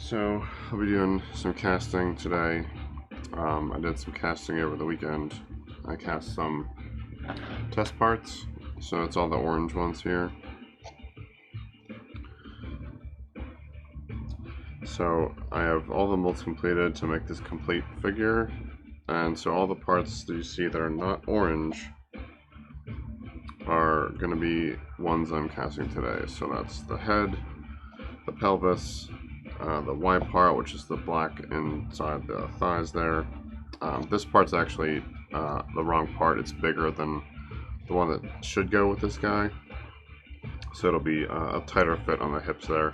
So I'll be doing some casting today. I did some casting over the weekend. I cast some test parts, so it's all the orange ones here. So I have all the molds completed to make this complete figure, and so all the parts that you see that are not orange are going to be ones I'm casting today. So that's the head, the pelvis, the Y part, which is the black inside the thighs there. This part's actually the wrong part. It's bigger than the one that should go with this guy. So it'll be a tighter fit on the hips there.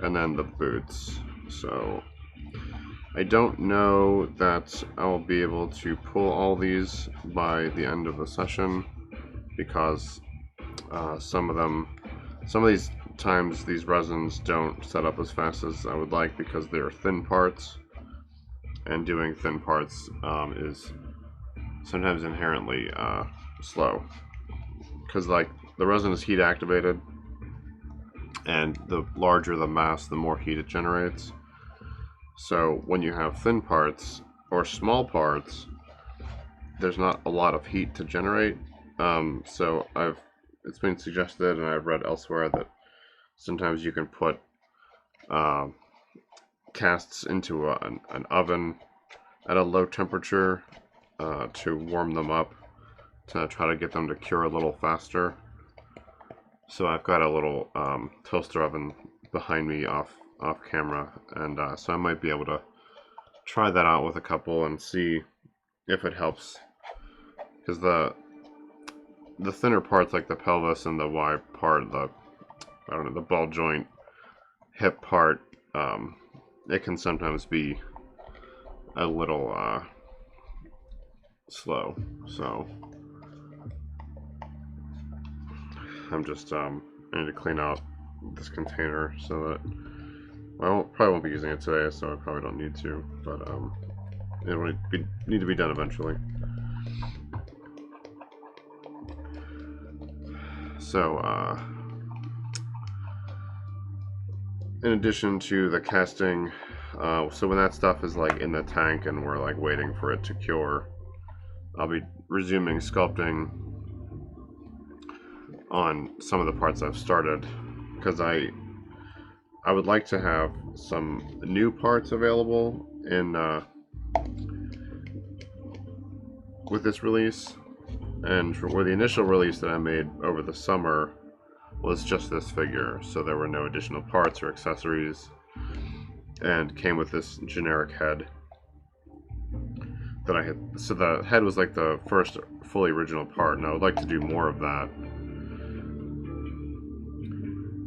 And then the boots. So I don't know that I will be able to pull all these by the end of the session, because some of these times these resins don't set up as fast as I would like because they're thin parts, and doing thin parts is sometimes inherently slow, because like the resin is heat activated, and the larger the mass, the more heat it generates. So when you have thin parts or small parts, there's not a lot of heat to generate. So it's been suggested, and I've read elsewhere, that sometimes you can put casts into an oven at a low temperature to warm them up, to try to get them to cure a little faster. So I've got a little toaster oven behind me off camera, and so I might be able to try that out with a couple and see if it helps, because the thinner parts like the pelvis and the Y part, the ball joint hip part, it can sometimes be a little slow. So I'm just I need to clean out this container so that probably won't be using it today, so I probably don't need to, but it will need to be done eventually. So in addition to the casting, so when that stuff is like in the tank and we're like waiting for it to cure, I'll be resuming sculpting on some of the parts I've started, because I would like to have some new parts available in with this release. And for the initial release that I made over the summer was just this figure, so there were no additional parts or accessories, and came with this generic head that I had. So the head was like the first fully original part, and I would like to do more of that.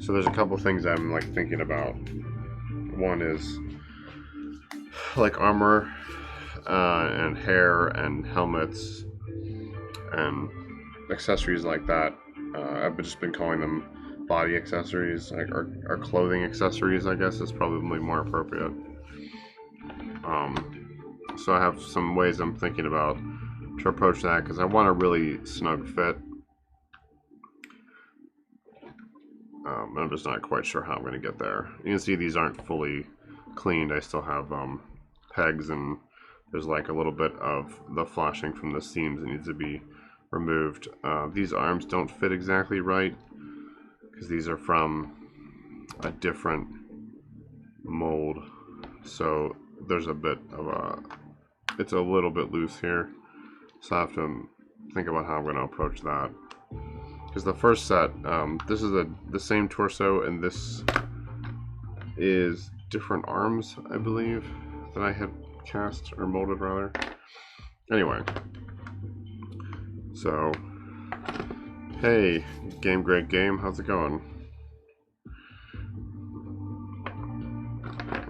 So there's a couple things I'm like thinking about. One is like armor and hair and helmets and accessories like that. I've just been calling them body accessories, like or clothing accessories, I guess is probably more appropriate. So I have some ways I'm thinking about to approach that, because I want a really snug fit. I'm just not quite sure how I'm going to get there. You can see these aren't fully cleaned. I still have pegs, and there's like a little bit of the flashing from the seams that needs to be removed. These arms don't fit exactly right, because these are from a different mold. So there's a bit of it's a little bit loose here. So I have to think about how I'm going to approach that. Because the first set, this is the same torso, and this is different arms, I believe, that I had cast, or molded rather. Anyway, so hey, Great Game, how's it going?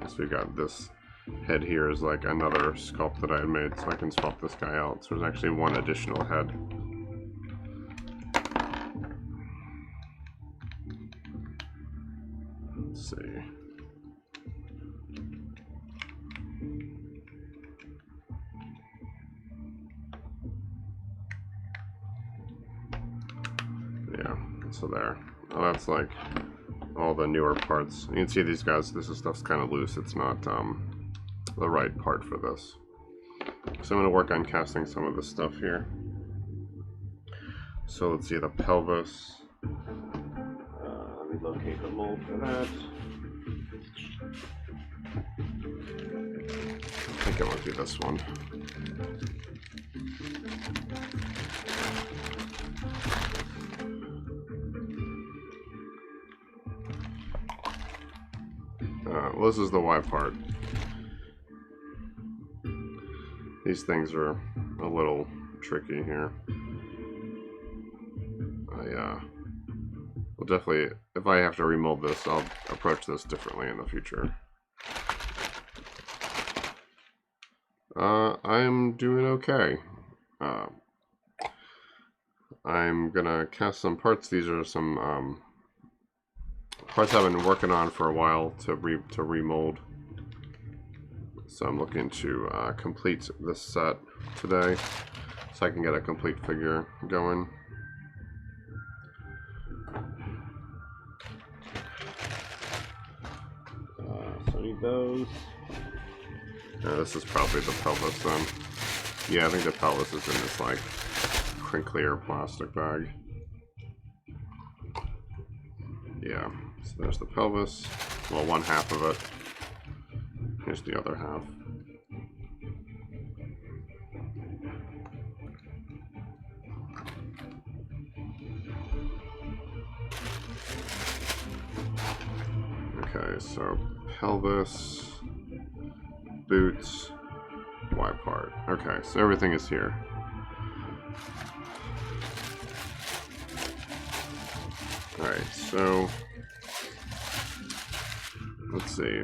So we got this head here is like another sculpt that I had made, so I can swap this guy out. So there's actually one additional head. Let's see. Yeah, so there. Oh, that's like all the newer parts. You can see these guys, this stuff's kind of loose. It's not the right part for this. So I'm going to work on casting some of this stuff here. So let's see the pelvis. Let me locate the mold for that. I think I want to do this one. Well, this is the Y part. These things are a little tricky here. Well, definitely, if I have to remold this, I'll approach this differently in the future. I'm doing okay. I'm gonna cast some parts. These are some parts I've been working on for a while to remold. So I'm looking to complete this set today, so I can get a complete figure going. So I need those. This is probably the pelvis then. Yeah, I think the pelvis is in this like crinklier plastic bag. Yeah, so there's the pelvis. Well, one half of it. Here's the other half. Okay, so pelvis, boots, Y part. Okay, so everything is here. Alright, so let's see.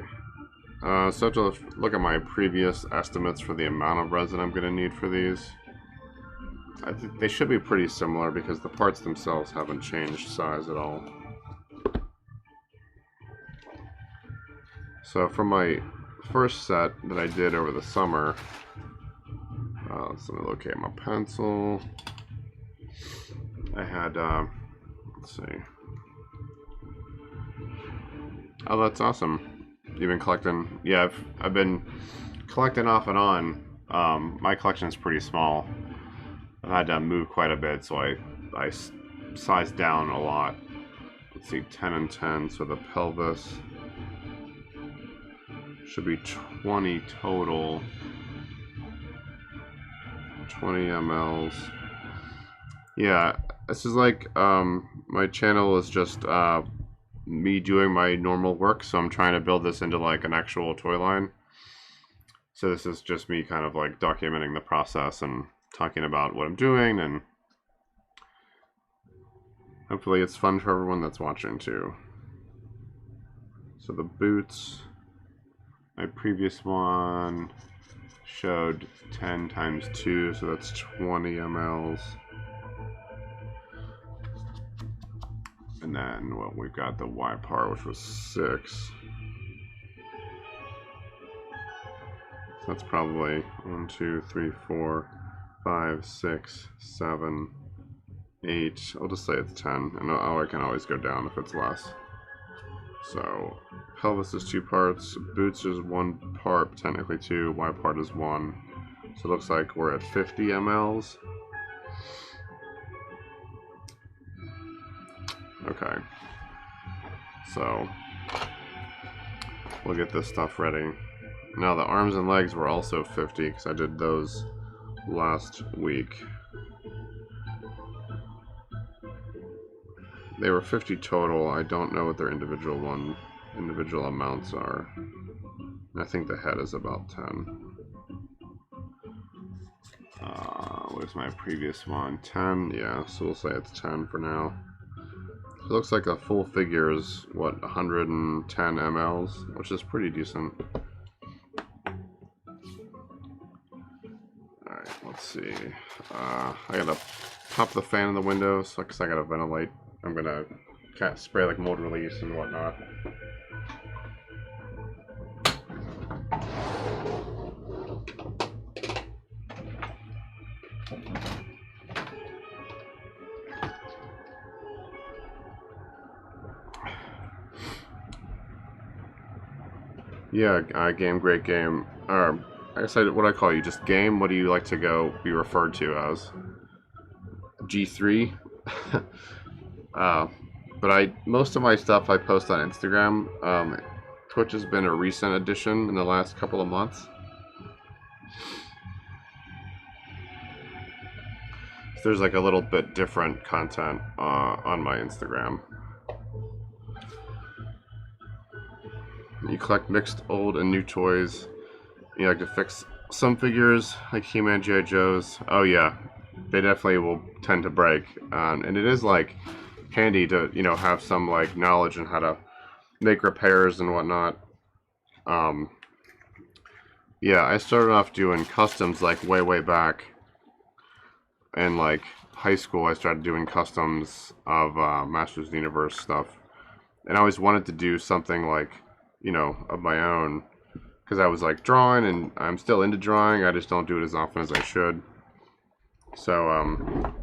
So I have to look at my previous estimates for the amount of resin I'm going to need for these. I think they should be pretty similar because the parts themselves haven't changed size at all. So for my first set that I did over the summer, so let me locate my pencil. I had, let's see. Oh, that's awesome. You've been collecting? Yeah, I've been collecting off and on. My collection is pretty small. I've had to move quite a bit, so I sized down a lot. Let's see, 10 and 10. So the pelvis should be 20 total. 20 mLs. Yeah, this is like my channel is just me doing my normal work, so I'm trying to build this into like an actual toy line. So this is just me kind of like documenting the process and talking about what I'm doing, and hopefully it's fun for everyone that's watching too. So the boots, my previous one showed 10 times 2, so that's 20 mLs. And then, well, we've got the Y part, which was 6. So that's probably 1, 2, 3, 4, 5, 6, 7, 8. I'll just say it's 10, and I can always go down if it's less. So pelvis is 2 parts, boots is 1 part, technically 2, Y part is 1. So it looks like we're at 50 mLs. Okay, so we'll get this stuff ready. Now the arms and legs were also 50 because I did those last week. They were 50 total. I don't know what their individual amounts are. I think the head is about 10. Where's my previous one? 10? Yeah, so we'll say it's 10 for now. It looks like a full figure is, what, 110 mLs, which is pretty decent. Alright, let's see. I gotta pop the fan in the window, so because I gotta ventilate. I'm gonna spray like mold release and whatnot. Yeah, game, great game. I guess what I call you, just game. What do you like to be referred to as? G3. But most of my stuff I post on Instagram. Twitch has been a recent addition in the last couple of months. So there's like a little bit different content on my Instagram. You collect mixed old and new toys. You like to fix some figures like He-Man, G.I. Joes. Oh yeah, they definitely will tend to break, and it is like handy to have some like knowledge on how to make repairs and whatnot. Yeah, I started off doing customs like way back in like high school. I started doing customs of Masters of the Universe stuff, and I always wanted to do something like of my own, because I was like drawing, and I'm still into drawing. I just don't do it as often as I should. So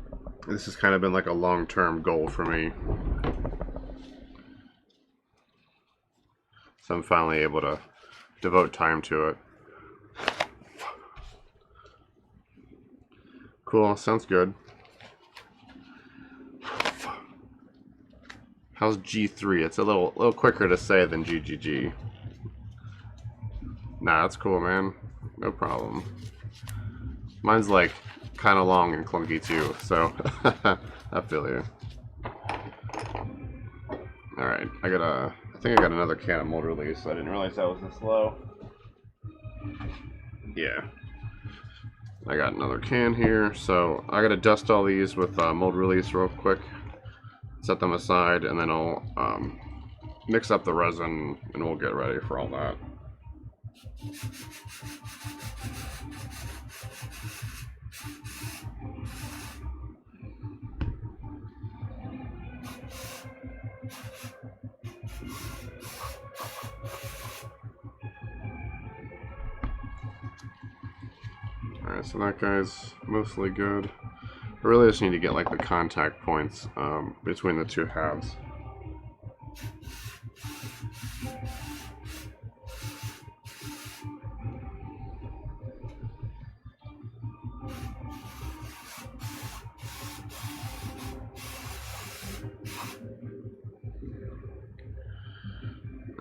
this has kind of been like a long-term goal for me. So I'm finally able to devote time to it. Cool, sounds good. How's G3? It's a little quicker to say than GGG. Nah, that's cool, man. No problem. Mine's like kind of long and clunky too, so I feel you. All right, I think I got another can of mold release. I didn't realize that was this low. Yeah. I got another can here, so I gotta dust all these with mold release real quick, set them aside, and then I'll mix up the resin and we'll get ready for all that. Alright, so that guy's mostly good. I really just need to get like the contact points between the two halves.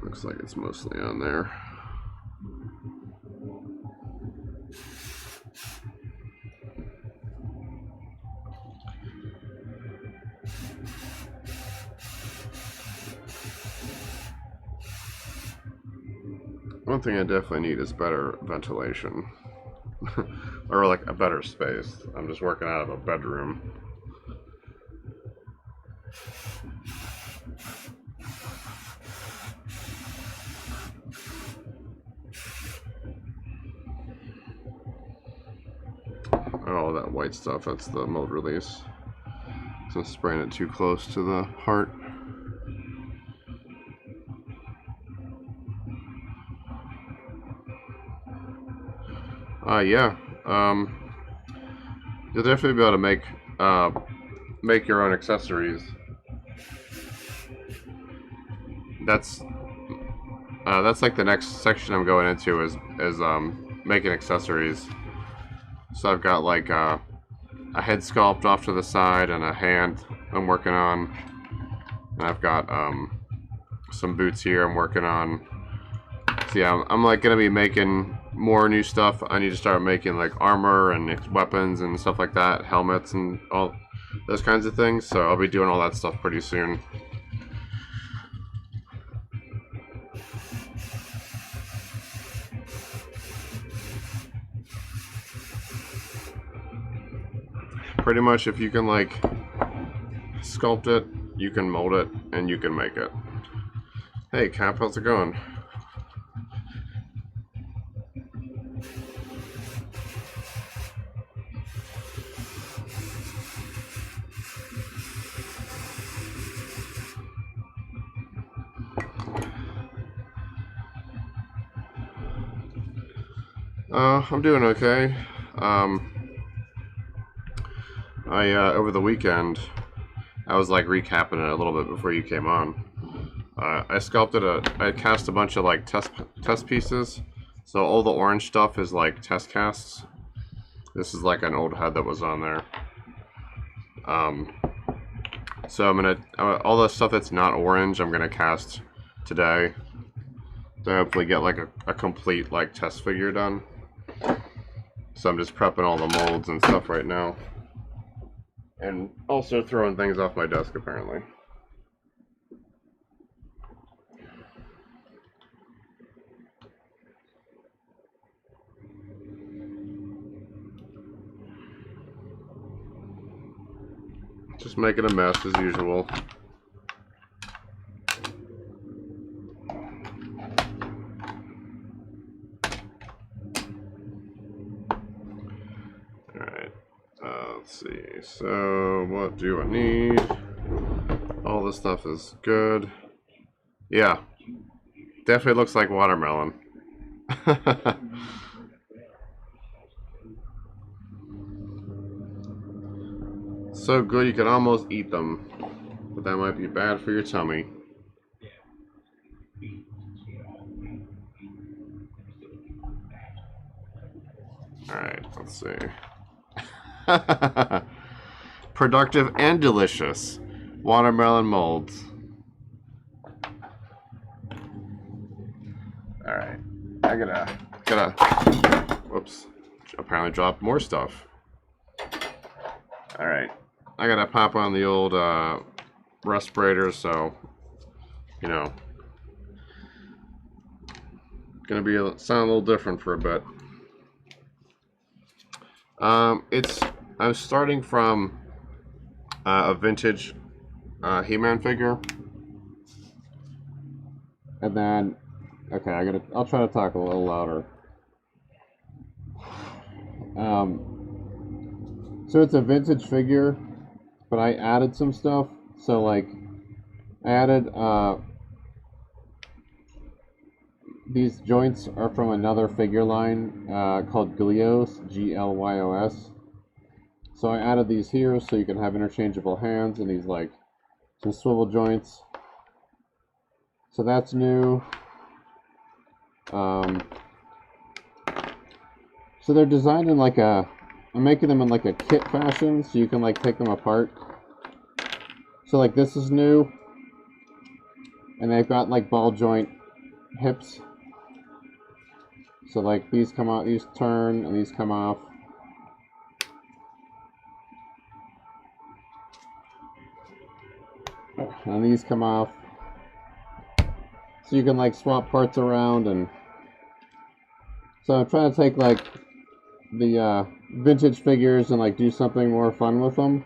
Looks like it's mostly on there. One thing I definitely need is better ventilation. Or like a better space. I'm just working out of a bedroom. Oh, that white stuff, that's the mold release. So I'm spraying it too close to the heart. Yeah. You'll definitely be able to make your own accessories. That's like the next section I'm going into is making accessories. So I've got like a head sculpt off to the side and a hand I'm working on. And I've got some boots here I'm working on. So yeah, I'm like gonna be making more new stuff. I need to start making like armor and weapons and stuff like that, helmets and all those kinds of things. So I'll be doing all that stuff pretty soon. Pretty much, if you can like sculpt it, you can mold it, and you can make it. Hey Cap, how's it going? I'm doing okay. Over the weekend, I was like recapping it a little bit before you came on. I cast a bunch of like test pieces. So all the orange stuff is like test casts. This is like an old head that was on there. So I'm gonna all the stuff that's not orange I'm gonna cast today to hopefully get like a complete like test figure done. So I'm just prepping all the molds and stuff right now, and also throwing things off my desk apparently. Just making a mess as usual. Alright, let's see. So, what do I need? All this stuff is good. Yeah, definitely looks like watermelon. So good you can almost eat them, but that might be bad for your tummy. Alright, let's see. Productive and delicious watermelon molds. Alright, I gotta, whoops, apparently dropped more stuff. Alright, I gotta pop on the old respirator, so, you know, gonna be sound a little different for a bit. I'm starting from a vintage He-Man figure, and then okay, I'll try to talk a little louder. So it's a vintage figure, but I added some stuff. So like, I added these joints are from another figure line called Glyos, G-L-Y-O-S. So I added these here so you can have interchangeable hands and these like some swivel joints. So that's new. So they're designed in like I'm making them in like a kit fashion so you can like take them apart. So like this is new. And they've got like ball joint hips. So like these come out, these turn, and these come off. And these come off. So you can like swap parts around, and so I'm trying to take like the vintage figures and like do something more fun with them.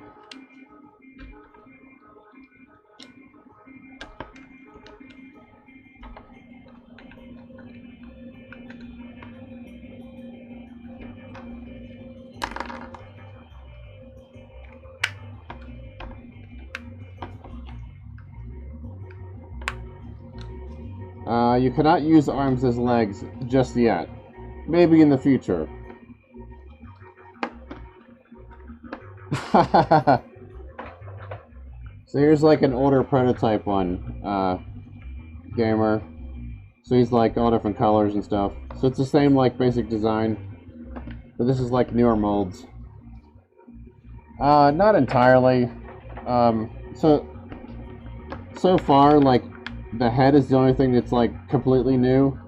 You cannot use arms as legs just yet. Maybe in the future. So here's like an older prototype one, gamer. So he's like all different colors and stuff. So it's the same like basic design, but this is like newer molds. Not entirely. So far like the head is the only thing that's like completely new.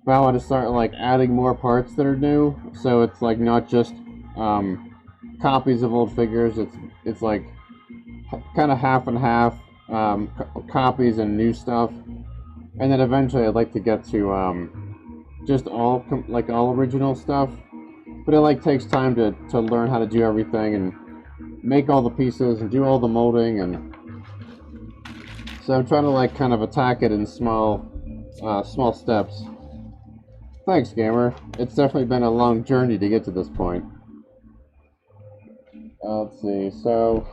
But I want to start like adding more parts that are new, so it's like not just copies of old figures. It's like kind of half and half, copies and new stuff, and then eventually I'd like to get to just all original stuff. But it like takes time to learn how to do everything and make all the pieces and do all the molding, and so I'm trying to like kind of attack it in small steps. Thanks, gamer. It's definitely been a long journey to get to this point. Let's see, so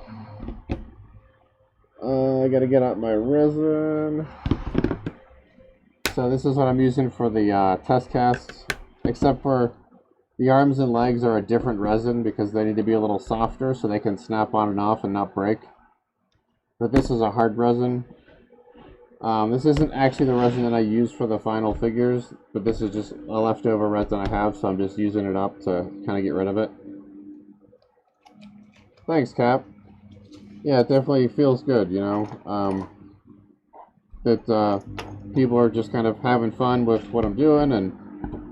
I gotta get out my resin. So this is what I'm using for the test casts, except for the arms and legs are a different resin because they need to be a little softer so they can snap on and off and not break. But this is a hard resin. This isn't actually the resin that I use for the final figures, but this is just a leftover resin I have, so I'm just using it up to kind of get rid of it. Thanks, Cap. Yeah, it definitely feels good, you know, that people are just kind of having fun with what I'm doing and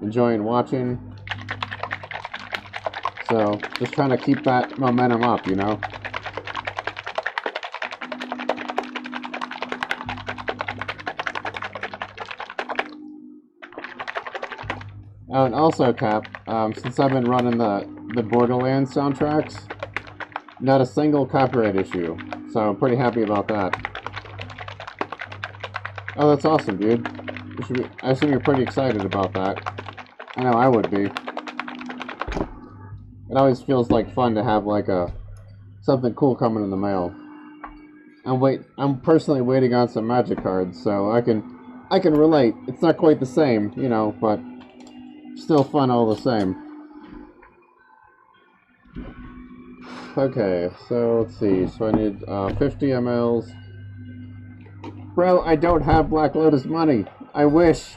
enjoying watching. So, just trying to keep that momentum up, you know. Oh, and also, Cap, since I've been running the Borderlands soundtracks, not a single copyright issue, so I'm pretty happy about that. Oh, that's awesome, dude. I assume you're pretty excited about that. I know I would be. It always feels like fun to have like something cool coming in the mail. I'm personally waiting on some magic cards, so I can relate. It's not quite the same, you know, but still fun all the same. Okay, so let's see. So I need 50 mLs. Bro, I don't have Black Lotus money. I wish.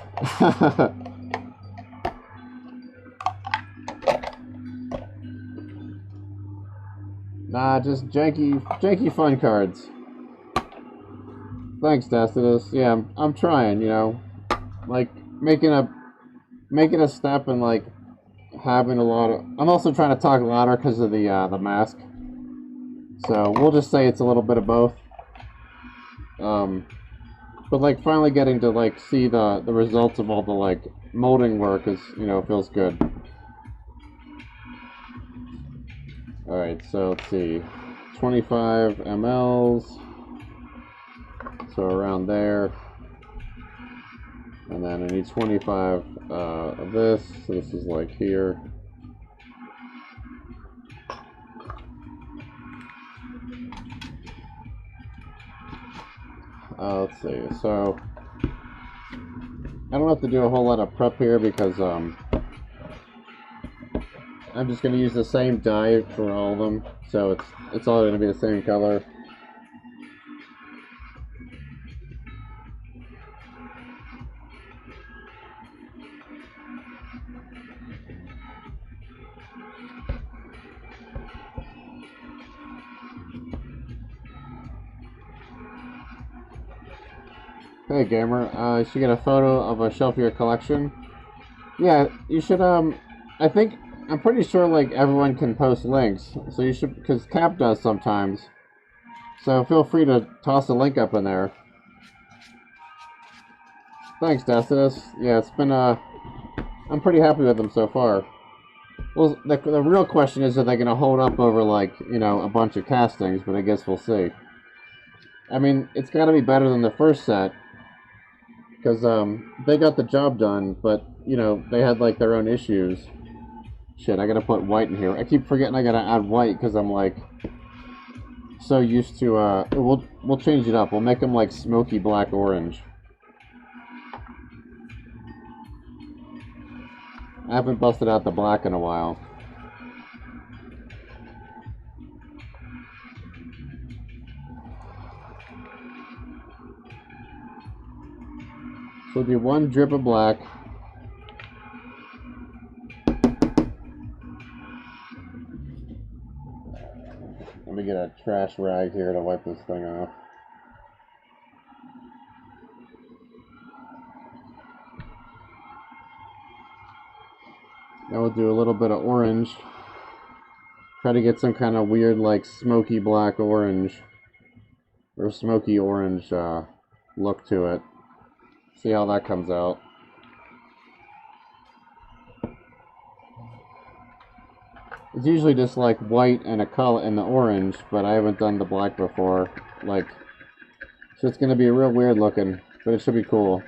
Nah, just janky fun cards. Thanks, Tacitus. Yeah, I'm trying, you know, like making a step and like having a lot of. I'm also trying to talk louder because of the mask. So we'll just say it's a little bit of both. But like finally getting to like see the results of all the like molding work is, you know, feels good. All right, so let's see, 25 mLs. So around there. And then I need 25 of this. So this is like here. Let's see. So I don't have to do a whole lot of prep here because I'm just going to use the same dye for all of them. So it's all going to be the same color. Hey gamer, you should get a photo of a shelf of your collection. Yeah, you should, I'm pretty sure like everyone can post links, so you should, because Cap does sometimes. So feel free to toss a link up in there. Thanks, Tacitus. Yeah, it's been, I'm pretty happy with them so far. Well, the real question is, are they going to hold up over, like, you know, a bunch of castings, but I guess we'll see. I mean, it's got to be better than the first set. Because they got the job done, but, you know, they had, like, their own issues. Shit, I gotta put white in here. I keep forgetting I gotta add white, because I'm, like, so used to, we'll change it up. We'll make them, like, smoky black-orange. I haven't busted out the black in a while. So we'll do one drip of black. Let me get a trash rag here to wipe this thing off. Now we'll do a little bit of orange. Try to get some kind of weird, like, smoky black orange. Or smoky orange look to it. See how that comes out. It's usually just like white and a color and the orange, but I haven't done the black before. Like, so it's gonna be real weird looking, but it should be cool.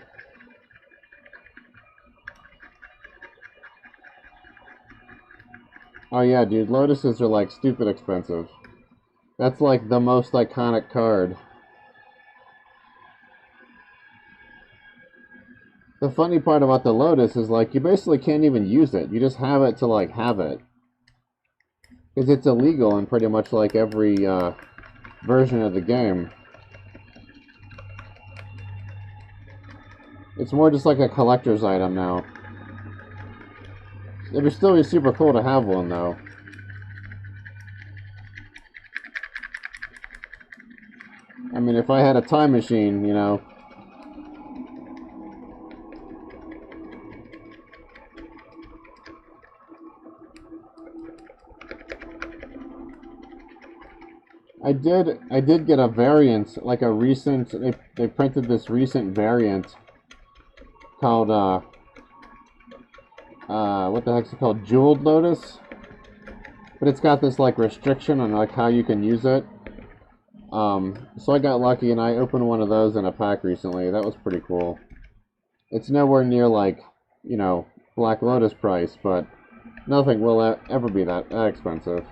Oh yeah, dude, lotuses are like stupid expensive. That's like the most iconic card. The funny part about the Lotus is, like, you basically can't even use it. You just have it to, like, have it. Because it's illegal in pretty much, like, every version of the game. It's more just like a collector's item now. It would still be super cool to have one, though. I mean, if I had a time machine, you know. I did get a variant, like a recent, they printed this recent variant called, what the heck's it called? Jeweled Lotus? But it's got this, like, restriction on, like, how you can use it. So I got lucky and I opened one of those in a pack recently. That was pretty cool. It's nowhere near, like, you know, Black Lotus price, but nothing will ever be that expensive.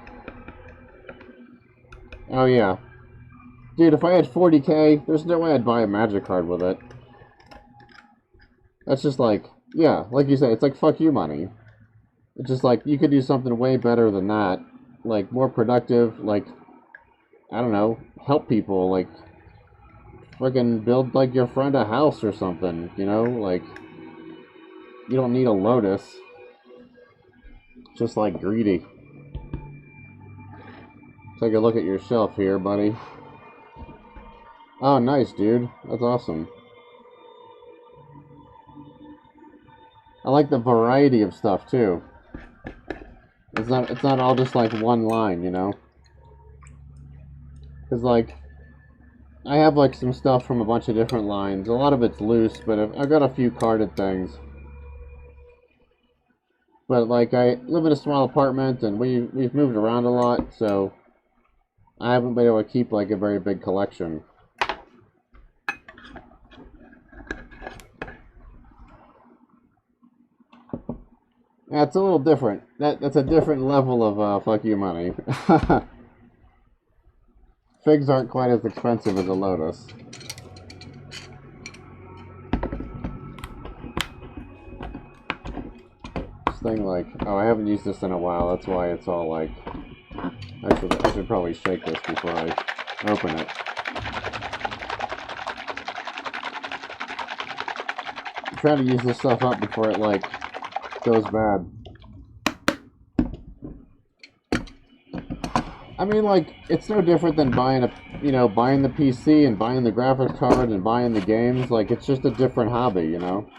Oh, yeah. Dude, if I had 40k, there's no way I'd buy a magic card with it. That's just like, yeah, like you said, it's like fuck you money. It's just like, you could do something way better than that. Like, more productive, like, I don't know, help people, like, friggin' build, like, your friend a house or something, you know? Like, you don't need a lotus. Just, like, greedy. Take a look at your shelf here, buddy. Oh, nice, dude. That's awesome. I like the variety of stuff, too. It's not all just, like, one line, you know? Because, like, I have, like, some stuff from a bunch of different lines. A lot of it's loose, but I've got a few carded things. But, like, I live in a small apartment, and we've moved around a lot, so I haven't been able to keep, like, a very big collection. Yeah, it's a little different. That's a different level of fuck you money. Figs aren't quite as expensive as a lotus. This thing, like, oh, I haven't used this in a while. That's why it's all like. I should probably shake this before I open it. I'm trying to use this stuff up before it, like, goes bad. I mean, like, it's no different than buying buying the PC and buying the graphics card and buying the games. Like, it's just a different hobby, you know?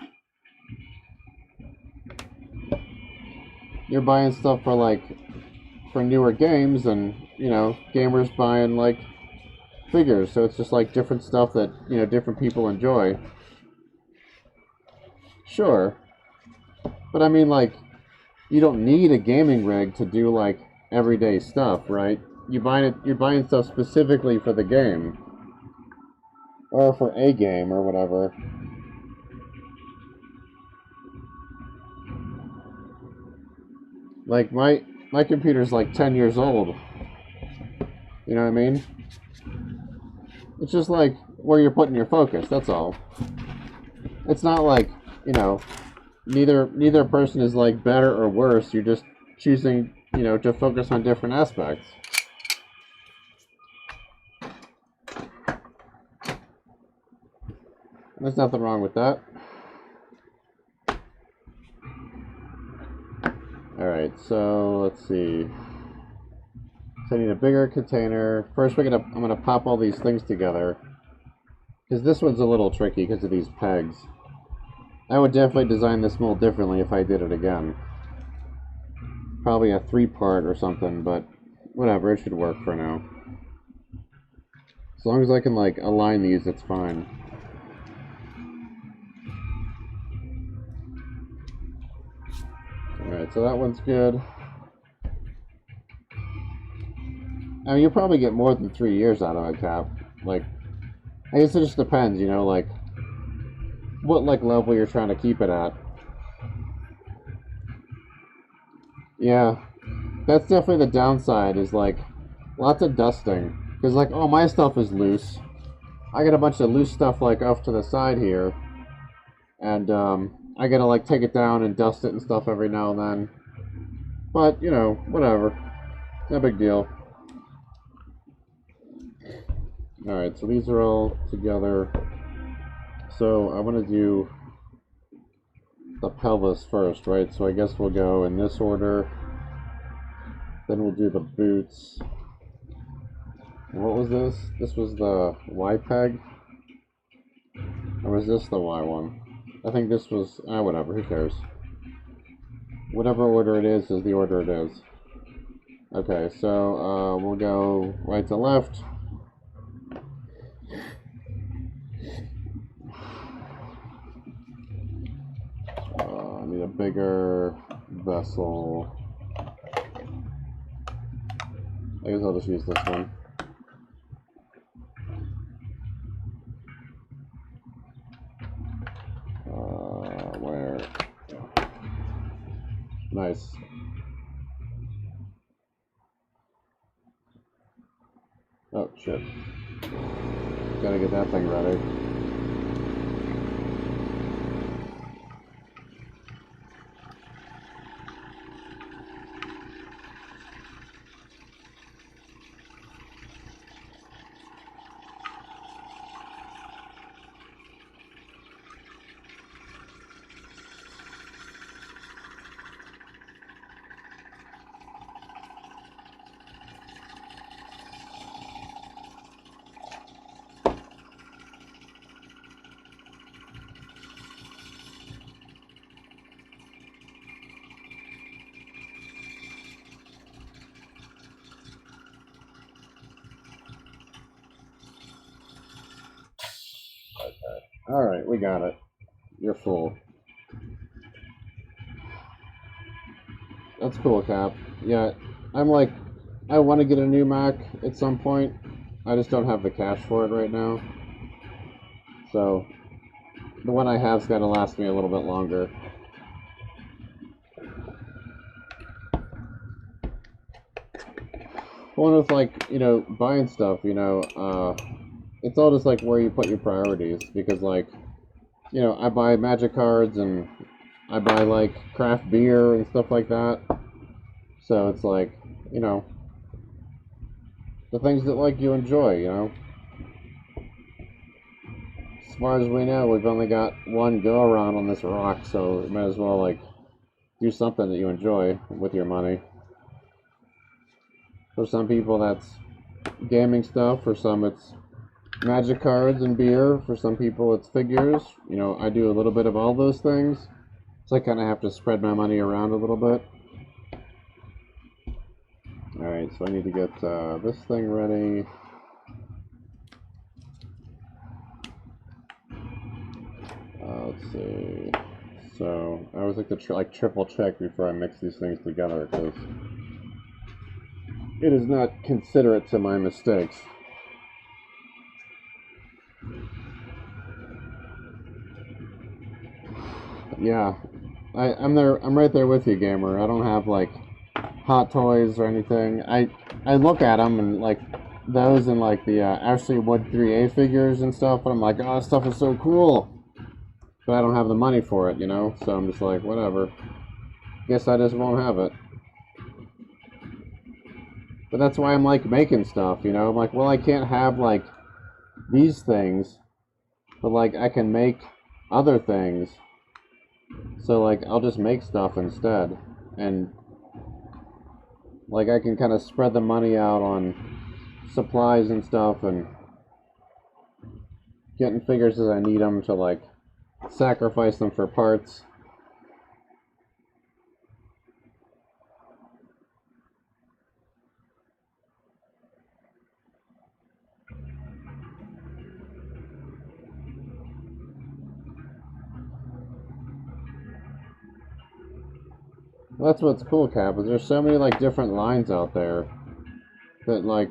You're buying stuff for newer games, and, you know, gamers buying, like, figures. So it's just, like, different stuff that, you know, different people enjoy. Sure. But I mean, like, you don't need a gaming rig to do, like, everyday stuff, right? You're buying stuff specifically for the game. Or for a game, or whatever. Like, my computer's, like, 10 years old. You know what I mean? It's just, like, where you're putting your focus, that's all. It's not like, you know, neither person is, like, better or worse. You're just choosing, you know, to focus on different aspects. There's nothing wrong with that. Alright, so let's see. So I need a bigger container. First I'm gonna pop all these things together. Because this one's a little tricky because of these pegs. I would definitely design this mold differently if I did it again. Probably a 3-part or something, but whatever, it should work for now. As long as I can, like, align these, it's fine. Alright, so that one's good. I mean, you'll probably get more than 3 years out of a cap. Like, I guess it just depends, you know, like, what, like, level you're trying to keep it at. Yeah, that's definitely the downside, is, like, lots of dusting. Because, like, oh, my stuff is loose. I got a bunch of loose stuff, like, off to the side here. And, I gotta, like, take it down and dust it and stuff every now and then. But, you know, whatever. No big deal. Alright, so these are all together. So I want to do the pelvis first, right? So I guess we'll go in this order. Then we'll do the boots. What was this? This was the Y peg? Or was this the Y one? I think this was, whatever, who cares? Whatever order it is the order it is. Okay, so we'll go right to left. I need a bigger vessel. I guess I'll just use this one. Where? Nice. Oh, shit. Gotta get that thing ready. Alright, we got it. You're full. That's cool, Cap. Yeah, I'm like, I want to get a new Mac at some point. I just don't have the cash for it right now. So, the one I have's got to last me a little bit longer. One with, like, you know, buying stuff, you know, it's all just like where you put your priorities, because like, you know, I buy Magic cards and I buy like craft beer and stuff like that. So it's like, you know, the things that like you enjoy, you know. As far as we know, we've only got one go around on this rock, so you might as well like do something that you enjoy with your money. For some people that's gaming stuff, for some it's Magic cards and beer, for some people it's figures. You know, I do a little bit of all those things, so I kind of have to spread my money around a little bit. Alright, so I need to get this thing ready. Let's see. So I always like to triple check before I mix these things together, because it is not considerate to my mistakes. Yeah, I'm there. I'm right there with you, gamer. I don't have like Hot Toys or anything. I look at them and like those and like the Ashley Wood 3A figures and stuff, and I'm like, oh, this stuff is so cool. But I don't have the money for it, you know. So I'm just like, whatever. Guess I just won't have it. But that's why I'm like making stuff, you know. I'm like, well, I can't have like these things, but like I can make other things. So like I'll just make stuff instead, and like I can kind of spread the money out on supplies and stuff, and getting figures as I need them to like sacrifice them for parts. Well, that's what's cool, Cap, is there's so many like different lines out there that like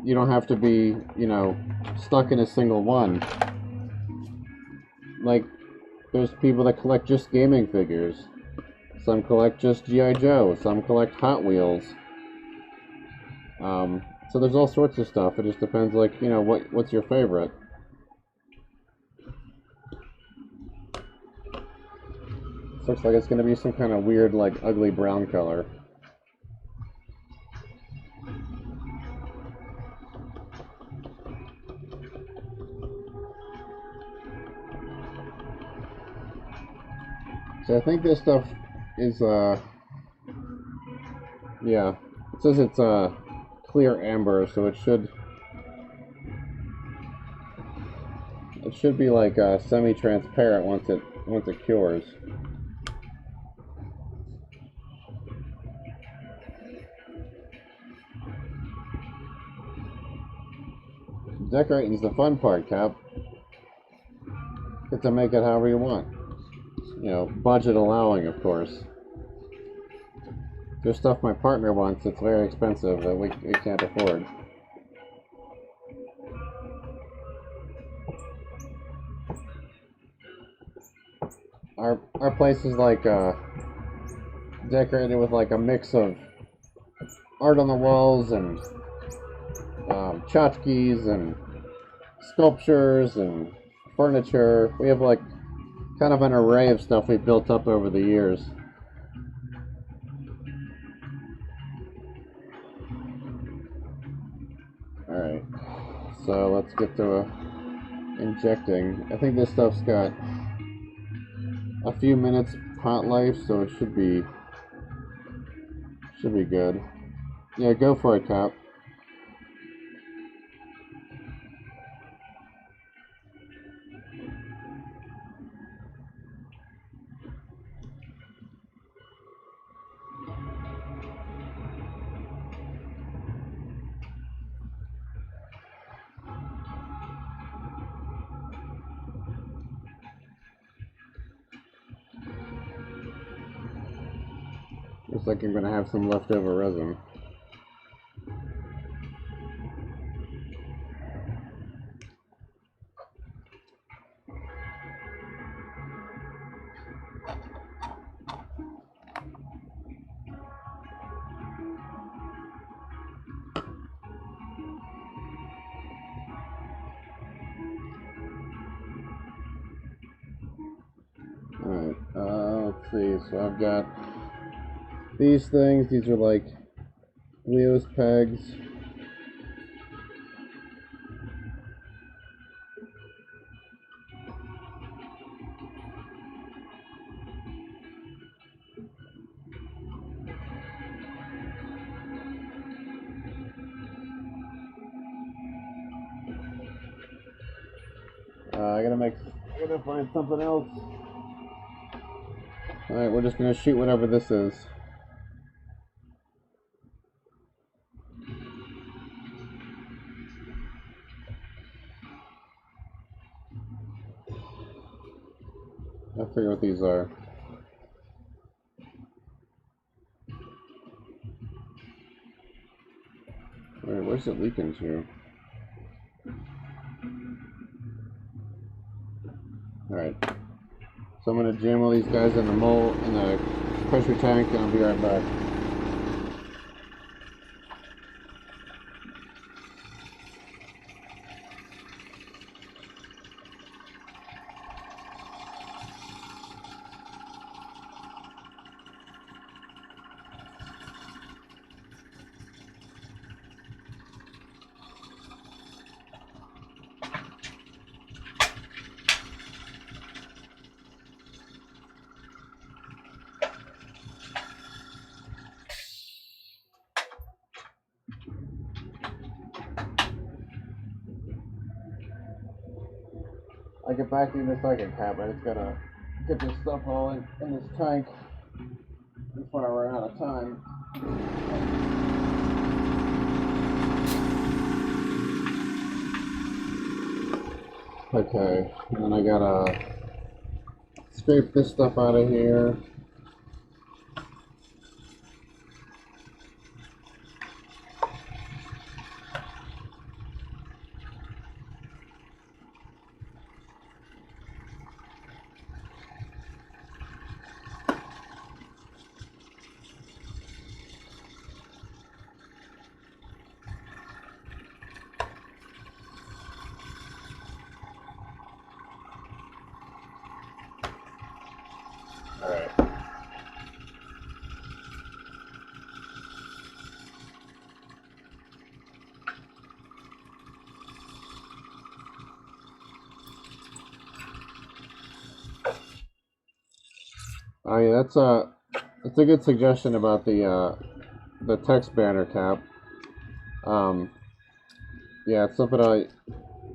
you don't have to be, you know, stuck in a single one. Like there's people that collect just gaming figures. Some collect just G.I. Joe. Some collect Hot Wheels. So there's all sorts of stuff. It just depends, like, you know, what's your favorite. This looks like it's going to be some kind of weird, like, ugly brown color. So I think this stuff is, yeah, it says it's clear amber, so it should be like semi-transparent once it cures. Decorating's the fun part, Cap. Get to make it however you want. You know, budget allowing, of course. There's stuff my partner wants that's very expensive that we can't afford. Our place is like decorated with like a mix of art on the walls and tchotchkes and sculptures and furniture. We have like kind of an array of stuff we built up over the years. Alright, so let's get to injecting. I think this stuff's got a few minutes hot life, so it should be good. Yeah, go for it, Cap. Looks like I'm gonna have some leftover resin. Alright, let's see, so I've got these things. These are like Glyos pegs. I gotta find something else. Alright, we're just gonna shoot whatever this is. I forget what these are. Alright, where's it leaking to? Alright. So I'm gonna jam all these guys in the mold, in the pressure tank, and I'll be right back. I'll get back to you in a second, Cap. I just gotta get this stuff all in this tank before I run out of time. Okay, and then I gotta scrape this stuff out of here. Alright. Oh yeah, that's a good suggestion about the text banner cap. Um, yeah, it's something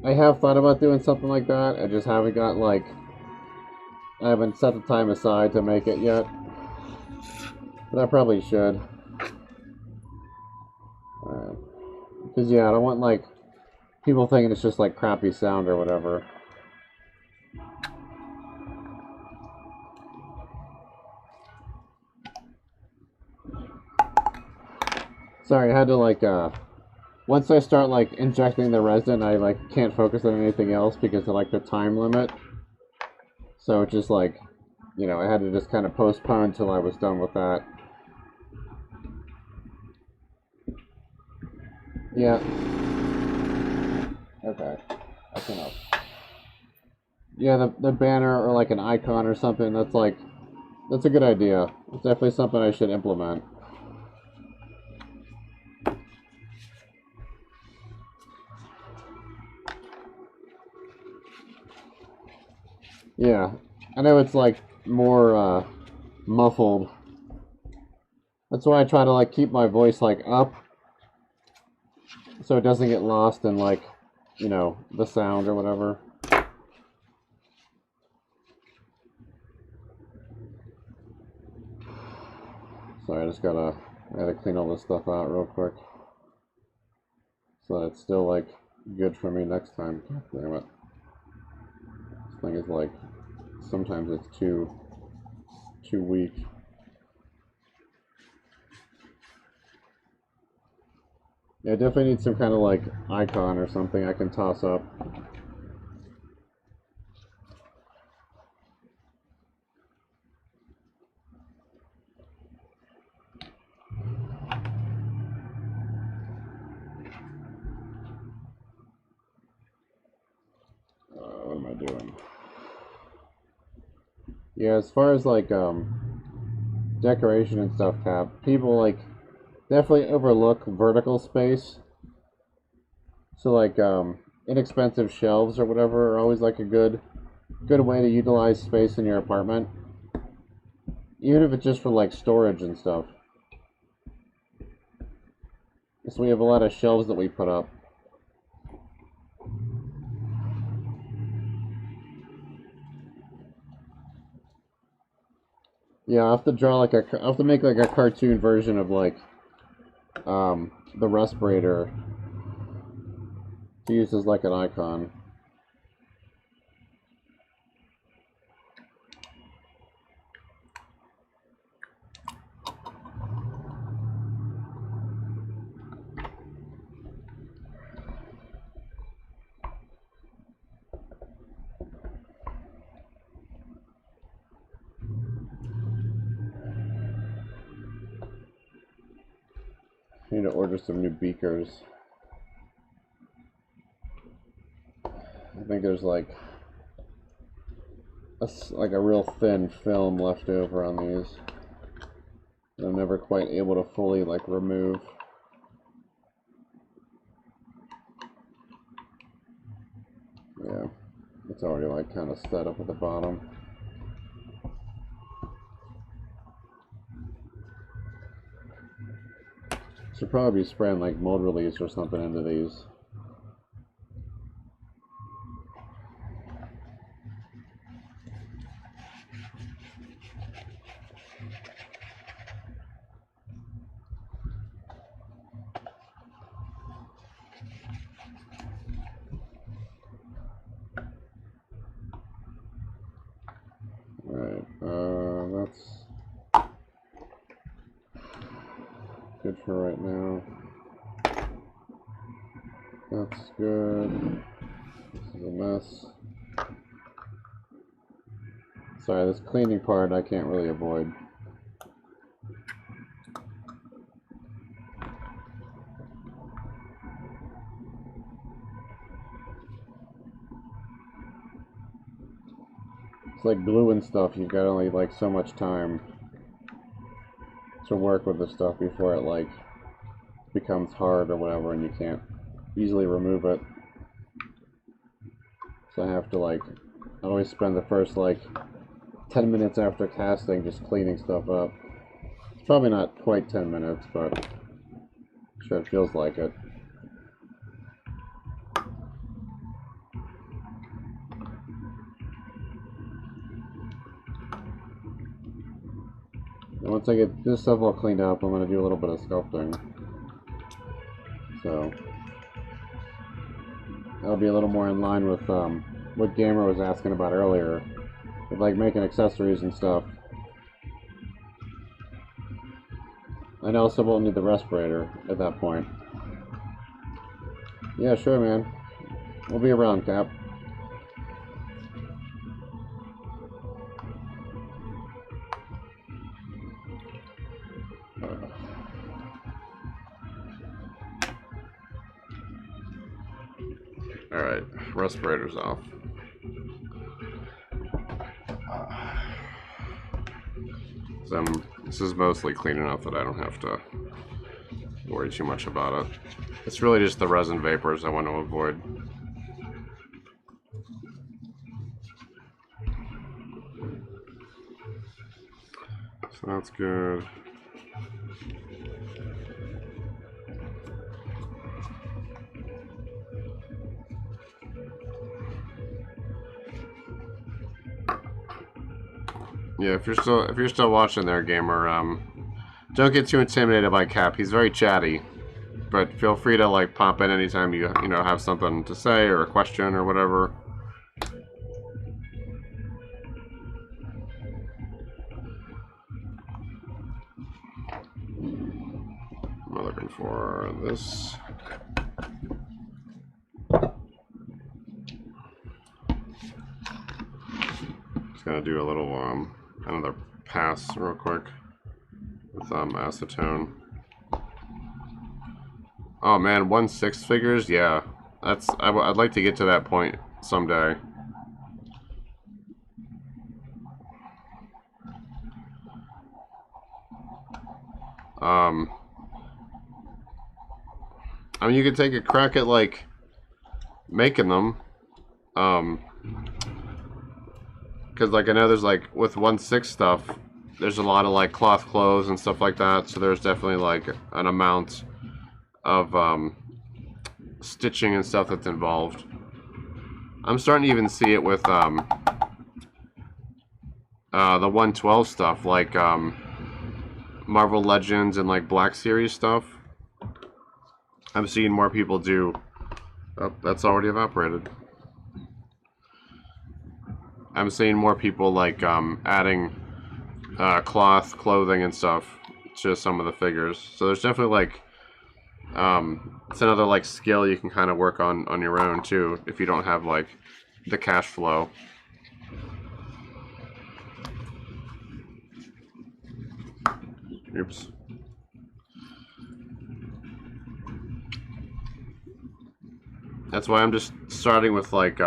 I have thought about doing something like that. I just haven't got like I haven't set the time aside to make it yet, but I probably should. Because yeah, I don't want like people thinking it's just like crappy sound or whatever. Sorry, I had to like once I start like injecting the resin, I like can't focus on anything else because of like the time limit. So it's just like, you know, I had to just kind of postpone until I was done with that. Yeah. Okay. That's enough. Yeah, the banner or like an icon or something, that's a good idea. It's definitely something I should implement. Yeah. I know it's like more muffled. That's why I try to like keep my voice like up so it doesn't get lost in like, you know, the sound or whatever. Sorry, I gotta clean all this stuff out real quick. So that it's still like good for me next time. God damn it. This thing is like, sometimes it's too weak. Yeah, I definitely need some kind of like icon or something I can toss up. What am I doing? Yeah, as far as like decoration and stuff, Cap, people like definitely overlook vertical space. So like inexpensive shelves or whatever are always like a good way to utilize space in your apartment. Even if it's just for like storage and stuff. So we have a lot of shelves that we put up. Yeah, I'll have to draw like I'll have to make like a cartoon version of like the respirator to use as like an icon. I need to order some new beakers. I think there's like a real thin film left over on these that I'm never quite able to fully like remove. Yeah, it's already like kind of set up at the bottom. Should probably be spraying like mold release or something into these. Alright, that's good for right now. That's good. This is a mess. Sorry, this cleaning part I can't really avoid. It's like glue and stuff, you've got only like so much time to work with the stuff before it like becomes hard or whatever and you can't easily remove it. So I have to like, I always spend the first like 10 minutes after casting, just cleaning stuff up. It's probably not quite 10 minutes, but I'm sure it feels like it. And once I get this stuff all cleaned up, I'm going to do a little bit of sculpting. So that'll be a little more in line with what Gamer was asking about earlier, with like making accessories and stuff. I also won't need the respirator at that point. Yeah, sure, man. We'll be around, Cap. Alright, respirator's off. So this is mostly clean enough that I don't have to worry too much about it. It's really just the resin vapors I want to avoid. So that's good. Yeah, if you're still watching there, Gamer, don't get too intimidated by Cap. He's very chatty, but feel free to like pop in anytime you have something to say or a question or whatever. I'm looking for this. Just gonna do a little another pass real quick with acetone. Oh man, 1/6 figures, yeah. I'd like to get to that point someday. I mean, you could take a crack at like making them. Because like I know there's like with 1/6 stuff, there's a lot of like cloth clothes and stuff like that. So there's definitely like an amount of stitching and stuff that's involved. I'm starting to even see it with the 112 stuff, like Marvel Legends and like Black Series stuff. I'm seeing more people do. Oh, that's already evaporated. I'm seeing more people like adding cloth, clothing, and stuff to some of the figures. So there's definitely like it's another like skill you can kind of work on your own too if you don't have like the cash flow. Oops. That's why I'm just starting with like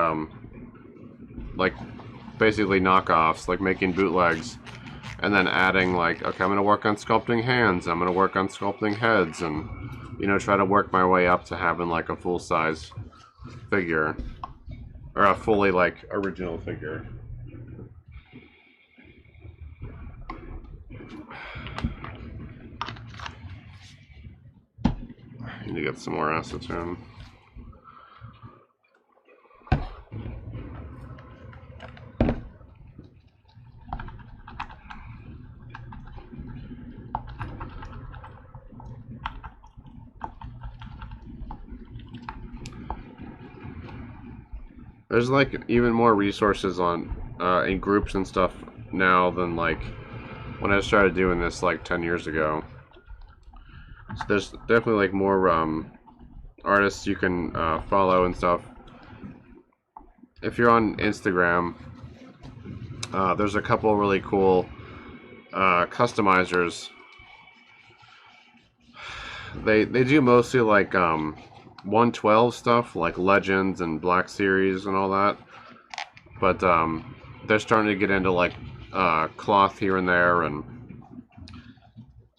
basically knockoffs, like making bootlegs, and then adding like, okay, I'm gonna work on sculpting hands, I'm gonna work on sculpting heads, and try to work my way up to having like a full-size figure, or a fully like original figure. I need to get some more acetone. There's like even more resources on in groups and stuff now than like when I started doing this like 10 years ago. So there's definitely like more artists you can follow and stuff. If you're on Instagram, there's a couple really cool customizers. They do mostly like 112 stuff, like Legends and Black Series and all that, but they're starting to get into like cloth here and there, and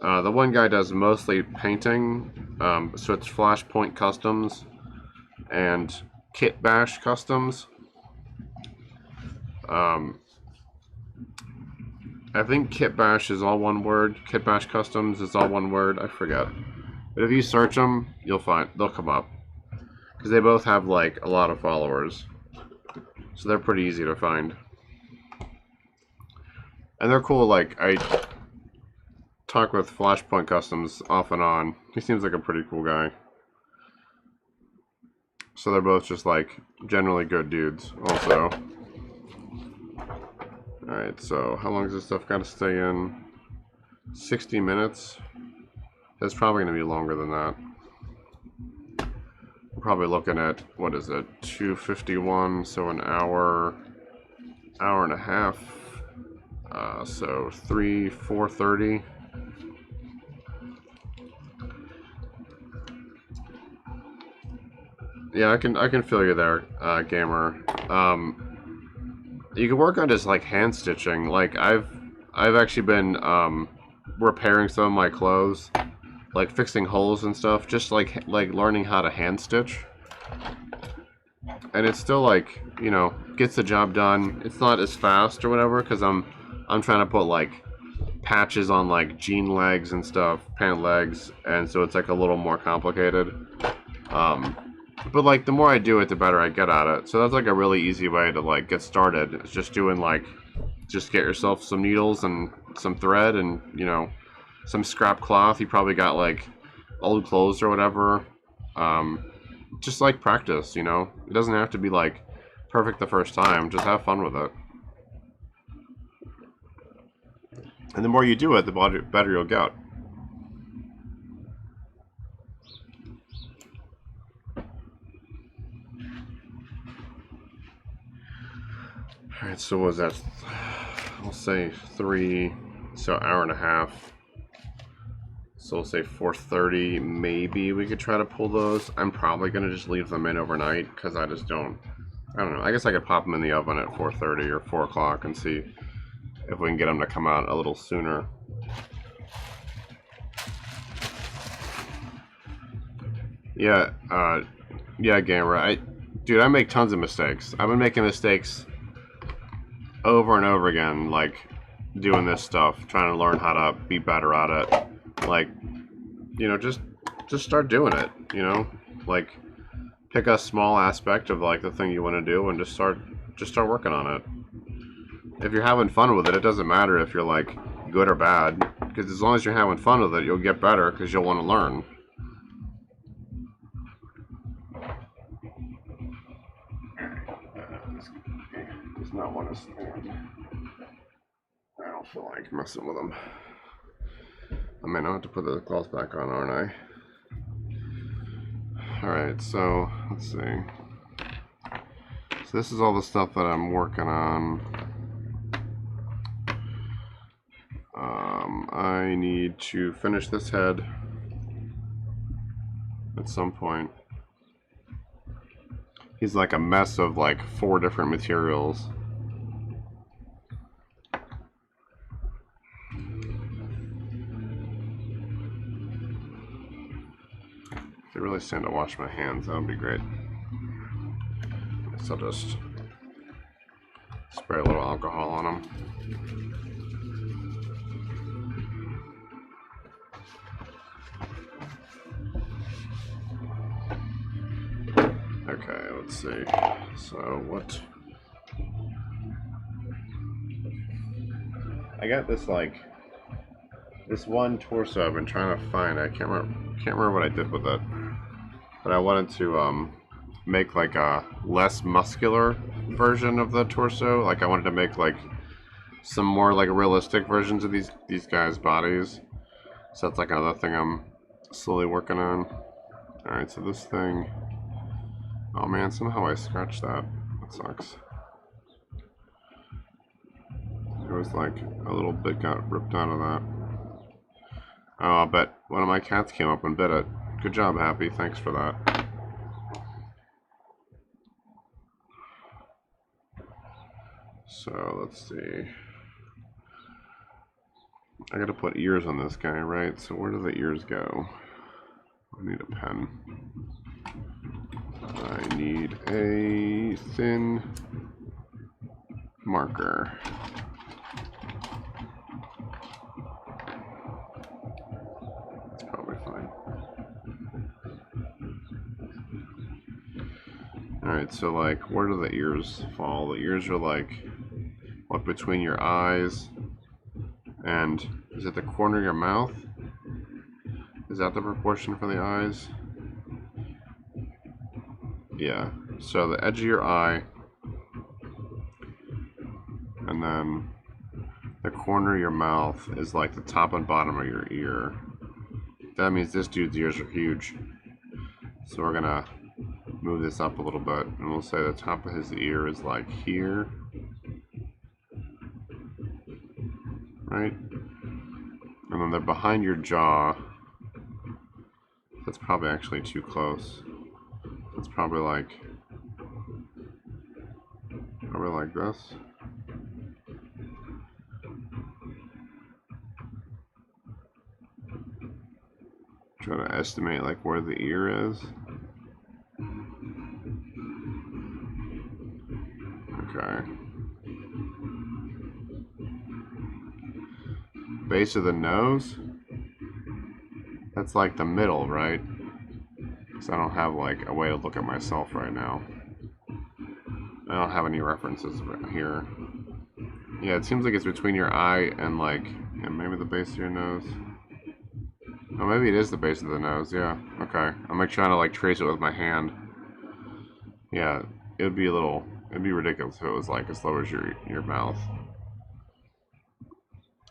the one guy does mostly painting, so it's Flashpoint Customs and Kit Bash Customs. I think Kit Bash is all one word. Kit Bash Customs is all one word. I forget. But if you search them, they'll come up. Because they both have like a lot of followers. So they're pretty easy to find. And they're cool. Like, I talk with Flashpoint Customs off and on. He seems like a pretty cool guy. So they're both just like generally good dudes also. Alright, so how long does this stuff got to stay in? 60 minutes? It's probably going to be longer than that. We're probably looking at, what is it, 251, so an hour and a half. So 4:30. Yeah, I can feel you there, gamer. You can work on just like hand stitching. Like I've actually been repairing some of my clothes, like fixing holes and stuff, just like learning how to hand stitch. And it's still like, you know, gets the job done. It's not as fast or whatever because I'm trying to put like patches on like jean legs and stuff, pant legs, and so it's like a little more complicated. But like the more I do it, the better I get at it. So that's like a really easy way to like get started. It's just doing like, just get yourself some needles and some thread and, you know, some scrap cloth. You probably got like old clothes or whatever. Just like practice, you know. It doesn't have to be like perfect the first time. Just have fun with it. And the more you do it, the better you'll get. Alright, so what was that? I'll say 3, so hour and a half. So we'll say 4:30, maybe we could try to pull those. I'm probably going to just leave them in overnight because I just don't know. I guess I could pop them in the oven at 4:30 or 4 o'clock and see if we can get them to come out a little sooner. Yeah, yeah, gamer. Dude, I make tons of mistakes. I've been making mistakes over and over again, like doing this stuff, trying to learn how to be better at it. Like, you know, just start doing it, you know? Like, pick a small aspect of like the thing you want to do and just start working on it. If you're having fun with it, it doesn't matter if you're like good or bad, because as long as you're having fun with it, you'll get better because you'll want to learn. Does not want to stand. I don't feel like messing with them. I may not have to put the gloves back on, aren't I? Alright, so let's see. So this is all the stuff that I'm working on. I need to finish this head at some point. He's like a mess of like 4 different materials. If I really stand to wash my hands, that would be great. So I'll just spray a little alcohol on them. Okay, let's see. So what? I got this this one torso I've been trying to find. I can't remember what I did with it, but I wanted to make like a less muscular version of the torso. Like I wanted to make like some more like realistic versions of these guys' bodies. So that's like another thing I'm slowly working on. All right, so this thing. Oh man, somehow I scratched that. That sucks. It was like a little bit got ripped out of that. Oh, I'll bet one of my cats came up and bit it. Good job, Happy. Thanks for that. So, let's see. I gotta put ears on this guy, right? So where do the ears go? I need a pen. I need a thin marker. Alright, so like, where do the ears fall? The ears are like, what, between your eyes and, is it the corner of your mouth? Is that the proportion for the eyes? Yeah, so the edge of your eye, and then the corner of your mouth is like the top and bottom of your ear. That means this dude's ears are huge. So we're gonna move this up a little bit, and we'll say the top of his ear is like here. Right? And then they're behind your jaw. That's probably actually too close. It's probably like this. Try to estimate like where the ear is. Okay. Base of the nose. That's like the middle, right? Because I don't have like a way to look at myself right now. I don't have any references here. Yeah, it seems like it's between your eye and like, yeah, maybe the base of your nose. Oh, maybe it is the base of the nose, yeah. Okay. I'm like trying to like trace it with my hand. Yeah, it'd be ridiculous if it was like as low as your mouth.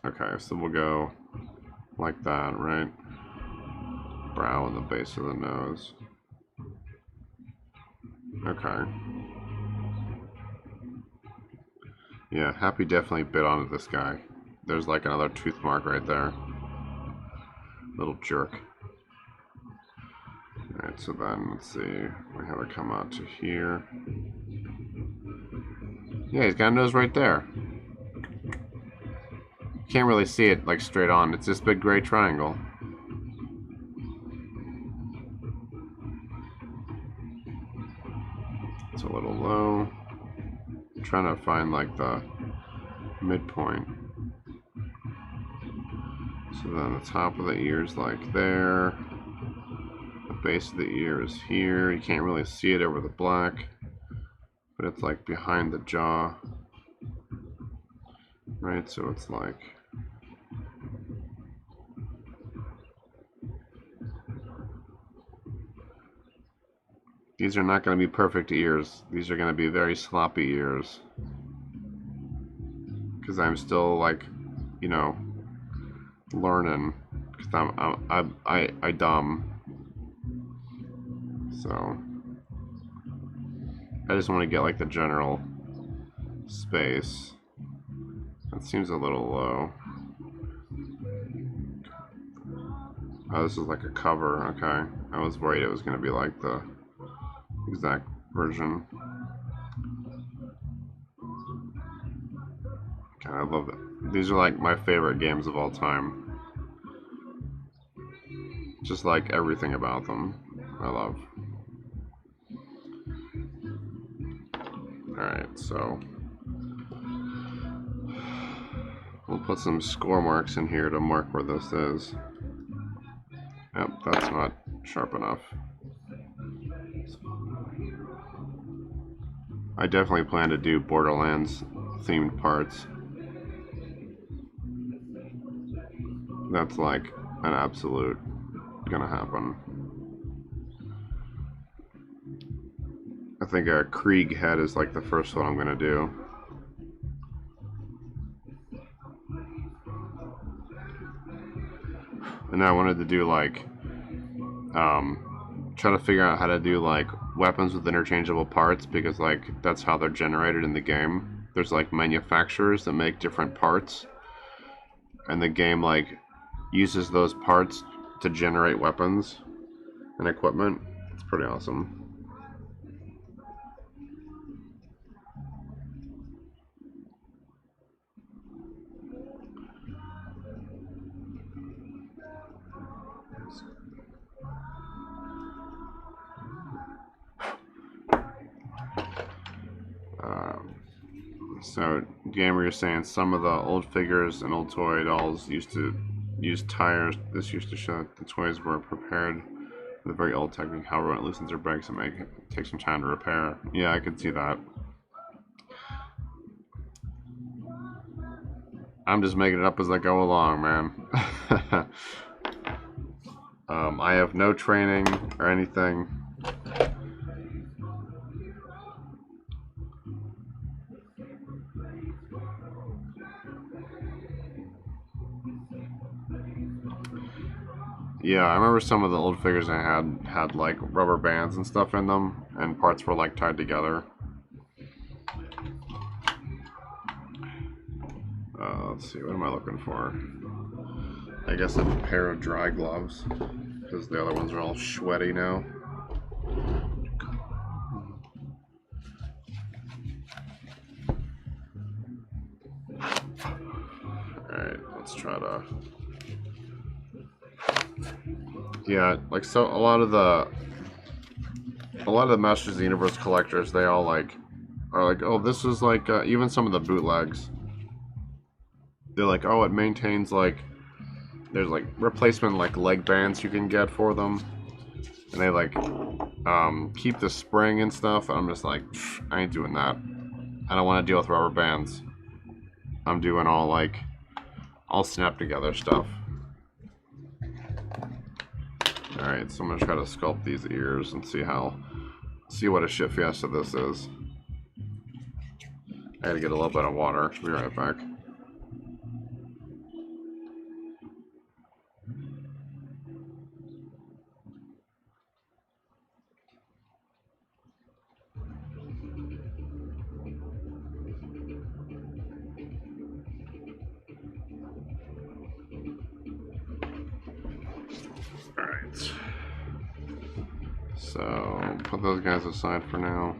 Okay, so we'll go like that, right? Brow and the base of the nose. Okay. Yeah, Happy definitely bit onto this guy. There's like another tooth mark right there. Little jerk. Alright, so then, let's see. We have it come out to here. Yeah, he's got a nose right there. Can't really see it like straight on. It's this big gray triangle. It's a little low. I'm trying to find like the midpoint. So then the top of the ear is like there. The base of the ear is here. You can't really see it over the black, but it's like behind the jaw. Right, so it's like these are not going to be perfect ears. These are going to be very sloppy ears. Because I'm still like, you know, learning. Because I dumb. So I just want to get like the general space. That seems a little low. Oh, this is like a cover. Okay. I was worried it was going to be like the exact version. Okay, I love it. These are like my favorite games of all time. Just like everything about them, I love. Alright, so we'll put some score marks in here to mark where this is. Yep, that's not sharp enough. I definitely plan to do Borderlands themed parts. That's like an absolute gonna happen. I think a Krieg head is like the first one I'm gonna do. And I wanted to do like try to figure out how to do like weapons with interchangeable parts, because like that's how they're generated in the game. There's like manufacturers that make different parts, and the game like uses those parts to generate weapons and equipment. It's pretty awesome. So, Gamer, you're saying some of the old figures and old toy dolls used to use tires. This used to show that the toys were prepared The very old technique, however, when it loosens or breaks, it takes some time to repair. Yeah, I could see that. I'm just making it up as I go along, man. I have no training or anything. Yeah, I remember some of the old figures I had like rubber bands and stuff in them, and parts were like tied together. Let's see, what am I looking for? I guess a pair of dry gloves, because the other ones are all sweaty now. Alright, let's try to... Yeah, like, so a lot of the Masters of the Universe collectors, they all like are like, oh, this is like even some of the bootlegs, they're like, oh, it maintains like, there's like replacement like leg bands you can get for them, and they like keep the spring and stuff. I'm just like, I ain't doing that. I don't want to deal with rubber bands. I'm doing all snap together stuff. Alright, so I'm gonna try to sculpt these ears and see what a shit fiesta this is. I gotta get a little bit of water. Be right back. Alright. So, put those guys aside for now.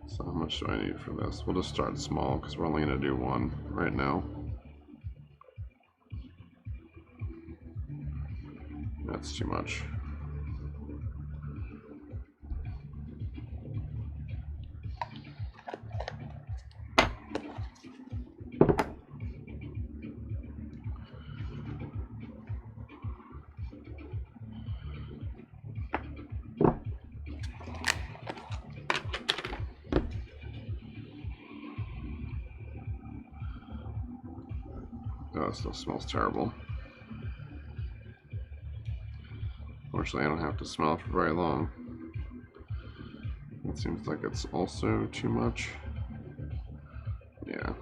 So how much do I need for this? We'll just start small because we're only going to do one right now. That's too much. Oh, it still smells terrible. Fortunately, I don't have to smell it for very long. It seems like it's also too much. Yeah.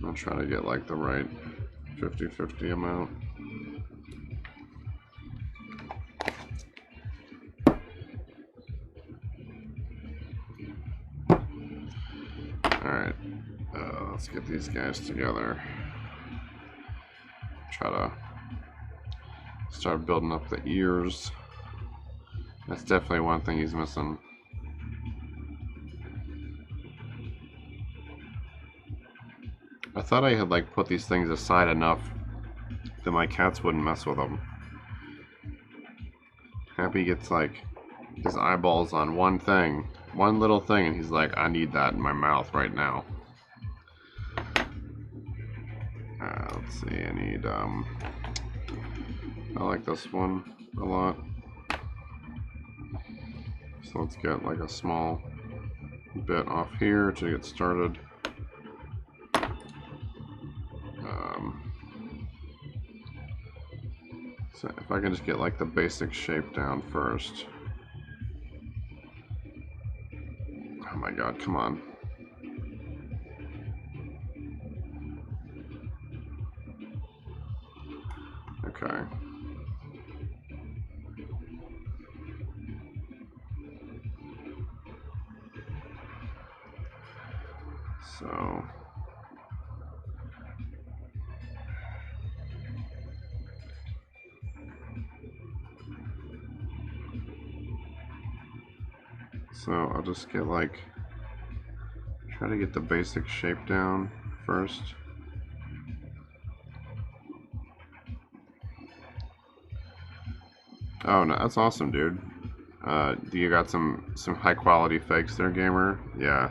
I'll try to get like the right 50-50 amount. Alright, let's get these guys together. Try to start building up the ears. That's definitely one thing he's missing. I thought I had like put these things aside enough that my cats wouldn't mess with them. Happy gets like his eyeballs on one thing, one little thing, and he's like, I need that in my mouth right now. Let's see, I need, I like this one a lot. So let's get like a small bit off here to get started. So if I can just get like the basic shape down first. Oh my god, come on. Okay. So I'll just get like, try to get the basic shape down first. Oh no, that's awesome, dude. You got some high quality fakes there, gamer. Yeah,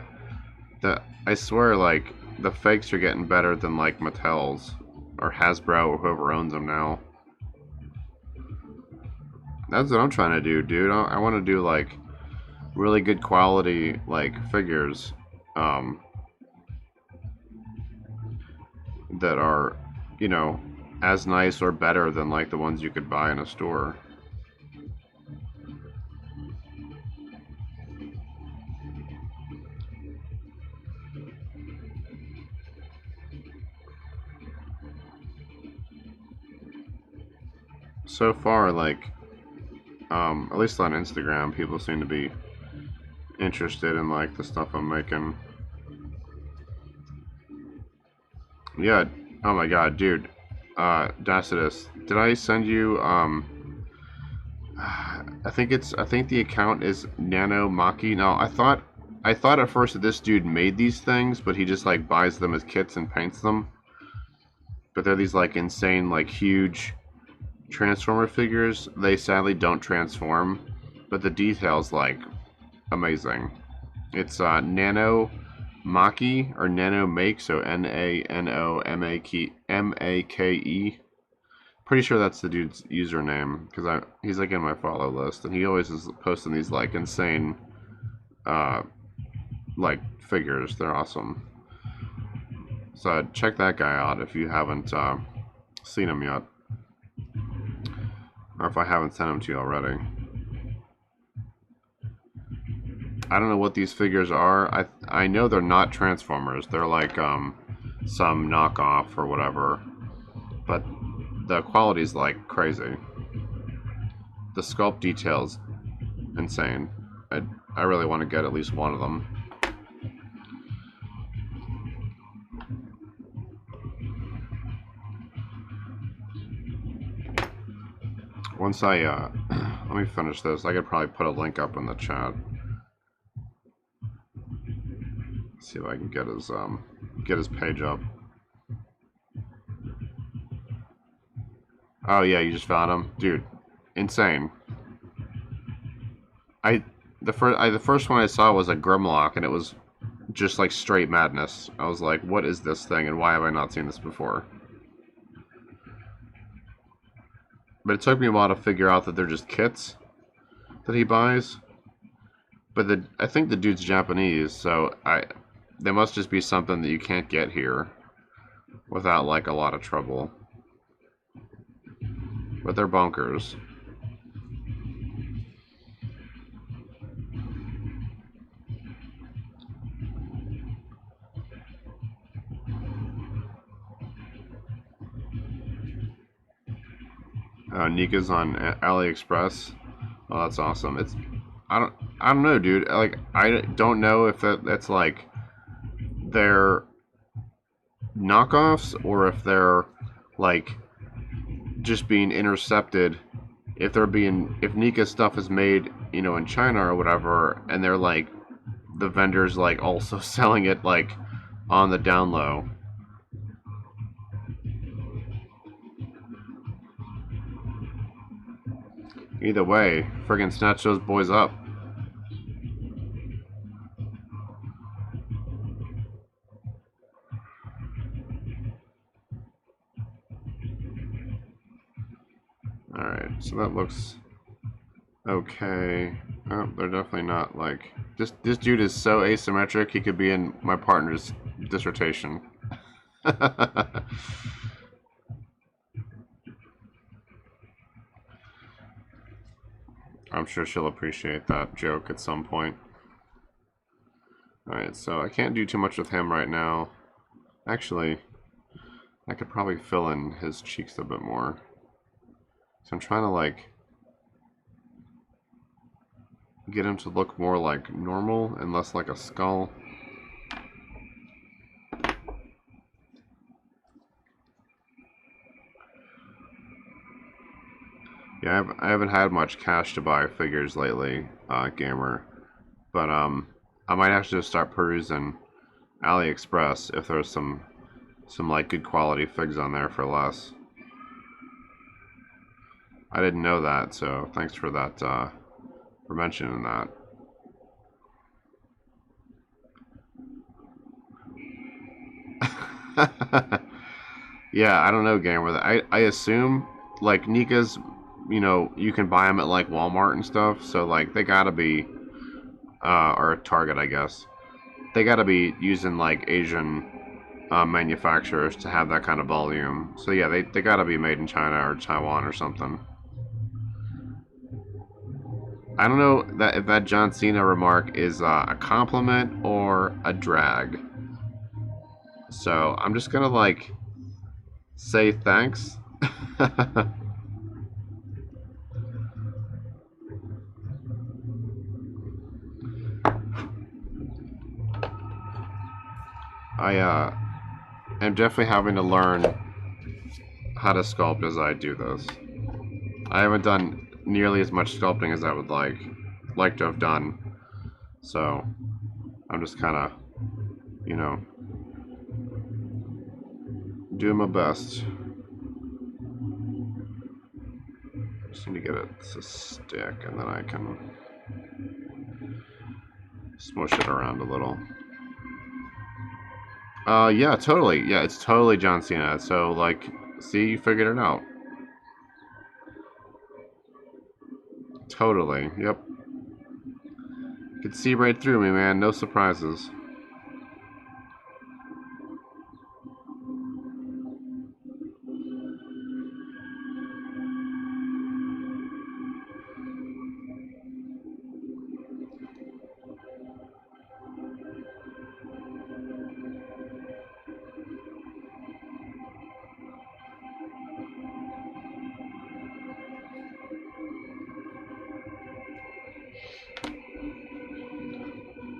that I swear, like the fakes are getting better than like Mattel's or Hasbro or whoever owns them now. That's what I'm trying to do, dude. I want to do like really good quality like figures that are, you know, as nice or better than like the ones you could buy in a store. So far, like, at least on Instagram, people seem to be interested in like the stuff I'm making. Yeah. Oh my god, dude. Dacidus, did I send you I think the account is Nano Maki. No, I thought at first that this dude made these things, but he just like buys them as kits and paints them. But they're these like insane, like huge Transformer figures. They sadly don't transform, but the details like amazing. It's Nano Maki or Nano Make, so NANOMAKE. Pretty sure that's the dude's username because he's like in my follow list, and he always is posting these like insane, like figures. They're awesome. So check that guy out if you haven't seen him yet, or if I haven't sent him to you already. I don't know what these figures are. I know they're not Transformers. They're like some knockoff or whatever, but the quality's like crazy. The sculpt detail's insane. I really want to get at least one of them. Once I let me finish this. I could probably put a link up in the chat. See if I can get his page up. Oh yeah, you just found him, dude. Insane. The first one I saw was a Grimlock, and it was just like straight madness. I was like, what is this thing, and why have I not seen this before? But it took me a while to figure out that they're just kits that he buys. But I think the dude's Japanese, so they must just be something that you can't get here without like a lot of trouble. But they're bonkers. Nika's on AliExpress. Oh, that's awesome. I don't know, dude. Like I don't know if that's like they're knockoffs or if they're like just being intercepted. If Nika's stuff is made, you know, in China or whatever, and they're like the vendors like also selling it like on the down low. Either way, friggin' snatch those boys up. Alright, so that looks okay. Oh, they're definitely not like... This dude is so asymmetric, he could be in my partner's dissertation. I'm sure she'll appreciate that joke at some point. Alright, so I can't do too much with him right now. Actually, I could probably fill in his cheeks a bit more. So I'm trying to like get him to look more like normal and less like a skull. Yeah, I haven't had much cash to buy figures lately, gamer. But I might have to just start perusing AliExpress if there's some like good quality figs on there for less. I didn't know that, so thanks for that, for mentioning that. Yeah, I don't know, gamer. I assume like Nika's, you know, you can buy them at like Walmart and stuff. So like they gotta be, or Target, I guess. They gotta be using like Asian manufacturers to have that kind of volume. So yeah, they gotta be made in China or Taiwan or something. I don't know that if that John Cena remark is a compliment or a drag. So I'm just gonna like say thanks. I am definitely having to learn how to sculpt as I do this. I haven't done nearly as much sculpting as I would like to have done. So I'm just kind of, you know, doing my best. Just need to get it to stick, and then I can smush it around a little. Yeah, totally. Yeah, it's totally John Cena. So, like, see, you figured it out. Totally. Yep. You could see right through me, man. No surprises.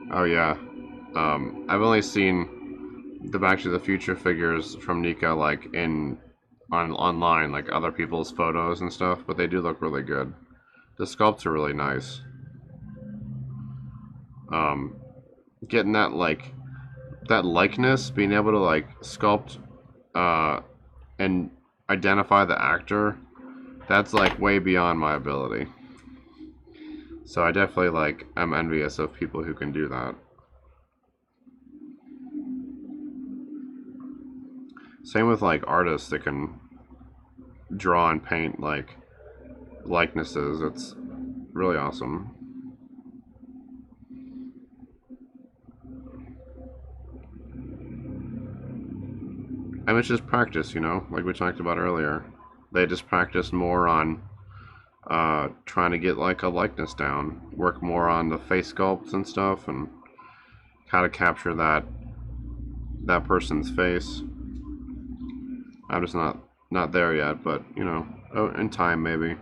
Oh yeah. I've only seen the Back to the Future figures from Nika like online, like other people's photos and stuff, but they do look really good. The sculpts are really nice. Um, Getting that likeness, being able to like sculpt uh, and identify the actor, that's like way beyond my ability. So I definitely like I'm envious of people who can do that. Same with like artists that can draw and paint like likenesses. It's really awesome. And it's just practice, you know, like we talked about earlier. They just practice more on trying to get like a likeness down, work more on the face sculpts and stuff, and how to capture that person's face. I'm just not there yet, but you know, oh, in time maybe.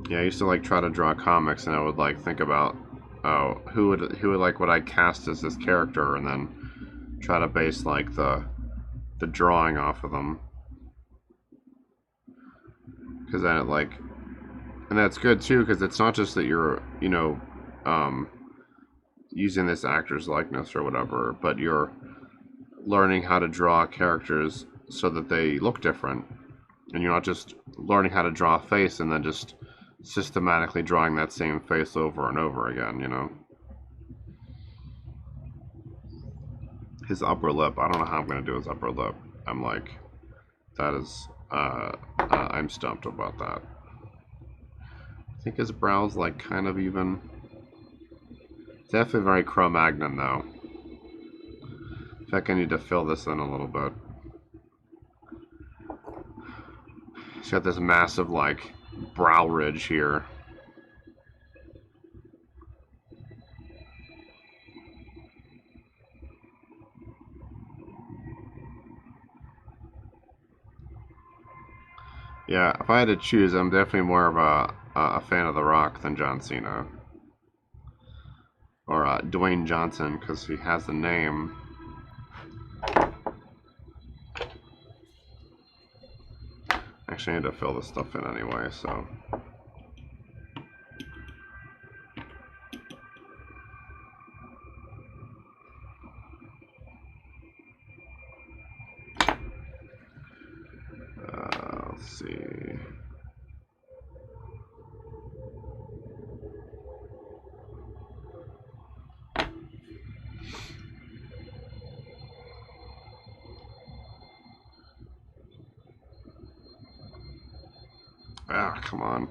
Yeah, I used to like try to draw comics, and I would like think about, oh, who would like what I cast as this character, and then try to base like the drawing off of them, because then it like, and that's good too, because it's not just that you're um, using this actor's likeness or whatever, but you're learning how to draw characters so that they look different, and you're not just learning how to draw a face and then just systematically drawing that same face over and over again, you know. His upper lip, I don't know how I'm gonna do his upper lip. I'm like, that is, I'm stumped about that. I think his brow's like kind of even. Definitely very Cro-Magnon though. I think I need to fill this in a little bit. He's got this massive like brow ridge here. Yeah, if I had to choose, I'm definitely more of a fan of The Rock than John Cena. Or Dwayne Johnson, because he has the name. Actually, I need to fill this stuff in anyway, so. Let's see. Ah, come on.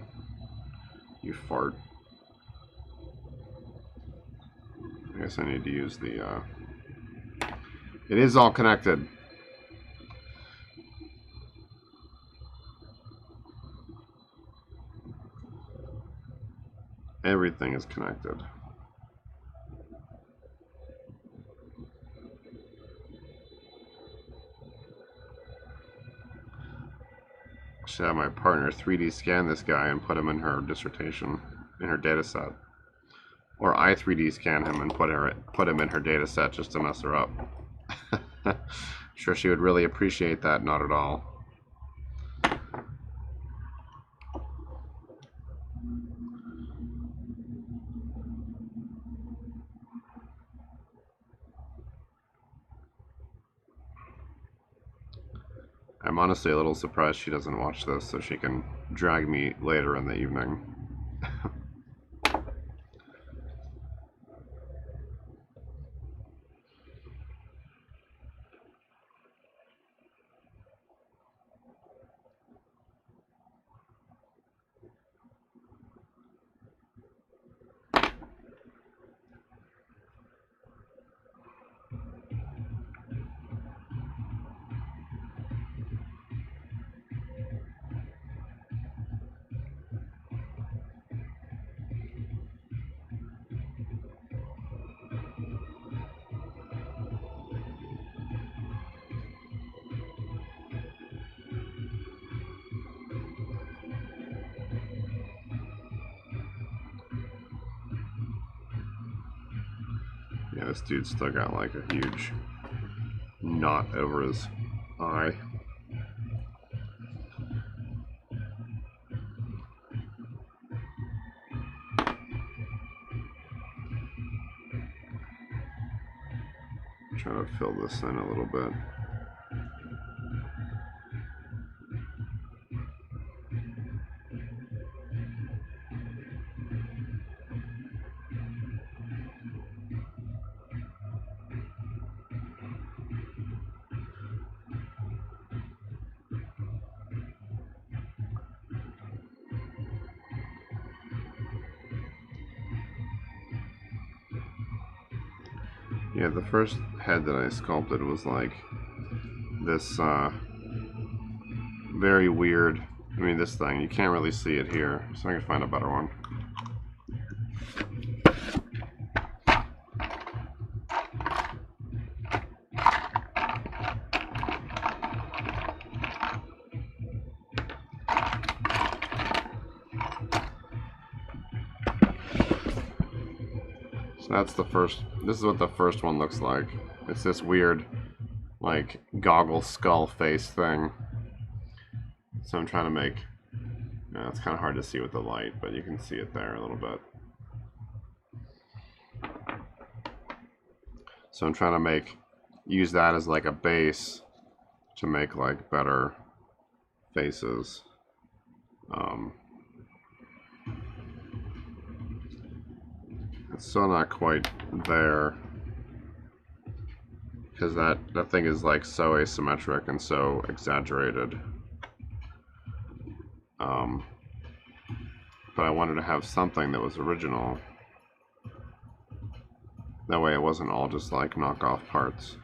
You fart. I guess I need to use the, It is all connected. Everything is connected. Should have my partner 3D scan this guy and put him in her dissertation, in her data set. Or I 3D scan him and put him in her data set just to mess her up. Sure, she would really appreciate that. Not at all. I'm honestly a little surprised she doesn't watch this so she can drag me later in the evening. Yeah, this dude's still got like a huge knot over his eye. Try to fill this in a little bit. Yeah, the first head that I sculpted was like this very weird, I mean this thing, you can't really see it here, so I can find a better one. So that's the first, this is what the first one looks like. It's this weird, like, goggle skull face thing. So I'm trying to make, it's kind of hard to see with the light, but you can see it there a little bit. So I'm trying to use that as like a base to make like better faces. It's still not quite there because that thing is like so asymmetric and so exaggerated. But I wanted to have something that was original. That way it wasn't all just like knockoff parts.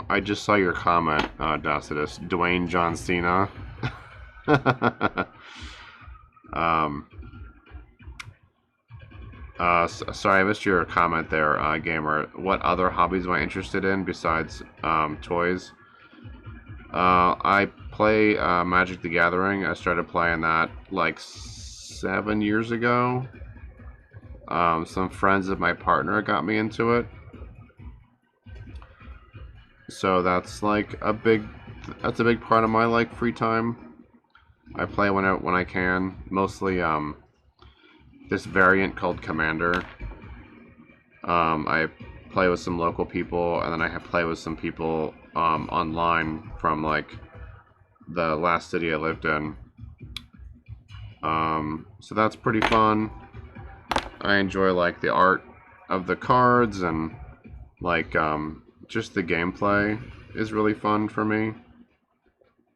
I just saw your comment, Dacitus. Dwayne John Cena. Sorry, I missed your comment there, gamer. What other hobbies am I interested in besides toys? I play Magic the Gathering. I started playing that like 7 years ago. Some friends of my partner got me into it. So that's like a big part of my like free time. I play when I can. Mostly this variant called Commander. I play with some local people, and then I play with some people online from like the last city I lived in. So that's pretty fun. I enjoy like the art of the cards, and like just the gameplay is really fun for me.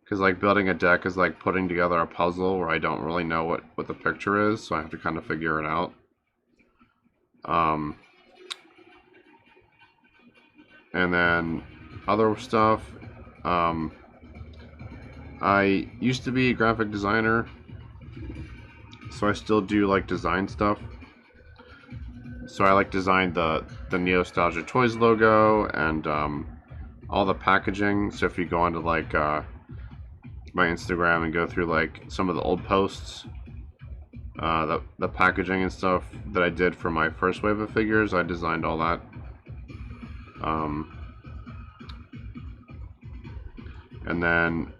Because like building a deck is like putting together a puzzle where I don't really know what the picture is, so I have to kind of figure it out. And then other stuff, I used to be a graphic designer, so I still do like design stuff. So I like designed the Nostalgia Toys logo and all the packaging. So if you go onto like my Instagram and go through like some of the old posts, the packaging and stuff that I did for my first wave of figures, I designed all that. And then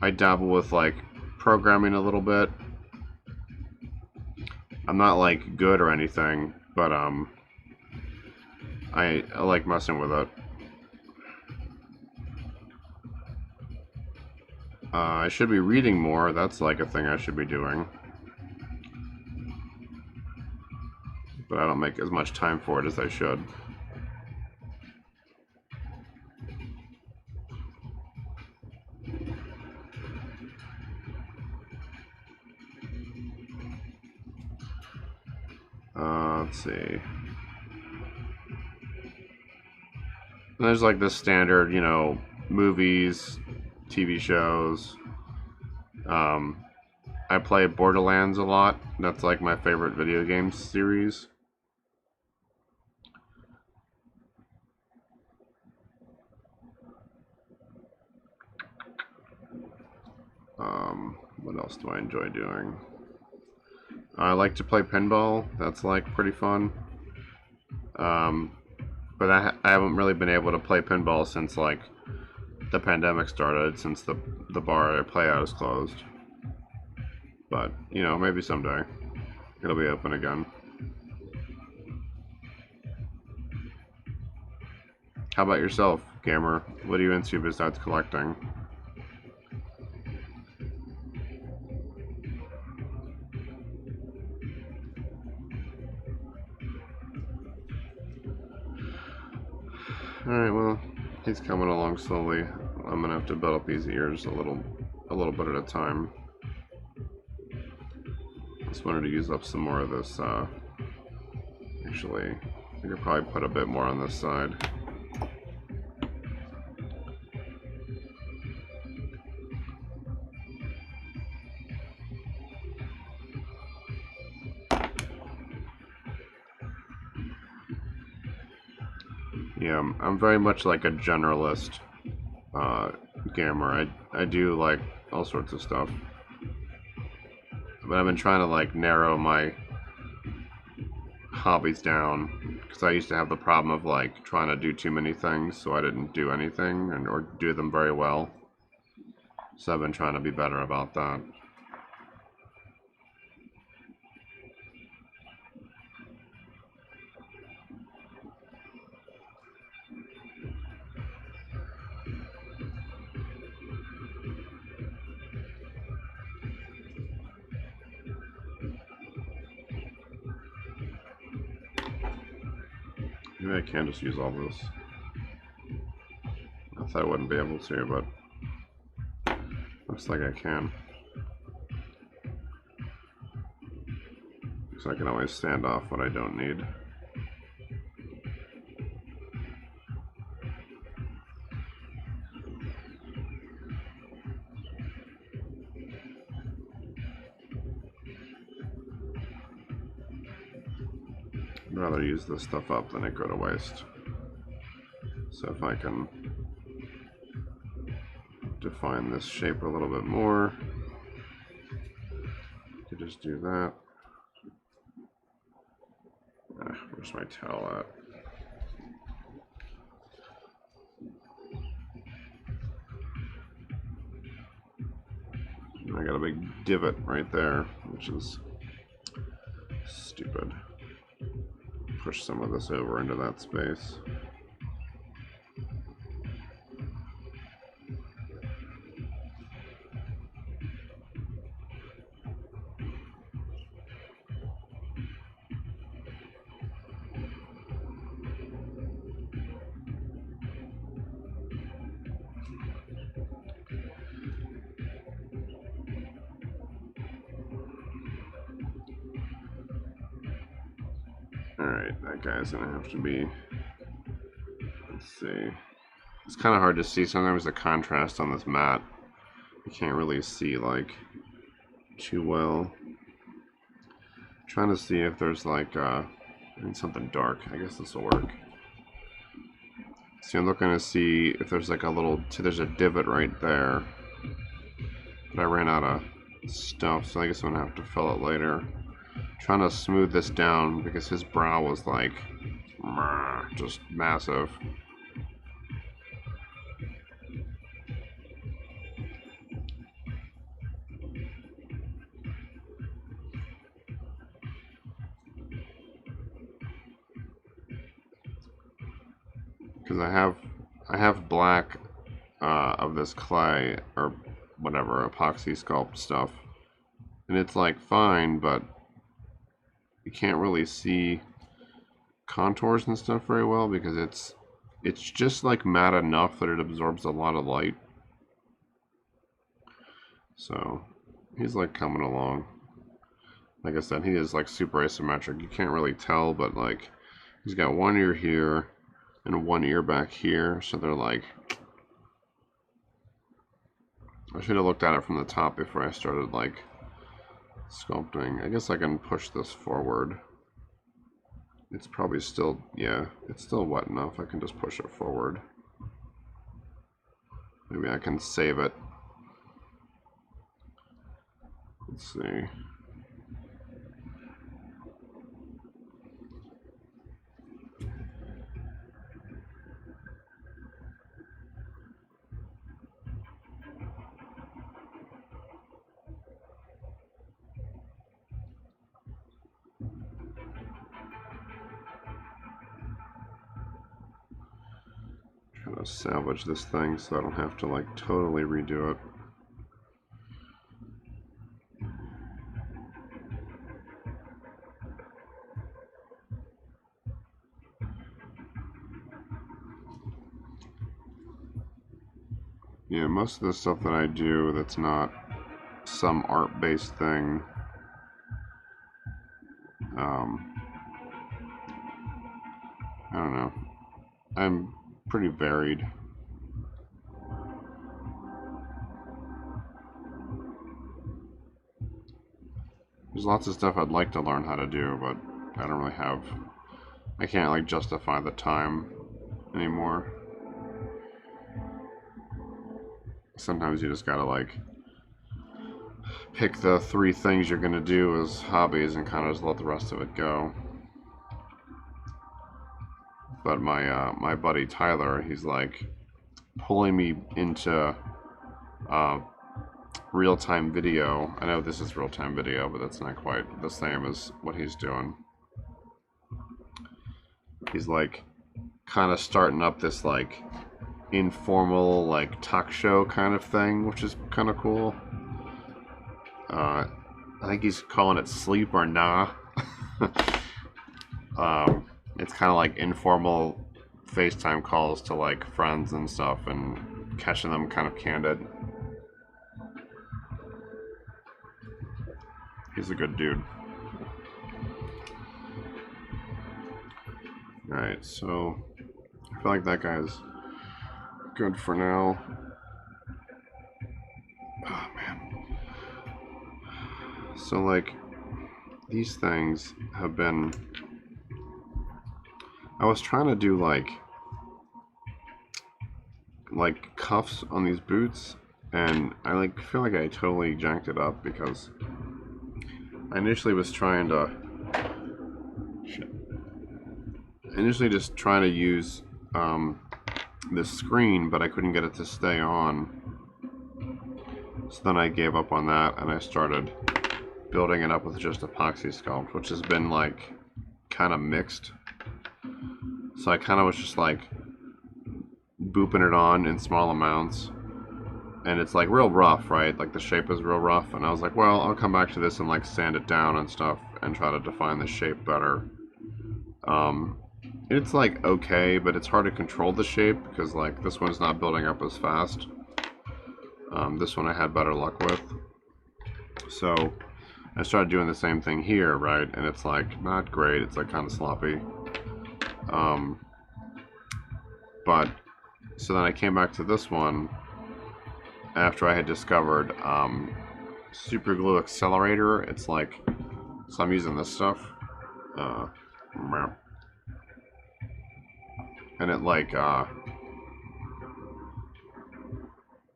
I dabble with like programming a little bit. I'm not like good or anything, but I like messing with it. I should be reading more. That's like a thing I should be doing. But I don't make as much time for it as I should. Let's see. And there's like the standard, you know, movies, TV shows. I play Borderlands a lot. That's like my favorite video game series. What else do I enjoy doing? I like to play pinball. That's like pretty fun. But I haven't really been able to play pinball since like the pandemic started, since the bar I play at is closed. But you know, maybe someday it'll be open again. How about yourself, gamer? What are you into besides collecting? Alright, well, he's coming along slowly. I'm gonna have to build up these ears a little bit at a time. Just wanted to use up some more of this, actually, I could probably put a bit more on this side. Yeah, I'm very much like a generalist gamer. I do like all sorts of stuff. But I've been trying to like narrow my hobbies down because I used to have the problem of like trying to do too many things, so I didn't do anything or do them very well. So I've been trying to be better about that. Maybe I can just use all this. I thought I wouldn't be able to, but looks like I can. So I can always stand off what I don't need. I'd rather use this stuff up than it go to waste. So if I can define this shape a little bit more, I could just do that. Where's my towel at? I got a big divot right there, which is stupid. Push some of this over into that space. Alright, that guy's gonna have to be, let's see. It's kind of hard to see. Sometimes the contrast on this mat, you can't really see like too well. I'm trying to see if there's like something dark. I guess this will work. See, I'm looking to see if there's like a little, there's a divot right there. But I ran out of stuff, so I guess I'm gonna have to fill it later. Trying to smooth this down because his brow was like just massive. Because I have black of this clay or whatever Apoxie Sculpt stuff, and it's like fine, but you can't really see contours and stuff very well because it's just like matte enough that it absorbs a lot of light. So he's like coming along. Like I said, he is like super asymmetric. You can't really tell, but like he's got one ear here and one ear back here, so they're like, I should have looked at it from the top before I started like sculpting. I guess I can push this forward. It's probably still, yeah, it's still wet enough. I can just push it forward. Maybe I can save it. Let's see. Trying to salvage this thing so I don't have to like totally redo it. Yeah, most of the stuff that I do that's not some art-based thing, I don't know. I'm pretty varied. There's lots of stuff I'd like to learn how to do, but I don't really have, I can't like justify the time anymore. Sometimes you just gotta like pick the 3 things you're gonna do as hobbies and kind of just let the rest of it go. But my buddy Tyler, he's like pulling me into real-time video. I know this is real-time video, but that's not quite the same as what he's doing. He's like kind of starting up this like informal like talk show kind of thing, which is kind of cool. I think he's calling it Sleep or Nah. It's kind of like informal FaceTime calls to like friends and stuff and catching them kind of candid. He's a good dude. Alright, so I feel like that guy's good for now. Oh man. So like these things have been, I was trying to do like cuffs on these boots, and I like feel like I totally jacked it up because I initially was trying to just trying to use this screen, but I couldn't get it to stay on. So then I gave up on that and I started building it up with just Apoxie Sculpt, which has been like kind of mixed. So I kind of was just like booping it on in small amounts, and it's like real rough, right? Like the shape is real rough, and I was like, well, I'll come back to this and like sand it down and stuff and try to define the shape better. It's like okay, but it's hard to control the shape because like this one's not building up as fast. This one I had better luck with. So I started doing the same thing here, right? And it's like not great. It's like kind of sloppy. But so then I came back to this one after I had discovered super glue accelerator. It's like, so I'm using this stuff, and it like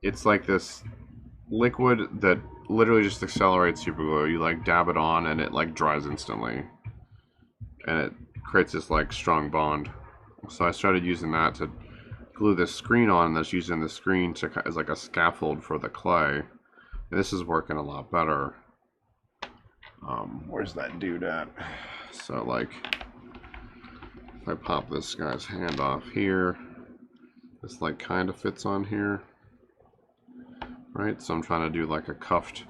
it's like this liquid that literally just accelerates super glue. You like dab it on and it like dries instantly, and it creates this like strong bond. So I started using that to glue this screen on, and that's using the screen to as like a scaffold for the clay. And this is working a lot better. Where's that dude at? So like, if I pop this guy's hand off here, this like kind of fits on here, right? So I'm trying to do like a cuffed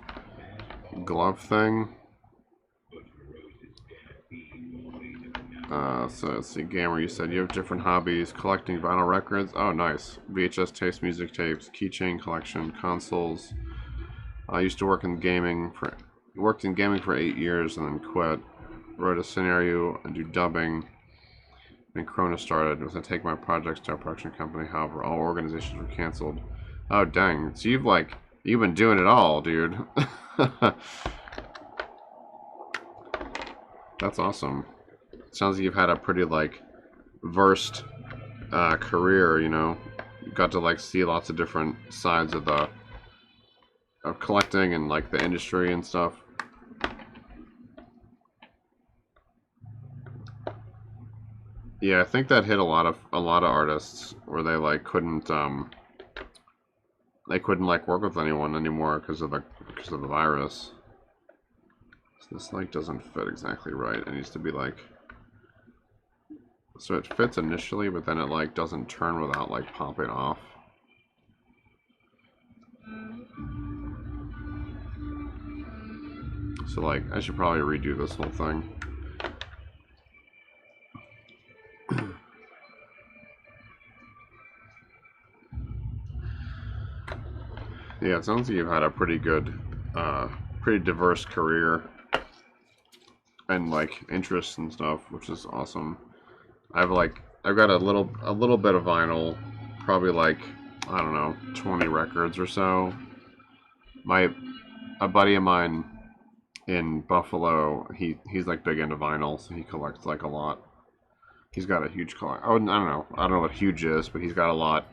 glove thing. So let's see, Gamer, you said you have different hobbies, collecting vinyl records. Oh, nice. VHS tapes, music tapes, keychain collection, consoles. I used to work in gaming for 8 years and then quit. Wrote a scenario and do dubbing. And Corona started. I was gonna take my projects to a production company. However, all organizations were canceled. Oh dang! So you've been doing it all, dude. That's awesome. Sounds like you've had a pretty like versed career. You know, you got to like see lots of different sides of collecting and like the industry and stuff. Yeah, I think that hit a lot of artists where they like couldn't like work with anyone anymore because of the virus. So this like doesn't fit exactly right. It needs to be like, so it fits initially, but then it like doesn't turn without like popping off. So like I should probably redo this whole thing. Yeah, it sounds like you've had a pretty good, pretty diverse career and like interests and stuff, which is awesome. I've got a little bit of vinyl, probably like, I don't know, 20 records or so. A buddy of mine in Buffalo, he's like big into vinyl, so he collects like a lot. He's got a huge collection. I don't know what huge is, but he's got a lot,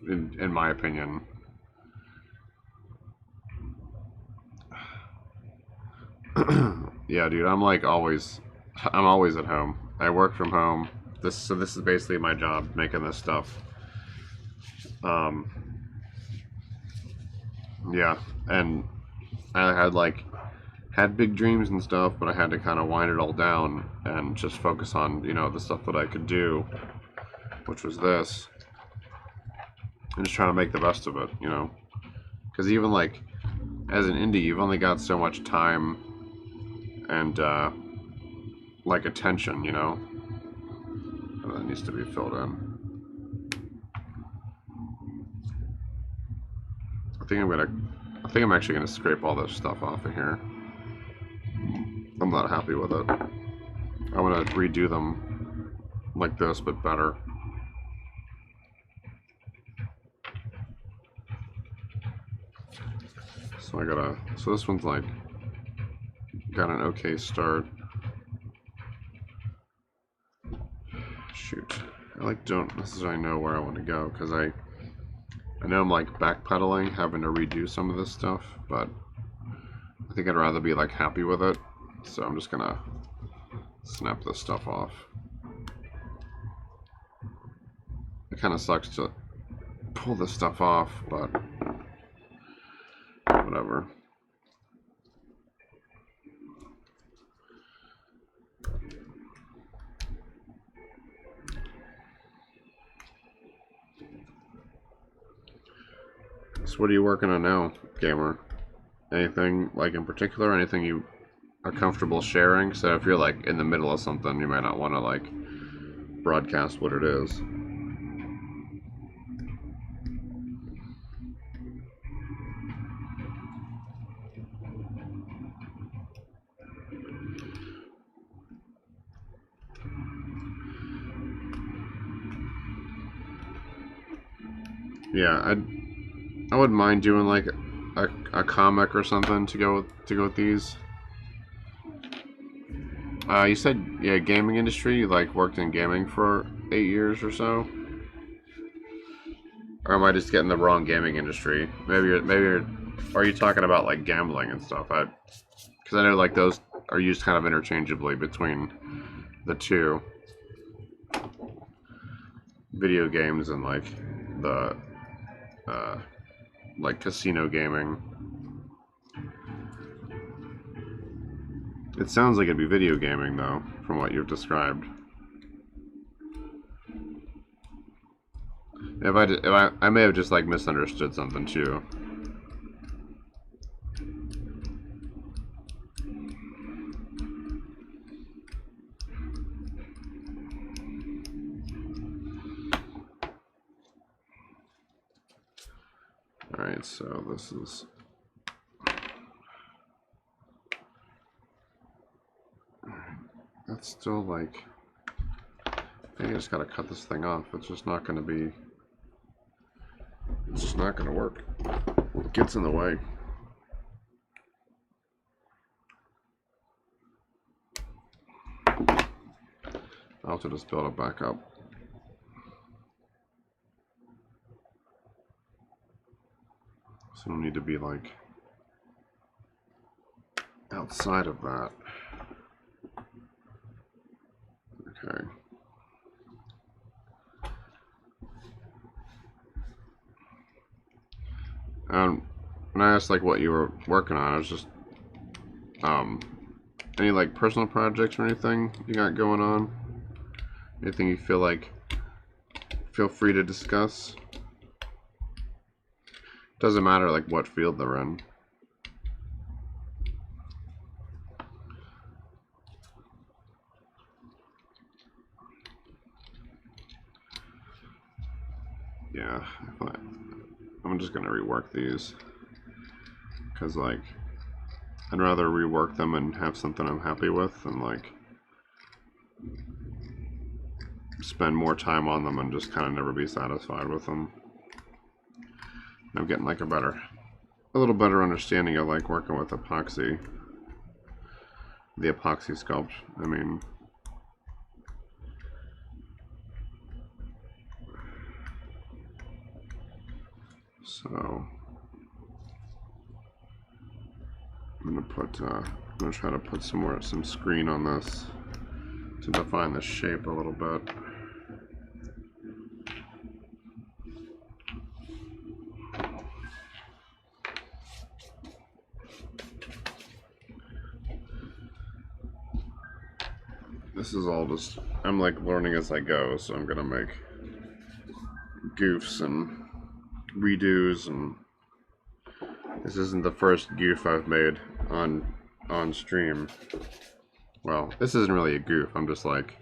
in my opinion. Yeah, dude, I'm always at home. I work from home. So this is basically my job, making this stuff. Yeah, and I had big dreams and stuff, but I had to kind of wind it all down and just focus on, you know, the stuff that I could do, which was this, and just trying to make the best of it, you know, because even like as an indie, you've only got so much time and like attention, you know, and that needs to be filled in. I think I'm actually gonna scrape all this stuff off of here. I'm not happy with it. I want to redo them like this, but better. So this one's like, got an okay start. Shoot. I like don't necessarily know where I want to go, because I know I'm like backpedaling, having to redo some of this stuff, but I think I'd rather be like happy with it. So I'm just gonna snap this stuff off. It kind of sucks to pull this stuff off, but whatever. So what are you working on now, Gamer? Anything like in particular? Anything you are comfortable sharing? So if you're like in the middle of something, you might not want to like broadcast what it is. Yeah, I wouldn't mind doing like a comic or something to go with these. You said, yeah, gaming industry. You like worked in gaming for 8 years or so, or am I just getting the wrong gaming industry? Are you talking about like gambling and stuff? Because I know like those are used kind of interchangeably between the two, video games and like the like casino gaming. It sounds like it'd be video gaming though, from what you've described. I may have just like misunderstood something too. All right, so this is. That's still like. I think I just gotta cut this thing off. It's just not gonna be. It's just not gonna work. It gets in the way. I'll have to just build it back up. So it'll need to be like outside of that. Okay. When I asked like what you were working on, I was just any like personal projects or anything you got going on? Anything you feel free to discuss? Doesn't matter like what field they're in. Yeah, I'm just gonna rework these because like I'd rather rework them and have something I'm happy with than like spend more time on them and just kind of never be satisfied with them. I'm getting like a little better understanding of like working with epoxy, the Apoxie Sculpt. I mean, so I'm gonna try to put some screen on this to define the shape a little bit. This is all just, I'm like learning as I go, so I'm gonna make goofs and redos, and this isn't the first goof I've made on stream. Well, this isn't really a goof, I'm just like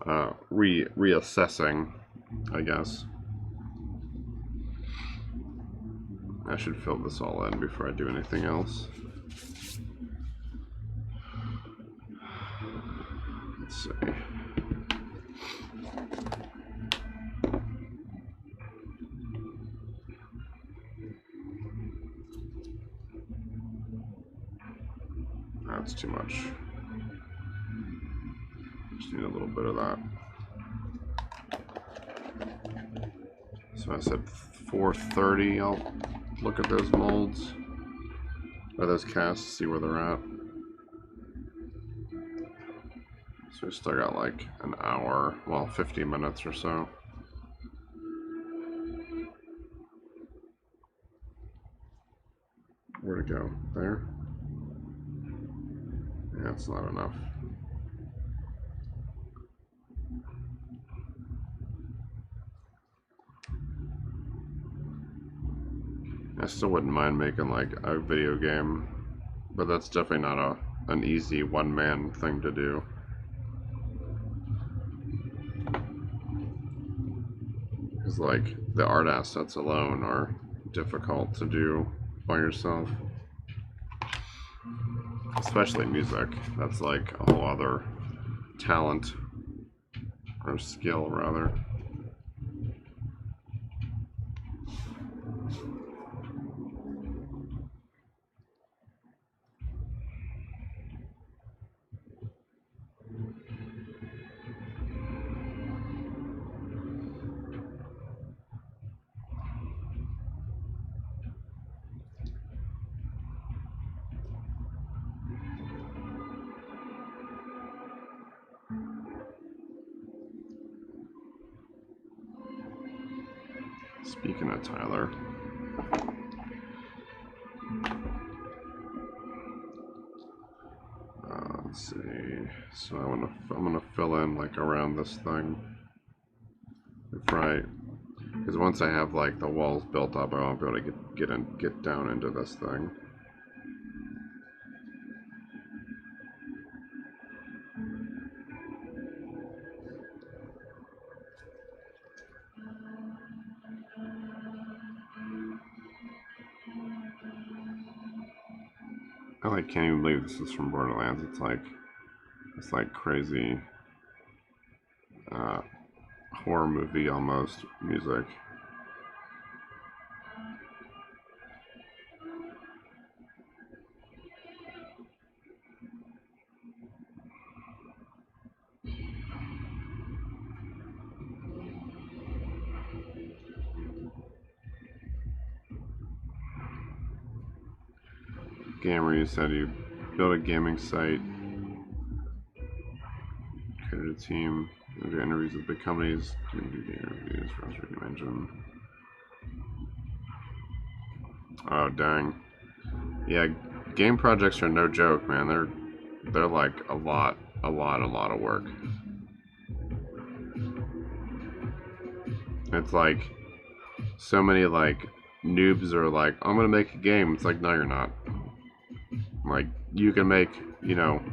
reassessing, I guess. I should fill this all in before I do anything else. Let's see. That's too much. Just need a little bit of that. So I said 430. I'll look at those molds or those casts, see where they're at. So we still got like an hour, well, 50 minutes or so. Where'd it go? There? Yeah, it's not enough. I still wouldn't mind making like a video game, but that's definitely not an easy one-man thing to do. Because like the art assets alone are difficult to do by yourself. Especially music. That's like a whole other talent, or skill rather. Speaking of Tyler, let's see. So I'm gonna fill in like around this thing, right? Because once I have like the walls built up, I won't be able to get down into this thing. I like can't even believe this is from Borderlands. It's like crazy horror movie almost music. Gamer, you said you built a gaming site, created a team, do interviews with big companies, do interviews for us, you mentioned. Oh dang. Yeah, game projects are no joke, man. They're like a lot of work. It's like so many like noobs are like, I'm gonna make a game. It's like, no, you're not. Like you can make, you know,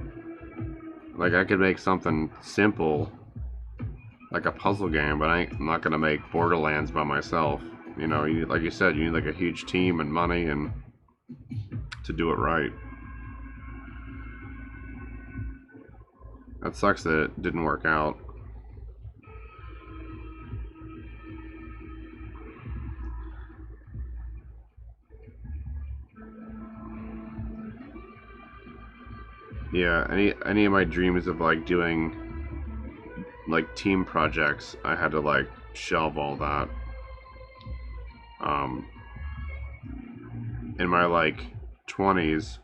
like I could make something simple, like a puzzle game, but I'm not gonna make Borderlands by myself. You know, like you said, you need like a huge team and money and to do it right. That sucks that it didn't work out. Yeah, any of my dreams of like doing like team projects, I had to like shelve all that. In my like 20s,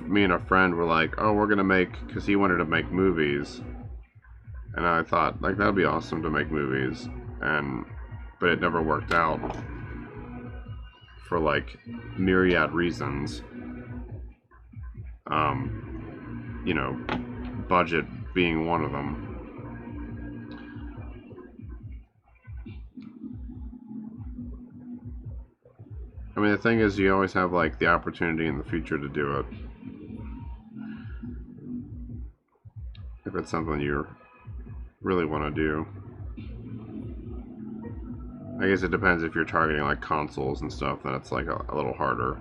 me and a friend were like, oh, we're gonna make, because he wanted to make movies, and I thought like that'd be awesome to make movies, but it never worked out for like myriad reasons. You know, budget being one of them. I mean, the thing is, you always have like the opportunity in the future to do it if it's something you really want to do. I guess it depends if you're targeting like consoles and stuff, then it's like a little harder.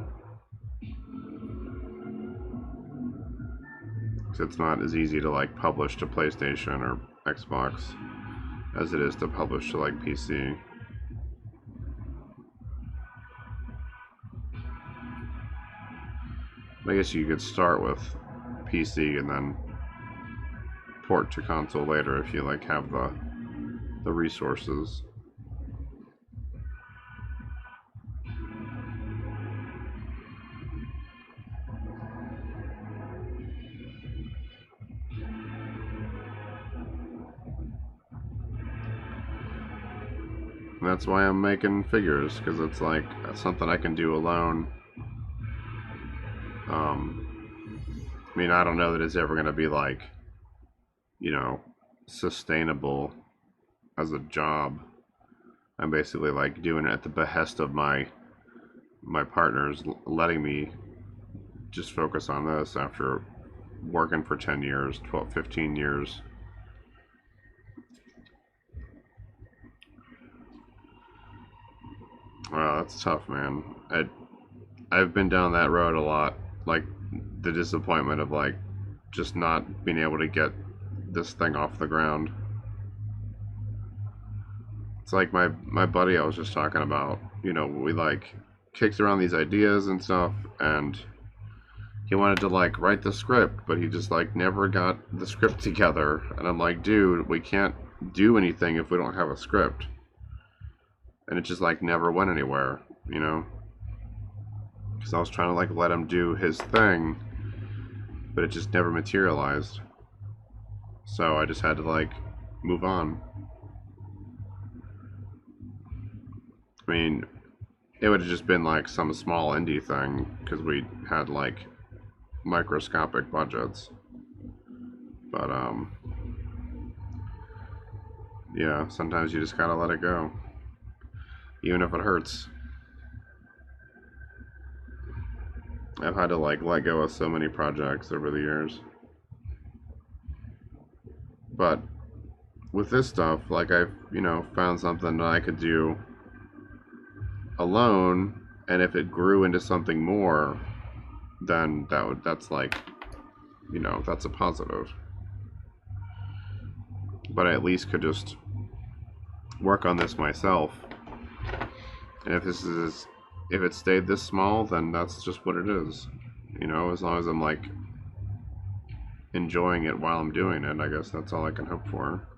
It's not as easy to like publish to PlayStation or Xbox as it is to publish to like PC. I guess you could start with PC and then port to console later if you like have the resources. And that's why I'm making figures, because it's like something I can do alone. I mean, I don't know that it's ever going to be like, you know, sustainable as a job. I'm basically like doing it at the behest of my partners, letting me just focus on this after working for 10 years, 12, 15 years. Wow, that's tough, man. I've been down that road a lot, like the disappointment of like just not being able to get this thing off the ground. It's like my buddy I was just talking about, you know, we like kicked around these ideas and stuff, and he wanted to like write the script, but he just like never got the script together. And I'm like, dude, we can't do anything if we don't have a script. And it just like never went anywhere, you know, because I was trying to like let him do his thing, but it just never materialized. So I just had to like move on. I mean, it would have just been like some small indie thing because we had like microscopic budgets. But yeah, sometimes you just gotta let it go, even if it hurts. I've had to like let go of so many projects over the years. But with this stuff, like I've, found something that I could do alone, and if it grew into something more, then that's like, that's a positive. But I at least could just work on this myself. And if it stayed this small, then that's just what it is. As long as I'm like enjoying it while I'm doing it, I guess that's all I can hope for.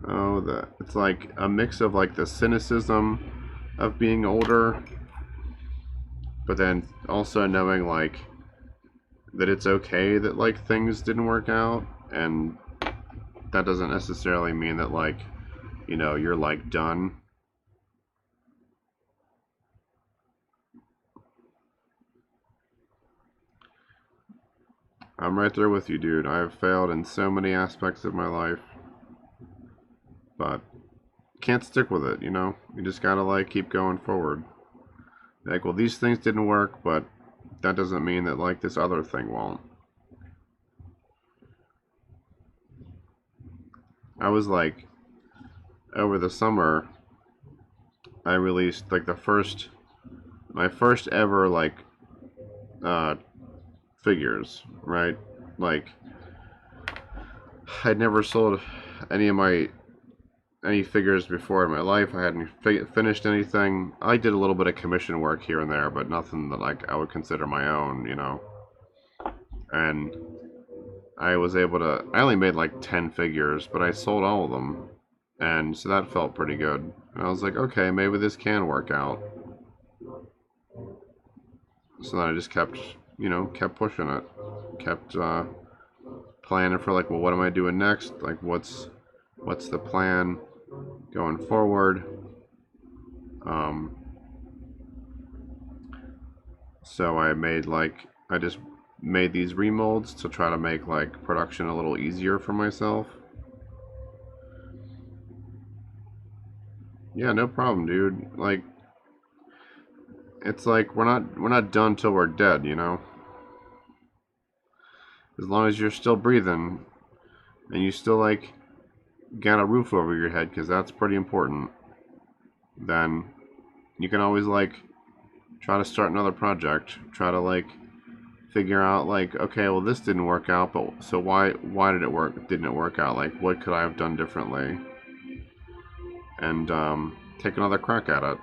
Oh, it's like a mix of like the cynicism of being older, but then also knowing like that it's okay that like things didn't work out, and that doesn't necessarily mean that like, you're like done. I'm right there with you, dude. I have failed in so many aspects of my life, but can't stick with it, You just gotta like keep going forward. Like, well, these things didn't work, but that doesn't mean that like this other thing won't. I was like, over the summer, I released like my first ever like figures, right? Like, I'd never sold any figures before in my life. I hadn't finished anything. I did a little bit of commission work here and there, but nothing that like I would consider my own, And I only made like 10 figures, but I sold all of them. And so that felt pretty good. And I was like, okay, maybe this can work out. So then I just kept pushing it. Kept planning for like, well, what am I doing next? Like, what's the plan going forward? So I just made these remolds to try to make like production a little easier for myself. Yeah, no problem, dude. Like, it's like we're not done till we're dead, As long as you're still breathing and you still like got a roof over your head, because that's pretty important, then you can always like try to start another project. Try to like figure out like, okay, well, this didn't work out, but so why didn't it work out? Like, what could I have done differently? And take another crack at it.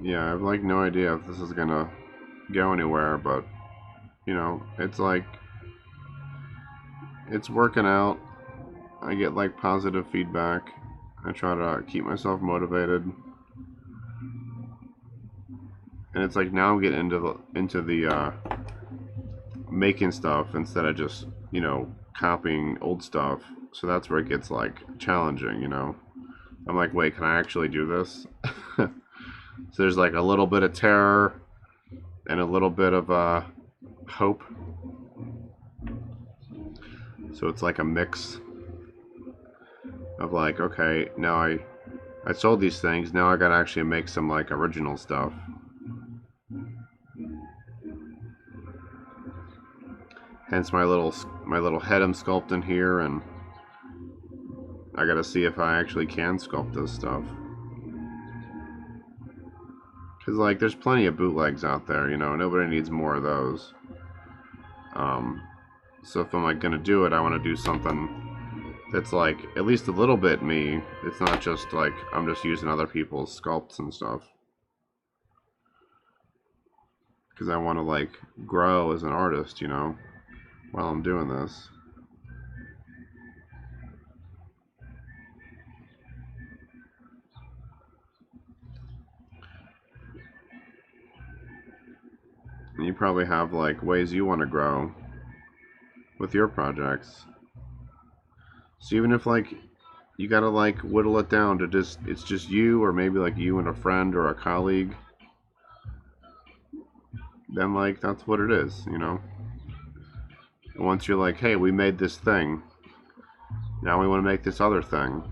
Yeah, I have like no idea if this is gonna go anywhere, but it's like it's working out. I get like positive feedback. I try to keep myself motivated, and it's like now I'm getting into the making stuff instead of just copying old stuff. So that's where it gets like challenging. I'm like, wait, can I actually do this? So there's like a little bit of terror and a little bit of hope. So it's like a mix of like, okay, now I sold these things. Now I gotta actually make some like original stuff. Hence my little head I'm sculpting here, and I gotta see if I actually can sculpt this stuff. Cause like there's plenty of bootlegs out there, nobody needs more of those. So if I'm like gonna do it, I want to do something that's like at least a little bit me. It's not just like I'm just using other people's sculpts and stuff. Because I want to like grow as an artist, you know, while I'm doing this. And you probably have like ways you want to grow with your projects. So even if like you gotta like whittle it down to just it's just you, or maybe like you and a friend or a colleague, then like that's what it is, you know. And once you're like, hey, we made this thing, now we want to make this other thing.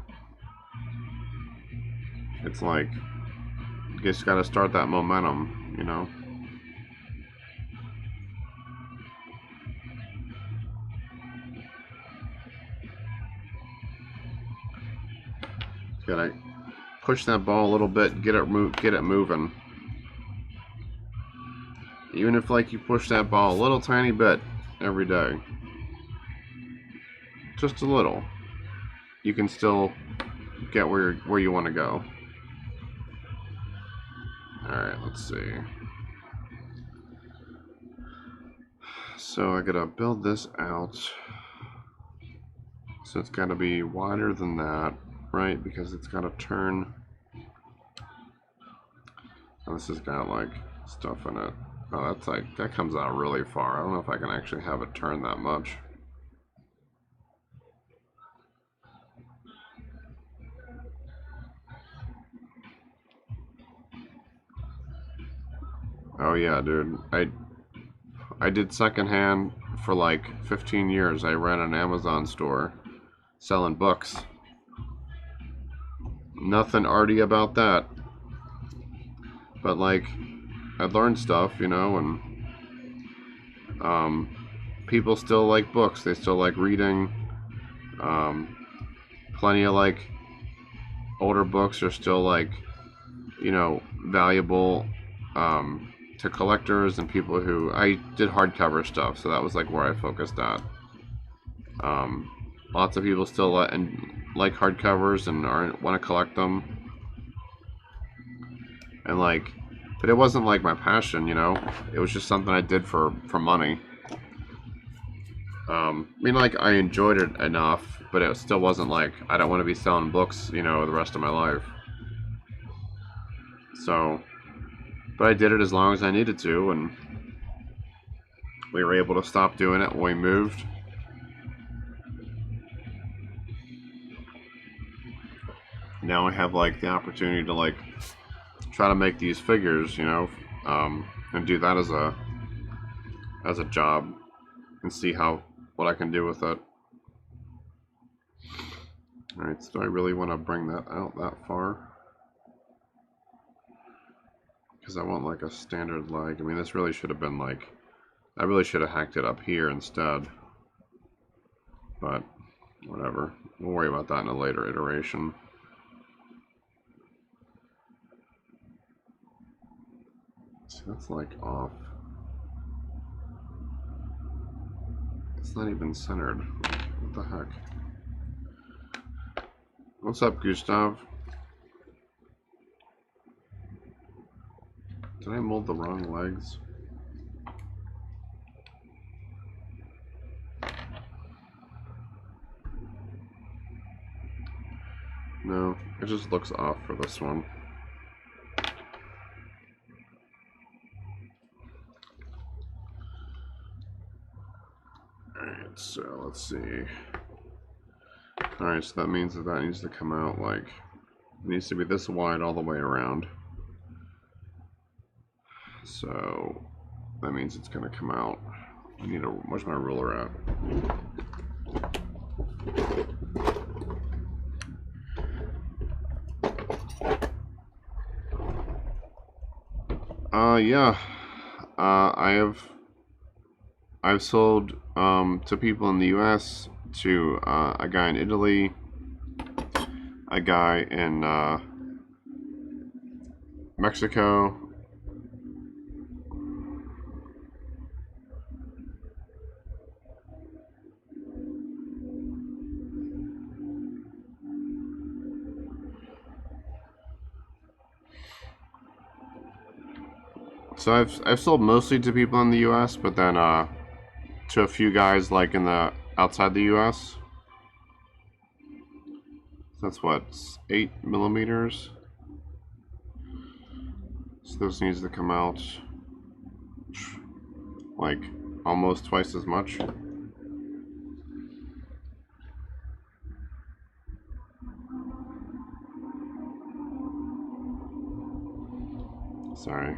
It's like you just gotta start that momentum, you know. Gotta push that ball a little bit, get it moving. Even if like you push that ball a little tiny bit every day, just a little, you can still get where you want to go. All right, let's see. So I gotta build this out. So it's gotta be wider than that, right? Because it's gotta turn. And this has got like stuff in it. Oh, that's like, that comes out really far. I don't know if I can actually have it turn that much. Oh yeah, dude. I did secondhand for like 15 years. I ran an Amazon store selling books. Nothing arty about that. But like, I learned stuff, you know, and people still like books. They still like reading. Plenty of like older books are still like, you know, valuable to collectors and people who. I did hardcover stuff, so that was like where I focused at. Lots of people still like hardcovers and want to collect them, and like, but it wasn't like my passion, you know. It was just something I did for money. I mean, like, I enjoyed it enough, but it still wasn't like I don't want to be selling books, you know, the rest of my life. So, but I did it as long as I needed to, and we were able to stop doing it when we moved. Now I have like the opportunity to like try to make these figures, you know, and do that as a job and see what I can do with it. All right, so do I really want to bring that out that far? Because I want like a standard leg. I mean, this really should have been like, I really should have hacked it up here instead. But whatever, we'll worry about that in a later iteration. See, that's like off. It's not even centered. What the heck? What's up, Gustav? Did I mold the wrong legs? No, it just looks off for this one. Alright, so let's see. Alright, so that means that needs to come out like, it needs to be this wide all the way around. So that means it's going to come out. I need where's my ruler at? Yeah. I've sold to people in the US, to a guy in Italy, a guy in Mexico, So I've sold mostly to people in the U.S., but then to a few guys like in the outside the U.S. That's what, 8 millimeters. So this needs to come out like almost twice as much. Sorry.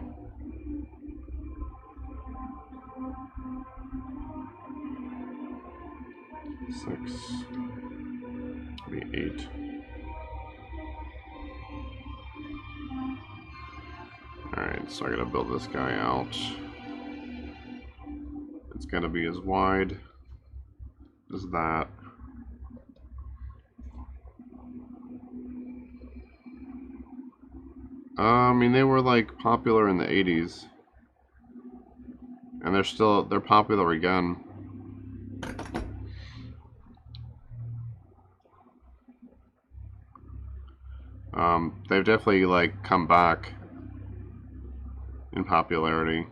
Six, maybe 8. Alright, so I gotta build this guy out. It's gonna be as wide as that. I mean, they were like popular in the 80s. And they're popular again. They've definitely like come back in popularity.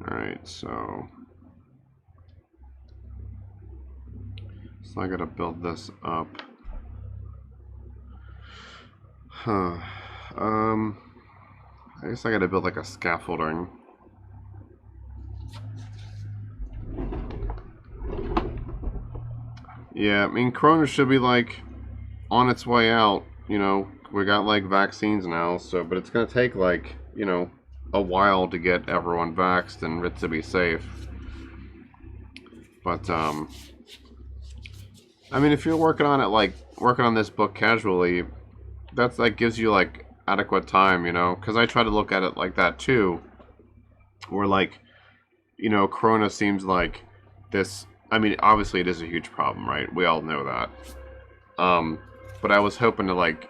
Alright, so I gotta build this up. I guess I gotta build like a scaffolding. Yeah, I mean, Corona should be like on its way out. You know, we got like vaccines now, so but it's gonna take like, you know, a while to get everyone vaxxed and it to be safe. But I mean, if you're working on it, like working on this book casually, that gives you like adequate time, you know, because I try to look at it like that too, where like, you know, Corona seems like this. I mean, obviously it is a huge problem, right? We all know that. But I was hoping to like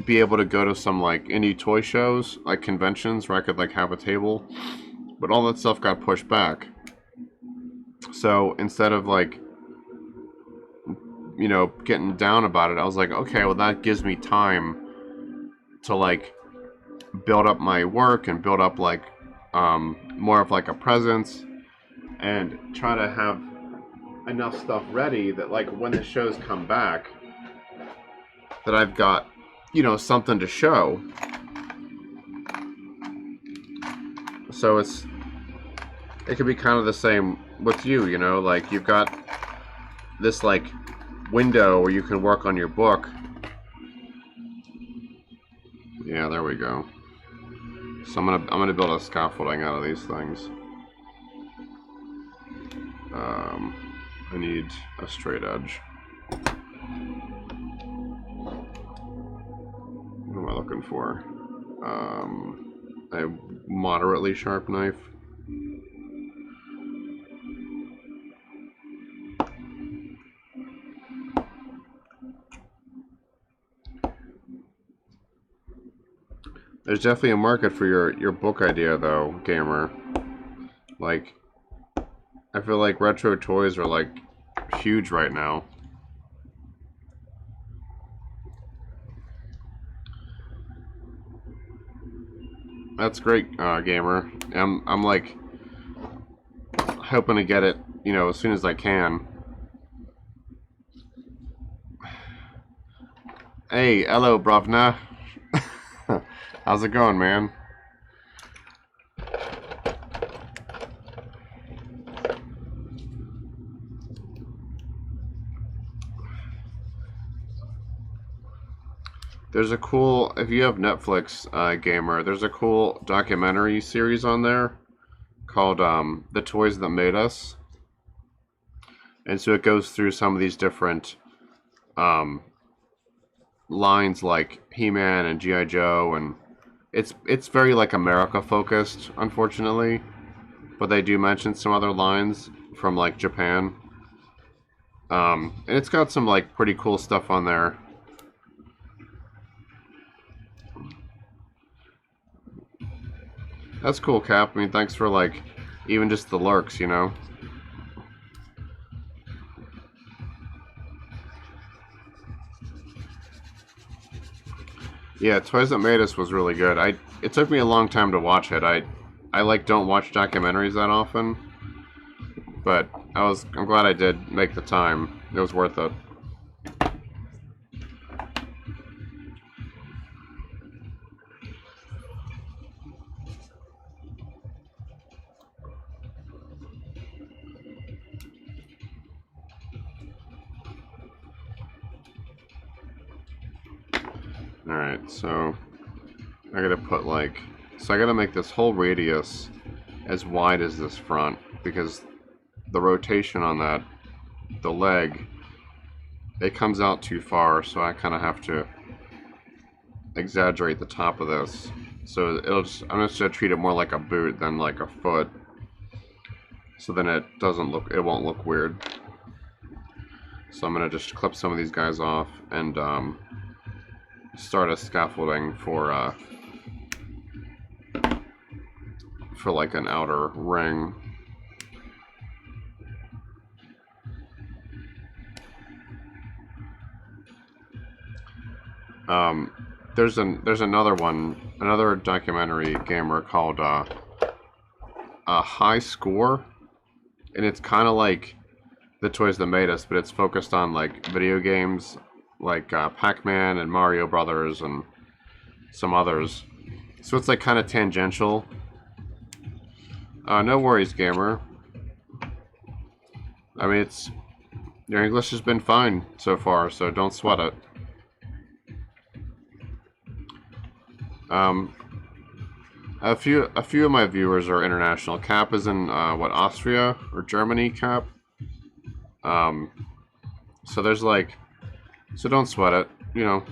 be able to go to some like indie toy shows, like conventions, where I could like have a table, but all that stuff got pushed back. So instead of like, you know, getting down about it, I was like, okay, well that gives me time to like build up my work and build up like more of like a presence and try to have enough stuff ready that like when the shows come back that I've got, you know, something to show. So it could be kind of the same with you, you know, like you've got this like window where you can work on your book. Yeah, there we go. So I'm gonna build a scaffolding out of these things. I need a straight edge. What am I looking for? A moderately sharp knife. There's definitely a market for your book idea though, gamer. Like, I feel like retro toys are like huge right now. That's great, gamer. I'm like hoping to get it, you know, as soon as I can. Hey, hello, Bravna. How's it going, man? There's a cool, if you have Netflix, gamer, there's a cool documentary series on there called The Toys That Made Us. And so it goes through some of these different lines like He-Man and G.I. Joe, and it's very like America focused, unfortunately. But they do mention some other lines from like Japan. And it's got some like pretty cool stuff on there. That's cool, Cap. I mean, thanks for like even just the lurks, you know. Yeah, Toys That Made Us was really good. it took me a long time to watch it. I like don't watch documentaries that often, but I'm glad I did make the time. It was worth it. Alright, so I gotta put so I gotta make this whole radius as wide as this front, because the rotation on the leg, it comes out too far, so I kind of have to exaggerate the top of this. So I'm just gonna treat it more like a boot than like a foot, so then it won't look weird. So I'm gonna just clip some of these guys off and start a scaffolding for like an outer ring. There's another documentary gamer called High Score, and it's kind of like The Toys That Made Us, but it's focused on like video games like Pac-Man and Mario Brothers and some others. So it's like kind of tangential. No worries, gamer. I mean, your English has been fine so far, so don't sweat it. A few of my viewers are international. Cap is in Austria or Germany, Cap. So there's so don't sweat it, you know.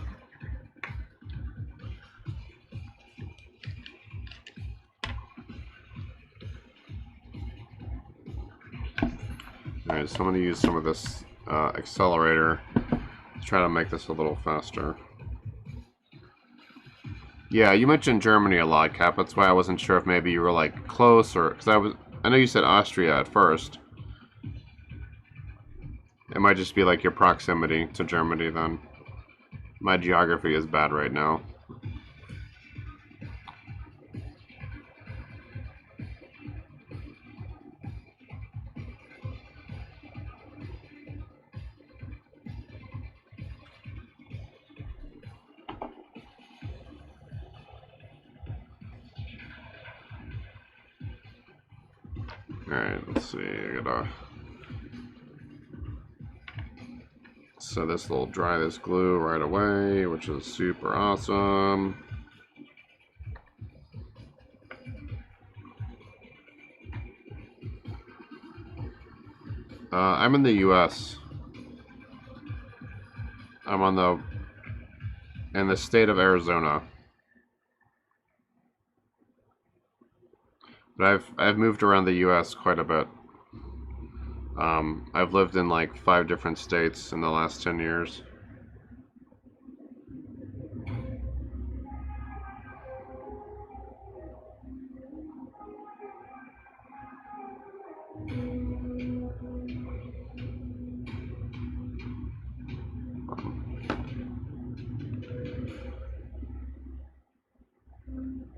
Alright, so I'm going to use some of this accelerator to try to make this a little faster. Yeah, you mentioned Germany a lot, Cap. That's why I wasn't sure if maybe you were like close, or because I know you said Austria at first. It might just be like your proximity to Germany then. My geography is bad right now. Alright, let's see. I gotta. So this will dry this glue right away, which is super awesome. I'm in the US. I'm in the state of Arizona. But I've moved around the US quite a bit. I've lived in like 5 different states in the last 10 years.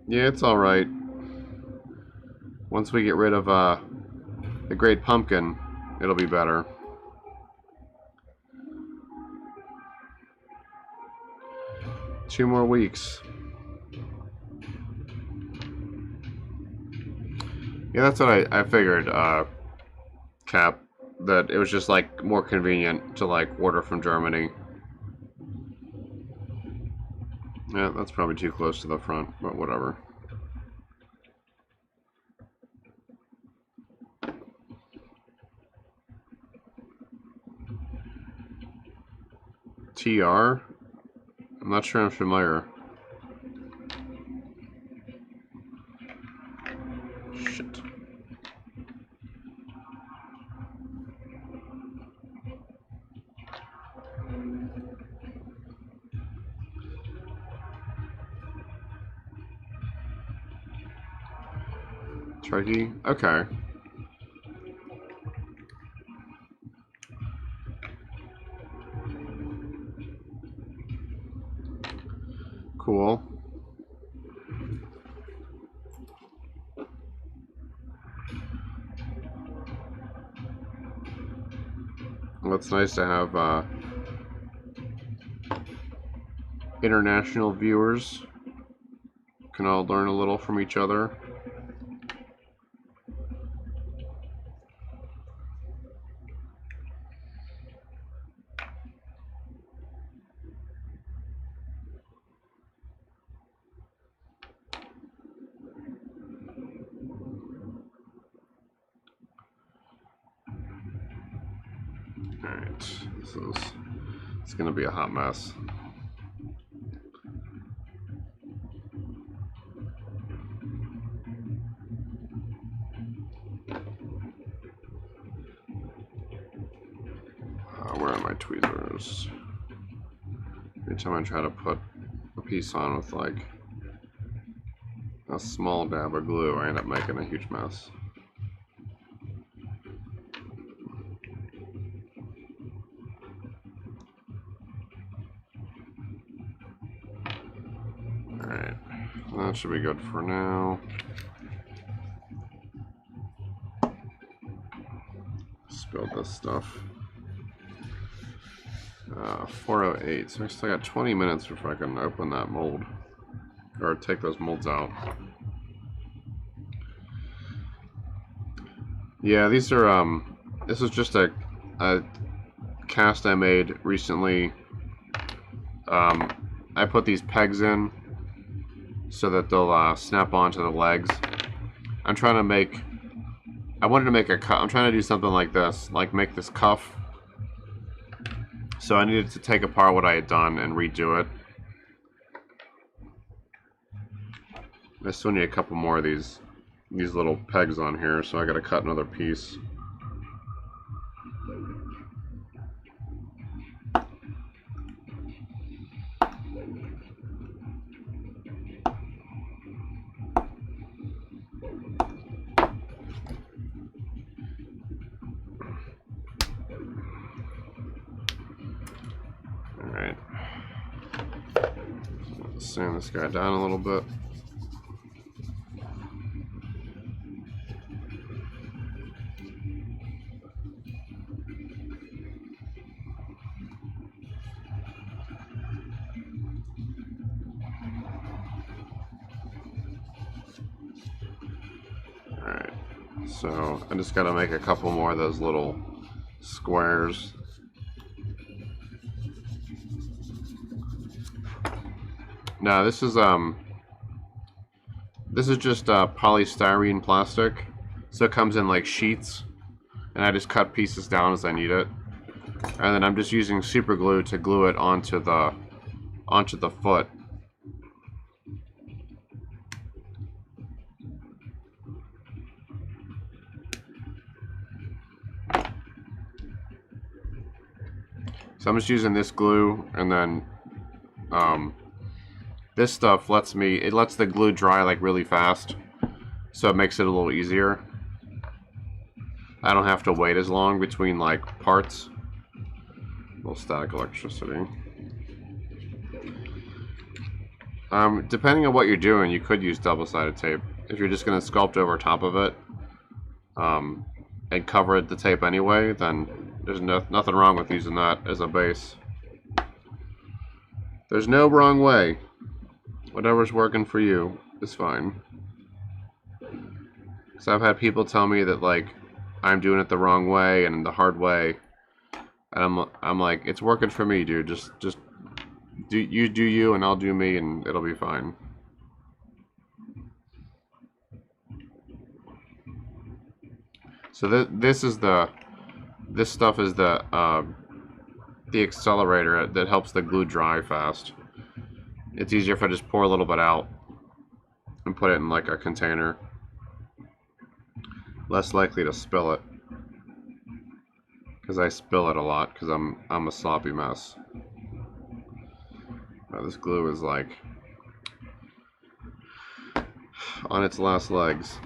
Yeah, it's alright. Once we get rid of the Great Pumpkin, it'll be better. Two more weeks. Yeah, that's what I figured, Cap, that it was just like more convenient to like order from Germany. Yeah, that's probably too close to the front, but whatever. TR? I'm not sure I'm familiar. Shit. Turkey? Okay. Cool. It's nice to have international viewers. Can all learn a little from each other. Alright, it's gonna be a hot mess. Where are my tweezers? Every time I try to put a piece on with like a small dab of glue, I end up making a huge mess. Alright, that should be good for now. Spilled this stuff. 4:08, so I still got 20 minutes before I can open that mold, or take those molds out. Yeah, these are, this is just a cast I made recently. I put these pegs in so that they'll snap onto the legs. I wanted to make a cuff. I'm trying to do something like this, like make this cuff. So I needed to take apart what I had done and redo it. I still need a couple more of these little pegs on here, so I gotta cut another piece. Alright. Sand this guy down a little bit. Alright, so I just gotta make a couple more of those little squares. Now this is just polystyrene plastic, so it comes in like sheets, and I just cut pieces down as I need it, and then I'm just using super glue to glue it onto the foot. So I'm just using this glue, and then this stuff lets the glue dry like really fast, so it makes it a little easier. I don't have to wait as long between like parts. A little static electricity. Depending on what you're doing, you could use double-sided tape. If you're just going to sculpt over top of it and cover the tape anyway, then there's nothing wrong with using that as a base. There's no wrong way. Whatever's working for you is fine. So I've had people tell me that like I'm doing it the wrong way and the hard way, and I'm like, it's working for me, dude. Just do you and I'll do me, and it'll be fine. So this stuff is the accelerator that helps the glue dry fast. It's easier if I just pour a little bit out and put it in like a container. Less likely to spill it, because I spill it a lot because I'm a sloppy mess. This glue is like on its last legs.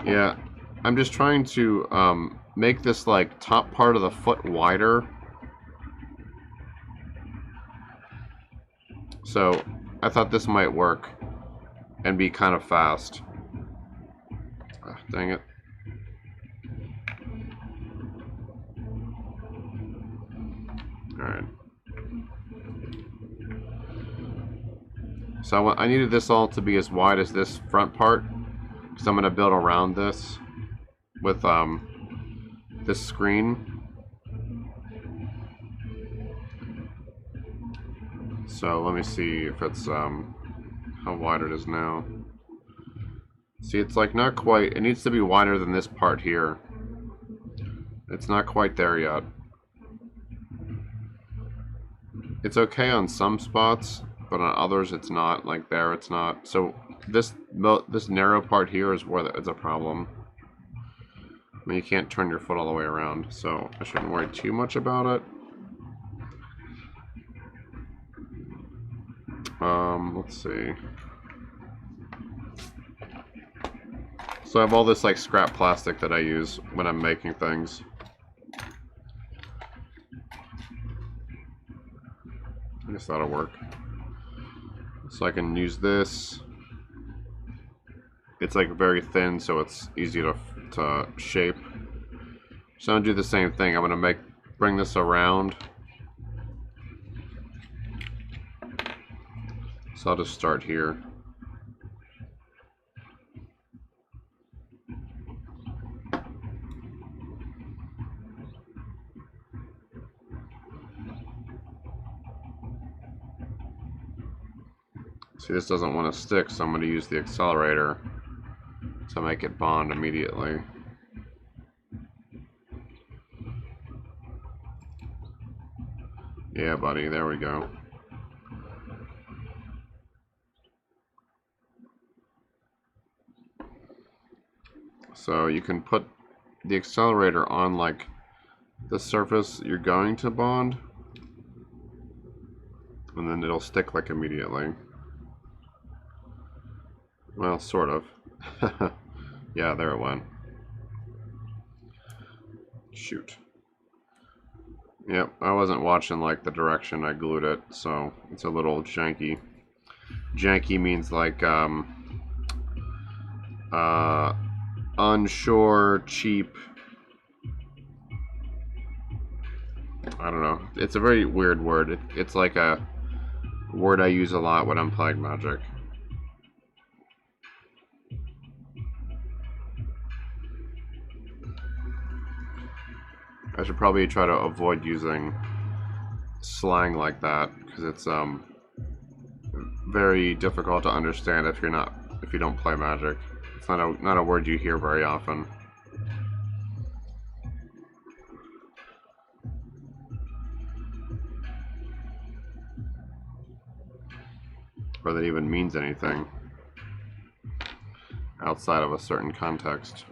Yeah, I'm just trying to make this like top part of the foot wider So I thought this might work and be kind of fast. Ah, dang it. Alright. So I needed this all to be as wide as this front part, because I'm going to build around this with this screen. So let me see if it's how wide it is now. See, it's like not quite, it needs to be wider than this part here. It's not quite there yet. It's okay on some spots, but on others it's not. Like there, it's not. So this narrow part here is where it's a problem. I mean, you can't turn your foot all the way around, so I shouldn't worry too much about it. Let's see. So I have all this like scrap plastic that I use when I'm making things. I guess that'll work. So I can use this. It's like very thin, so it's easy to shape. So I'm gonna do the same thing. I'm gonna bring this around. So I'll just start here. See, this doesn't want to stick, so I'm going to use the accelerator to make it bond immediately. Yeah, buddy, there we go. So you can put the accelerator on like the surface you're going to bond, and then it'll stick like immediately. Well, sort of. Yeah, there it went. Shoot. Yep, I wasn't watching like the direction I glued it, so it's a little janky. Janky means like unsure, cheap. I don't know. It's a very weird word. It's like a word I use a lot when I'm playing Magic. I should probably try to avoid using slang like that, because it's very difficult to understand if you don't play Magic. It's not a word you hear very often. Or that even means anything outside of a certain context.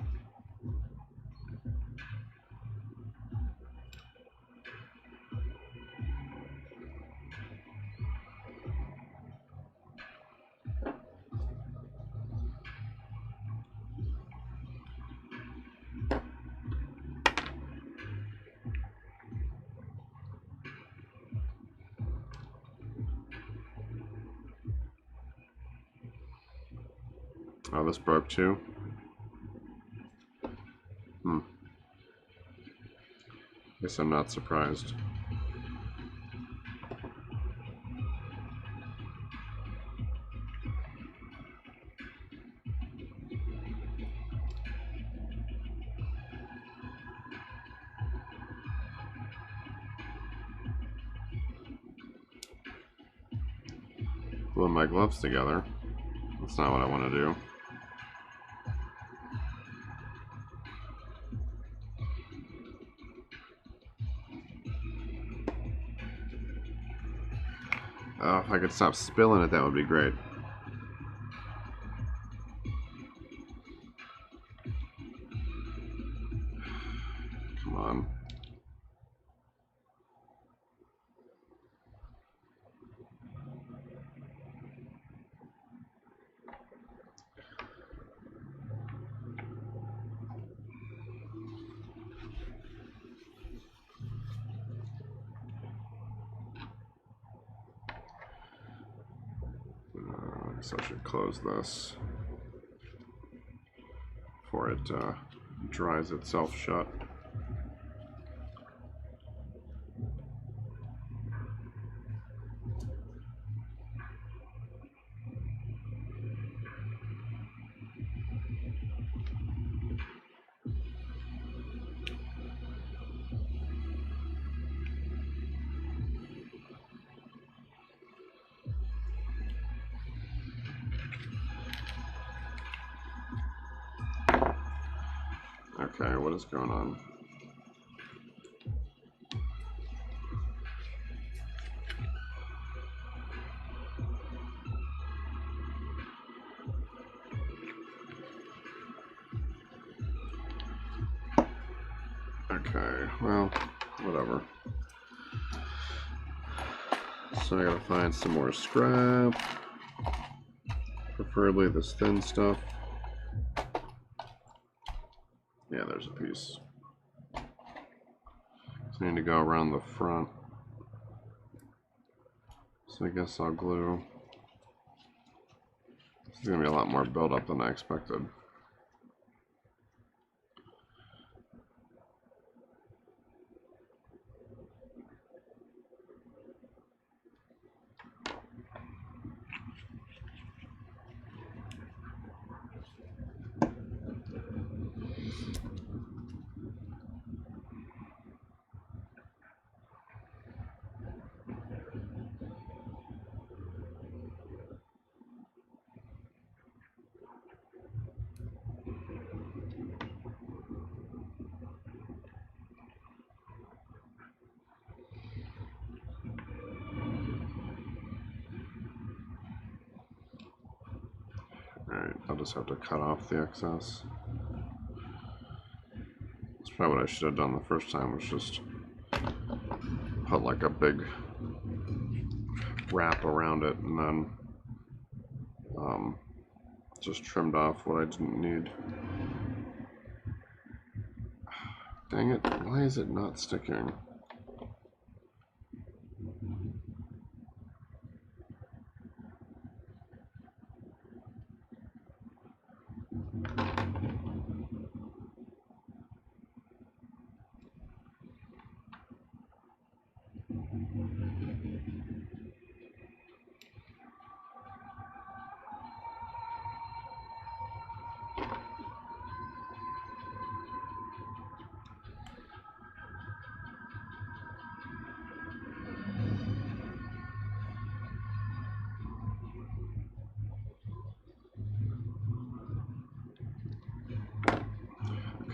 Oh, this broke too. Guess I'm not surprised. Gluing my gloves together. That's not what I want to do. Oh, if I could stop spilling it, that would be great. Come on. guess I should close this before it dries itself shut. Okay, what is going on? Okay, well, whatever. So I gotta find some more scrap, preferably this thin stuff. Yeah, there's a piece. So I need to go around the front. So I guess I'll glue. This is gonna be a lot more buildup than I expected. Alright, I'll just have to cut off the excess. That's probably what I should have done the first time, was just put like a big wrap around it and then just trimmed off what I didn't need. Dang it, why is it not sticking?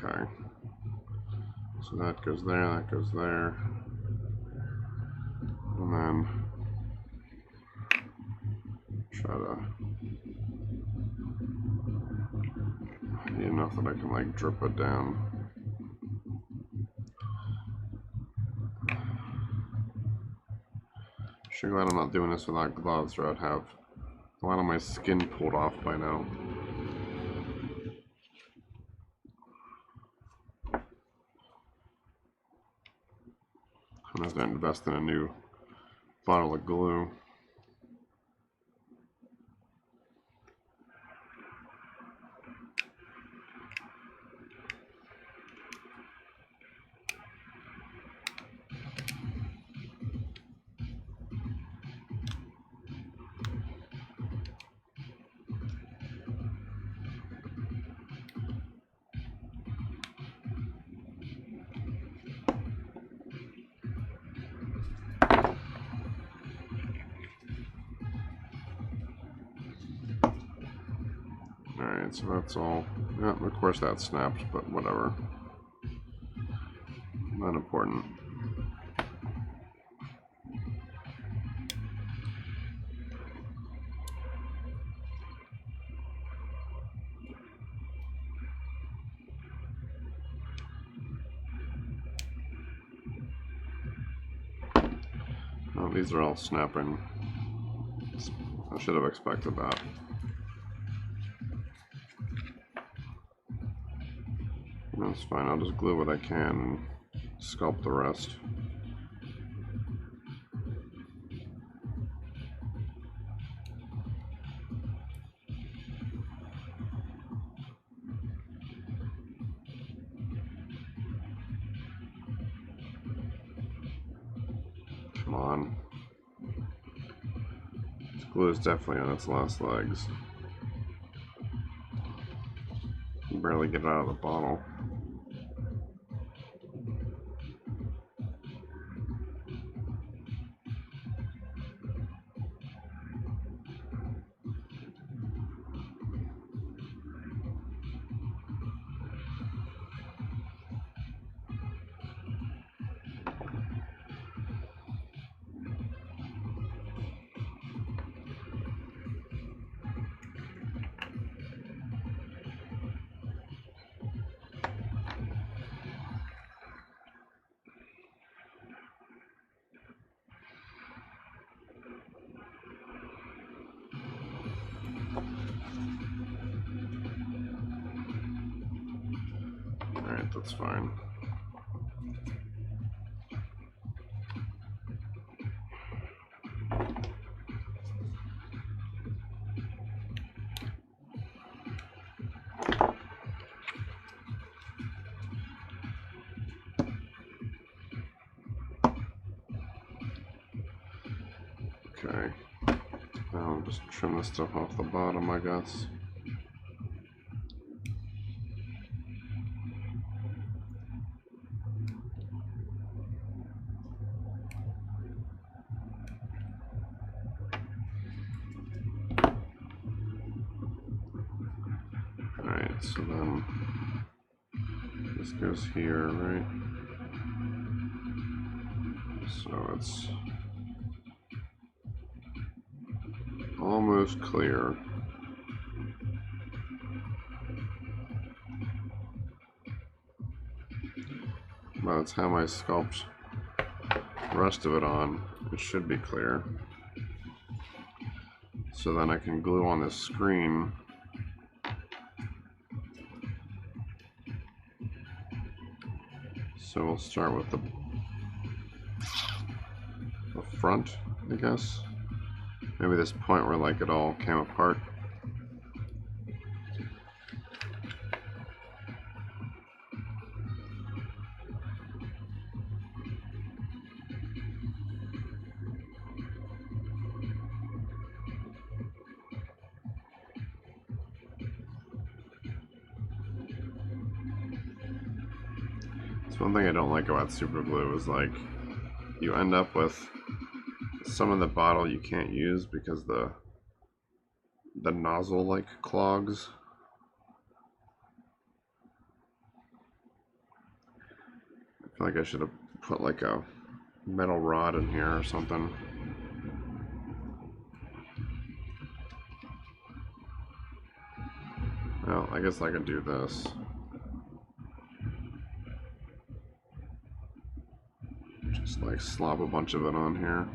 Okay, so that goes there, that goes there, and then try to need enough that I can like drip it down. Sure glad I'm not doing this without gloves, or I'd have a lot of my skin pulled off by now. I'm gonna have to invest in a new bottle of glue. Alright, so that's all. Yeah, of course that snapped, but whatever. Not important. Oh, these are all snapping. I should have expected that. That's fine, I'll just glue what I can and sculpt the rest. Come on. This glue is definitely on its last legs. You can barely get it out of the bottle. Alright, that's fine. Okay, now I'll just trim this stuff off the bottom, I guess. Alright, so then this goes here, right? So it's almost clear. By the time I sculpt the rest of it on, it should be clear. So then I can glue on this screen. So we'll start with the front, I guess. Maybe this point where like it all came apart. It's one thing I don't like about super glue is like you end up with some of the bottle you can't use because the nozzle like clogs. I feel like I should have put like a metal rod in here or something. Well, I guess I could do this. Just like slop a bunch of it on here.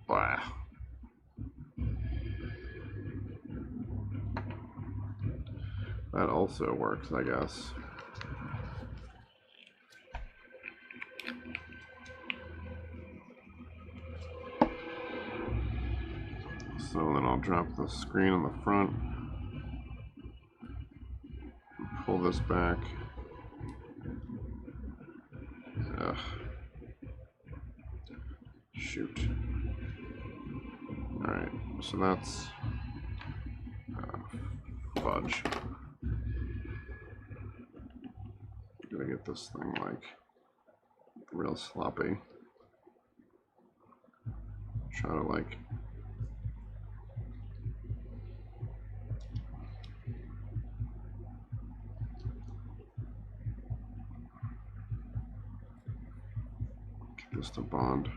Wow. That also works, I guess. So then I'll drop the screen on the front, pull this back. Ugh. Shoot. Alright, so that's fudge. Gotta get this thing like real sloppy. Try to like get this to bond.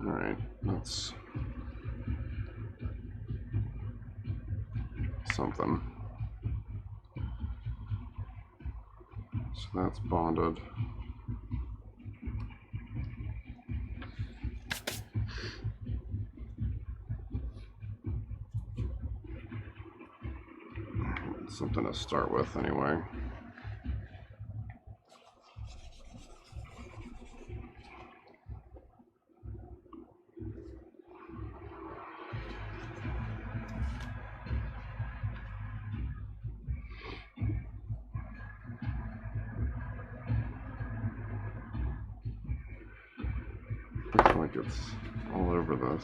Alright, that's something. So that's bonded. something to start with anyway. Looks like it's all over this.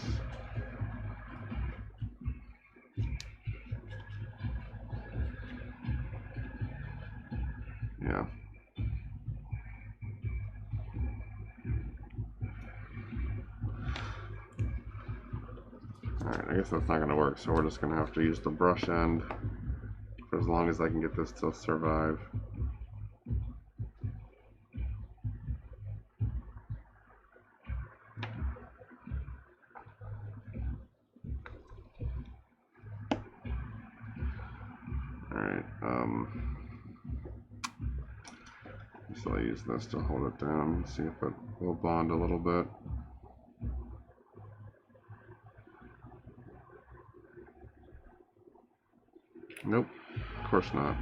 Yeah. Alright, I guess that's not going to work, so we're just going to have to use the brush end for as long as I can get this to survive. Alright, so I'll use this to hold it down and see if it will bond a little bit. Nope, of course not.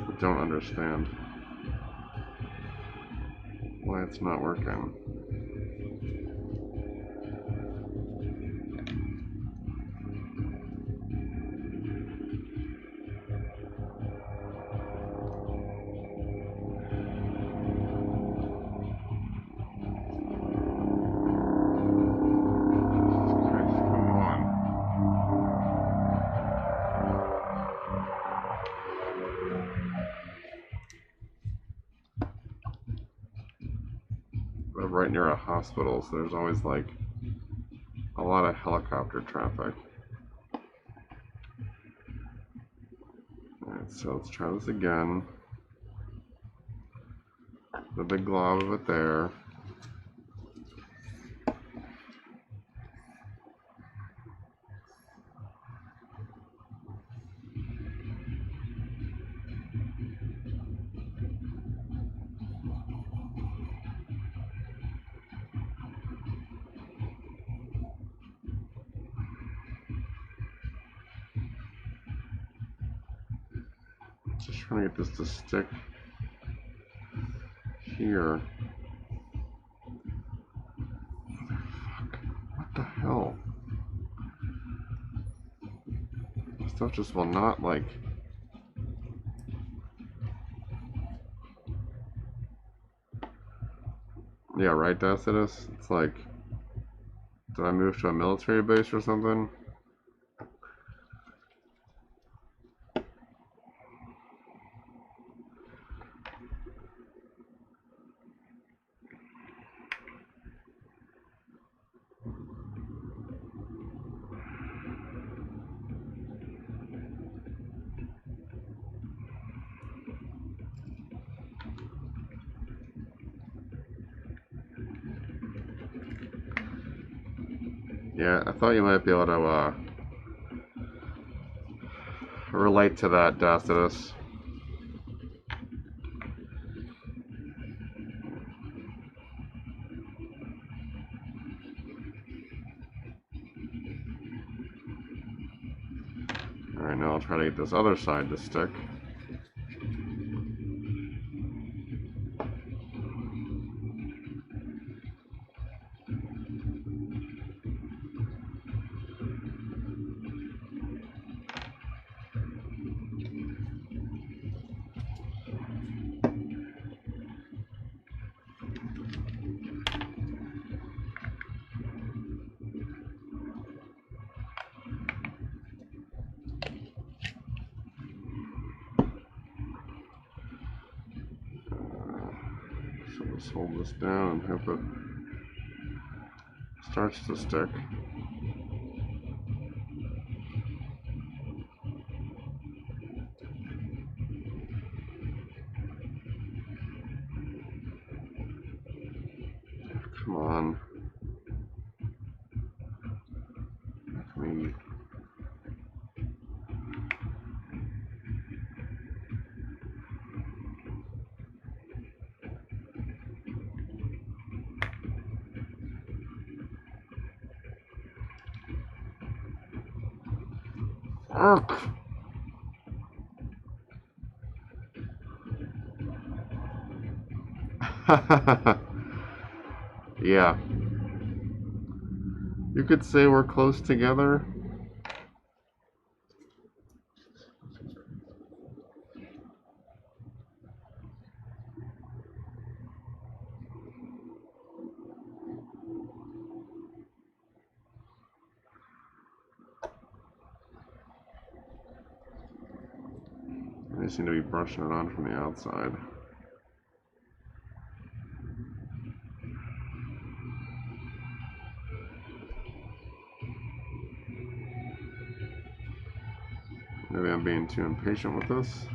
I don't understand why it's not working. Right near a hospital, so there's always like a lot of helicopter traffic. Alright, so let's try this again. The big glob of it there. Just trying to get this to stick here. Fuck. What the hell? This stuff just will not like. Yeah, right, Dacidus? It's like, did I move to a military base or something? Yeah, I thought you might be able to relate to that, Dacidus. Alright, now I'll try to get this other side to stick. So let's hold this down and hope it starts to stick. Come on. Ark. Yeah. You could say we're close together. They seem to be brushing it on from the outside. Maybe I'm being too impatient with this.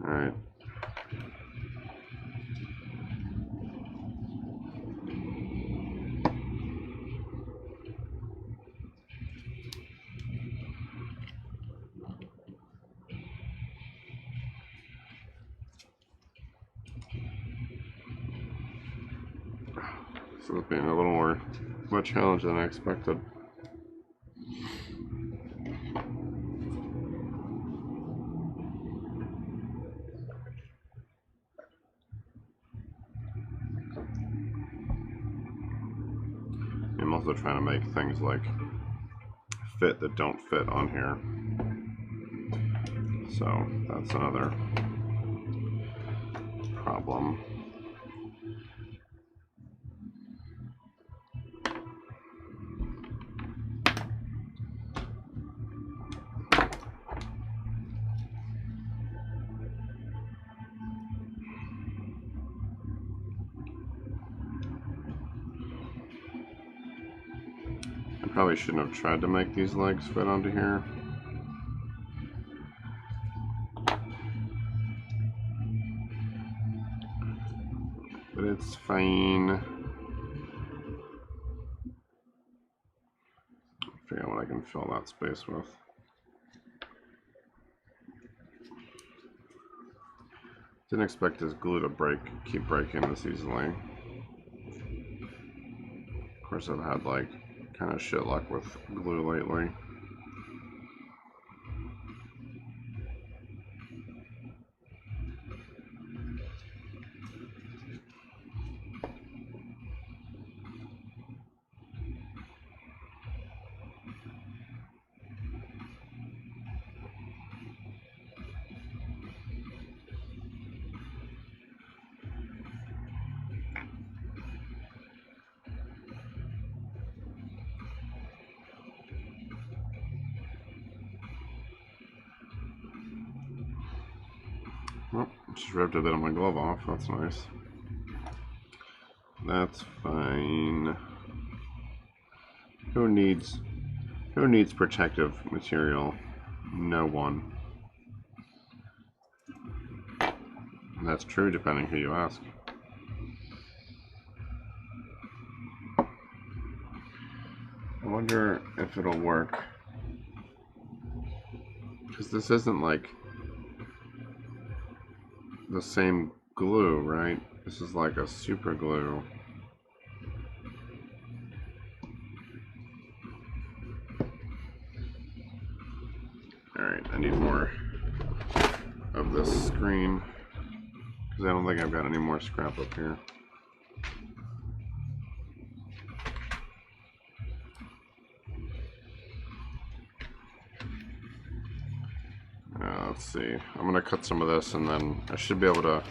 Alright. So it's being a little more of a challenge than I expected. I'm also trying to make things like fit that don't fit on here. So that's another problem. I probably shouldn't have tried to make these legs fit onto here. But it's fine. Figure out what I can fill that space with. Didn't expect this glue to keep breaking this easily. Of course, I've had like kind of shit luck with glue lately. Oh, just ripped a bit of my glove off. That's nice. That's fine. Who needs protective material? No one. And that's true depending who you ask. I wonder if it'll work. Because this isn't like the same glue, right? This is like a super glue. Alright, I need more of this screen because I don't think I've got any more scrap up here. Let's see. I'm going to cut some of this and then I should be able to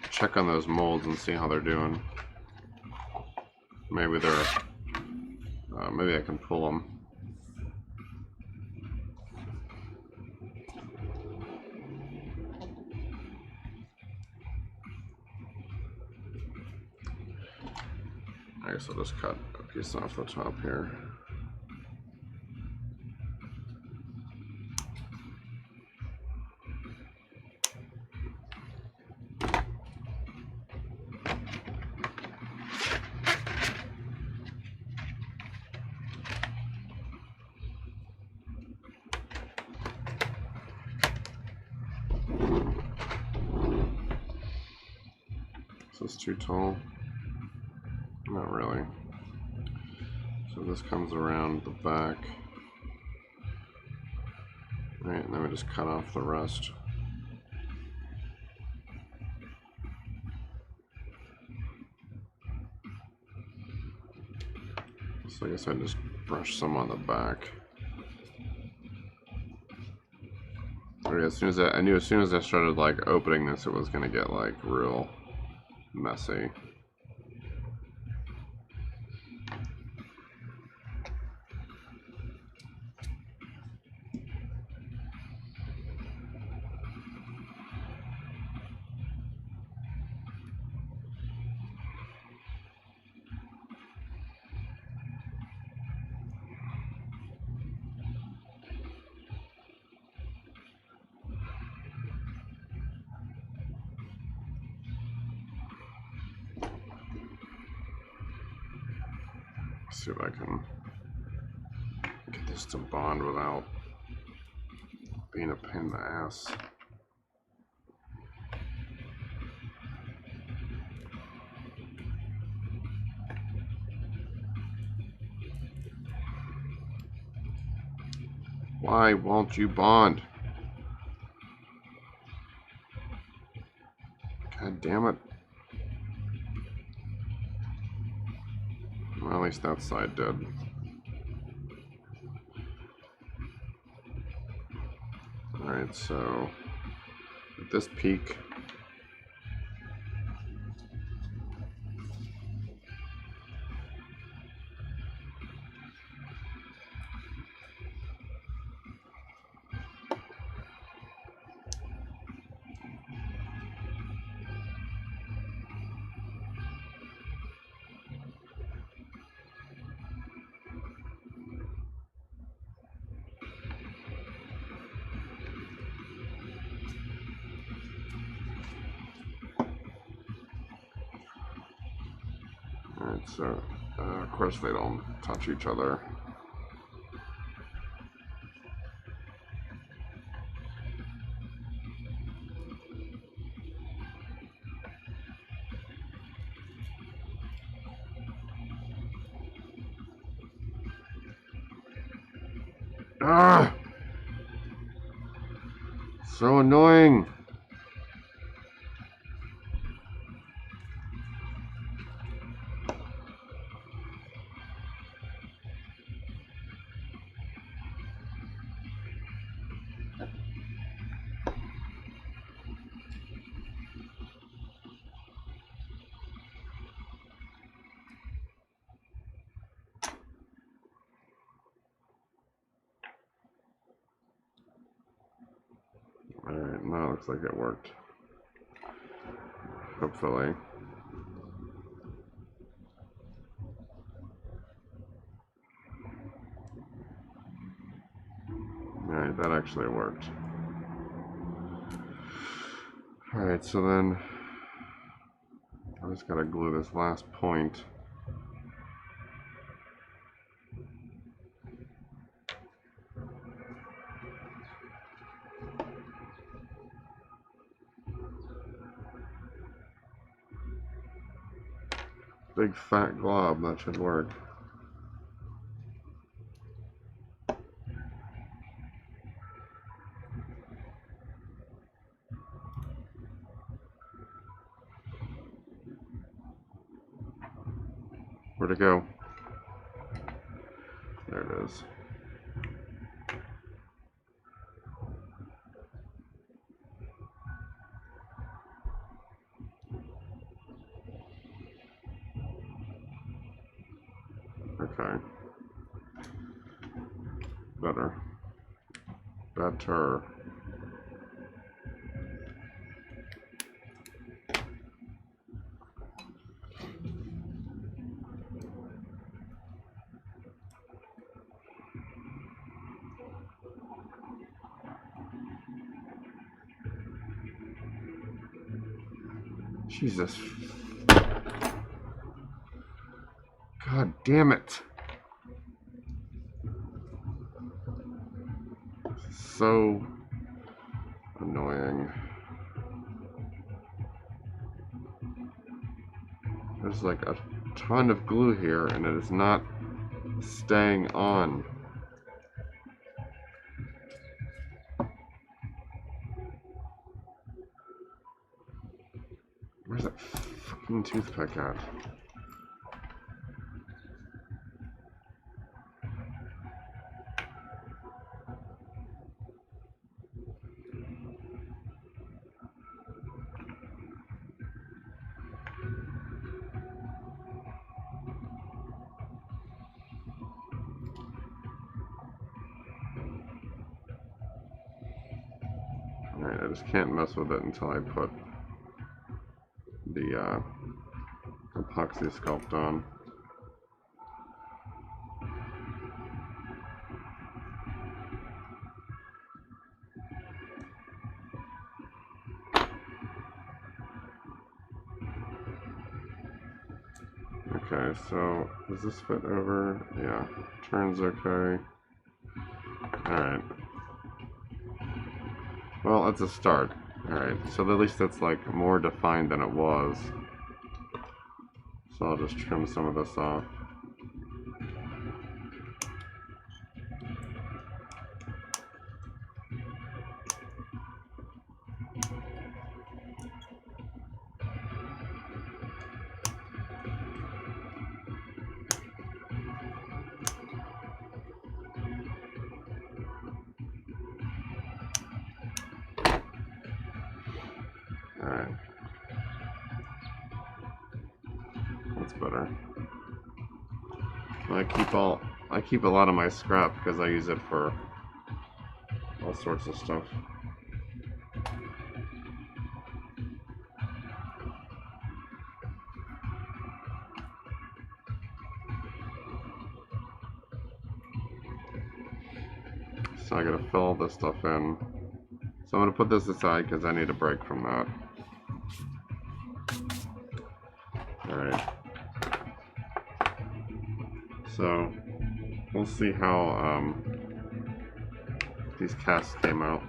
check on those molds and see how they're doing. Maybe they're, maybe I can pull them. I guess I'll just cut a piece off the top here. Is this too tall? Not really. So this comes around the back. Right, and then we just cut off the rest. So I guess I just brush some on the back. Okay, I knew as soon as I started like opening this, it was gonna get like real messy. See if I can get this to bond without being a pain in the ass. Why won't you bond? God damn it. Well, at least that side did. Alright, so at this peak, alright, so of course they don't touch each other. Ah! So annoying. Alright, now it looks like it worked. Hopefully. Alright, that actually worked. Alright, so then I just gotta glue this last point. Big fat glob, that should work. Where'd it go? There it is. Okay. Better. Better. Jesus. God damn it. So annoying. There's like a ton of glue here and it is not staying on. Where's that fucking toothpick at? Alright, I just can't mess with it until I put the Apoxie Sculpt on. Okay, so does this fit over? Yeah, turns okay. Alright. Well, that's a start. Alright, so at least it's like more defined than it was. So I'll just trim some of this off. Alright. That's better. I keep a lot of my scrap because I use it for all sorts of stuff. So I gotta fill all this stuff in. So I'm gonna put this aside because I need a break from that. Alright. So we'll see how these casts came out.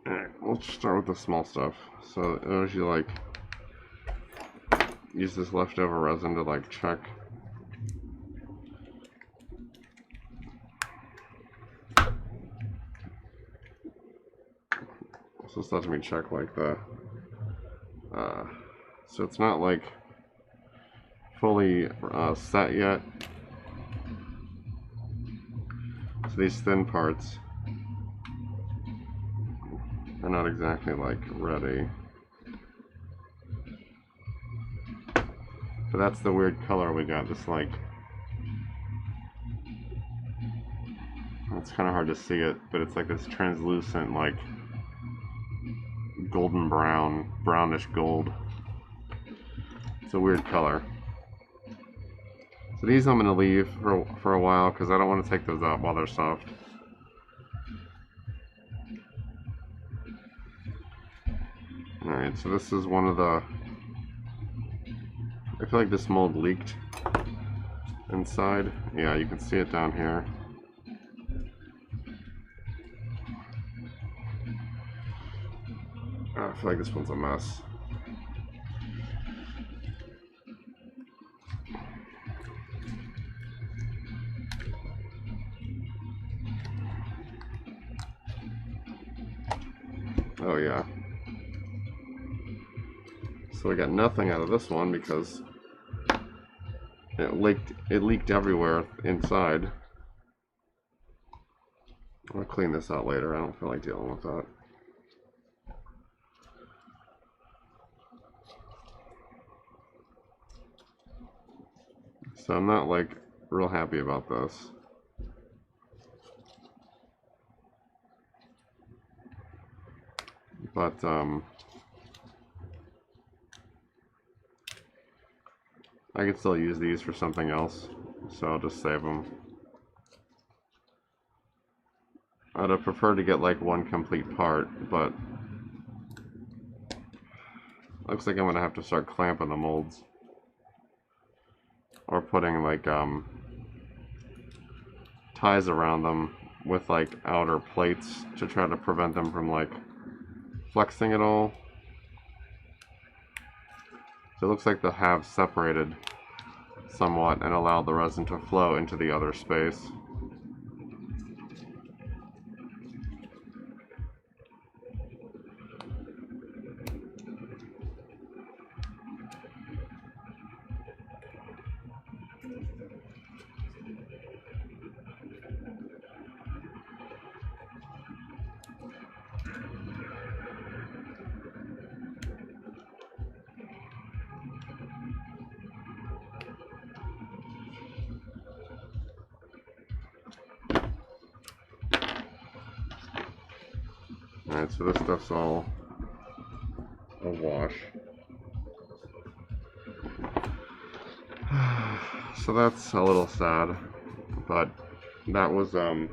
Alright, we'll start with the small stuff. So as you like use this leftover resin to like check. So this lets me check like the so it's not like fully set yet. So these thin parts are not exactly like ready. But that's the weird color we got, this like, it's kind of hard to see it, but it's like this translucent like golden brown, brownish gold. It's a weird color. So these I'm going to leave for a while because I don't want to take those out while they're soft. Alright, so this is one of the, I feel like this mold leaked inside. Yeah, you can see it down here. I feel like this one's a mess. Oh yeah. So we got nothing out of this one because it leaked everywhere inside. I'll clean this out later. I don't feel like dealing with that. So I'm not like real happy about this. But I could still use these for something else, so I'll just save them. I'd have preferred to get like one complete part, but looks like I'm gonna have to start clamping the molds, or putting like ties around them with like outer plates to try to prevent them from like flexing at all. So it looks like the halves separated somewhat and allowed the resin to flow into the other space. Alright, so this stuff's all a wash. So that's a little sad, but that was a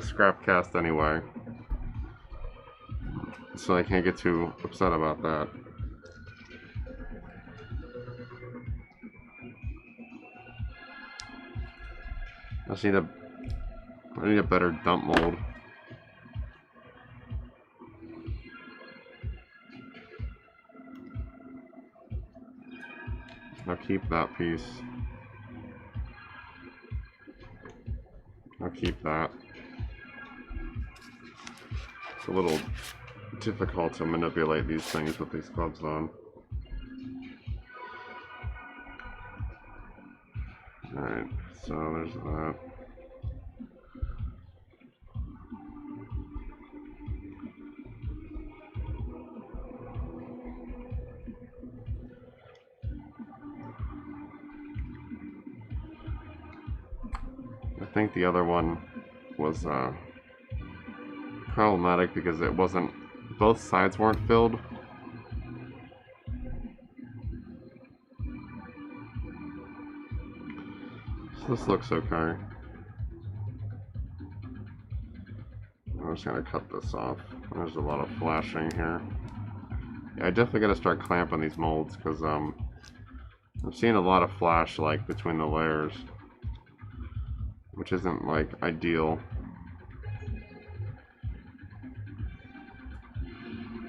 scrap cast anyway, so I can't get too upset about that. I need a better dump mold. I'll keep that piece. I'll keep that. It's a little difficult to manipulate these things with these gloves on. Alright, so there's that. I think the other one was problematic because it wasn't, both sides weren't filled. So this looks okay. I'm just gonna cut this off. There's a lot of flashing here. Yeah, I definitely gotta start clamping these molds because I'm seeing a lot of flash like between the layers, which isn't like ideal.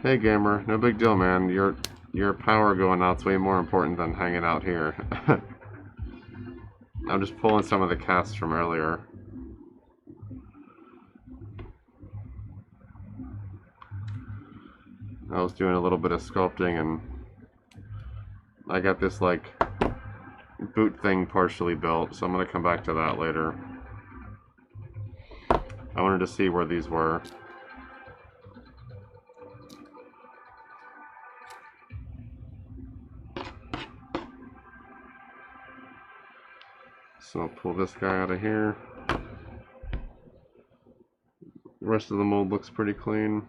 Hey gamer, no big deal, man. Your power going out's way more important than hanging out here. I'm just pulling some of the casts from earlier. I was doing a little bit of sculpting and I got this like boot thing partially built, so I'm gonna come back to that later. I wanted to see where these were. So I'll pull this guy out of here. The rest of the mold looks pretty clean.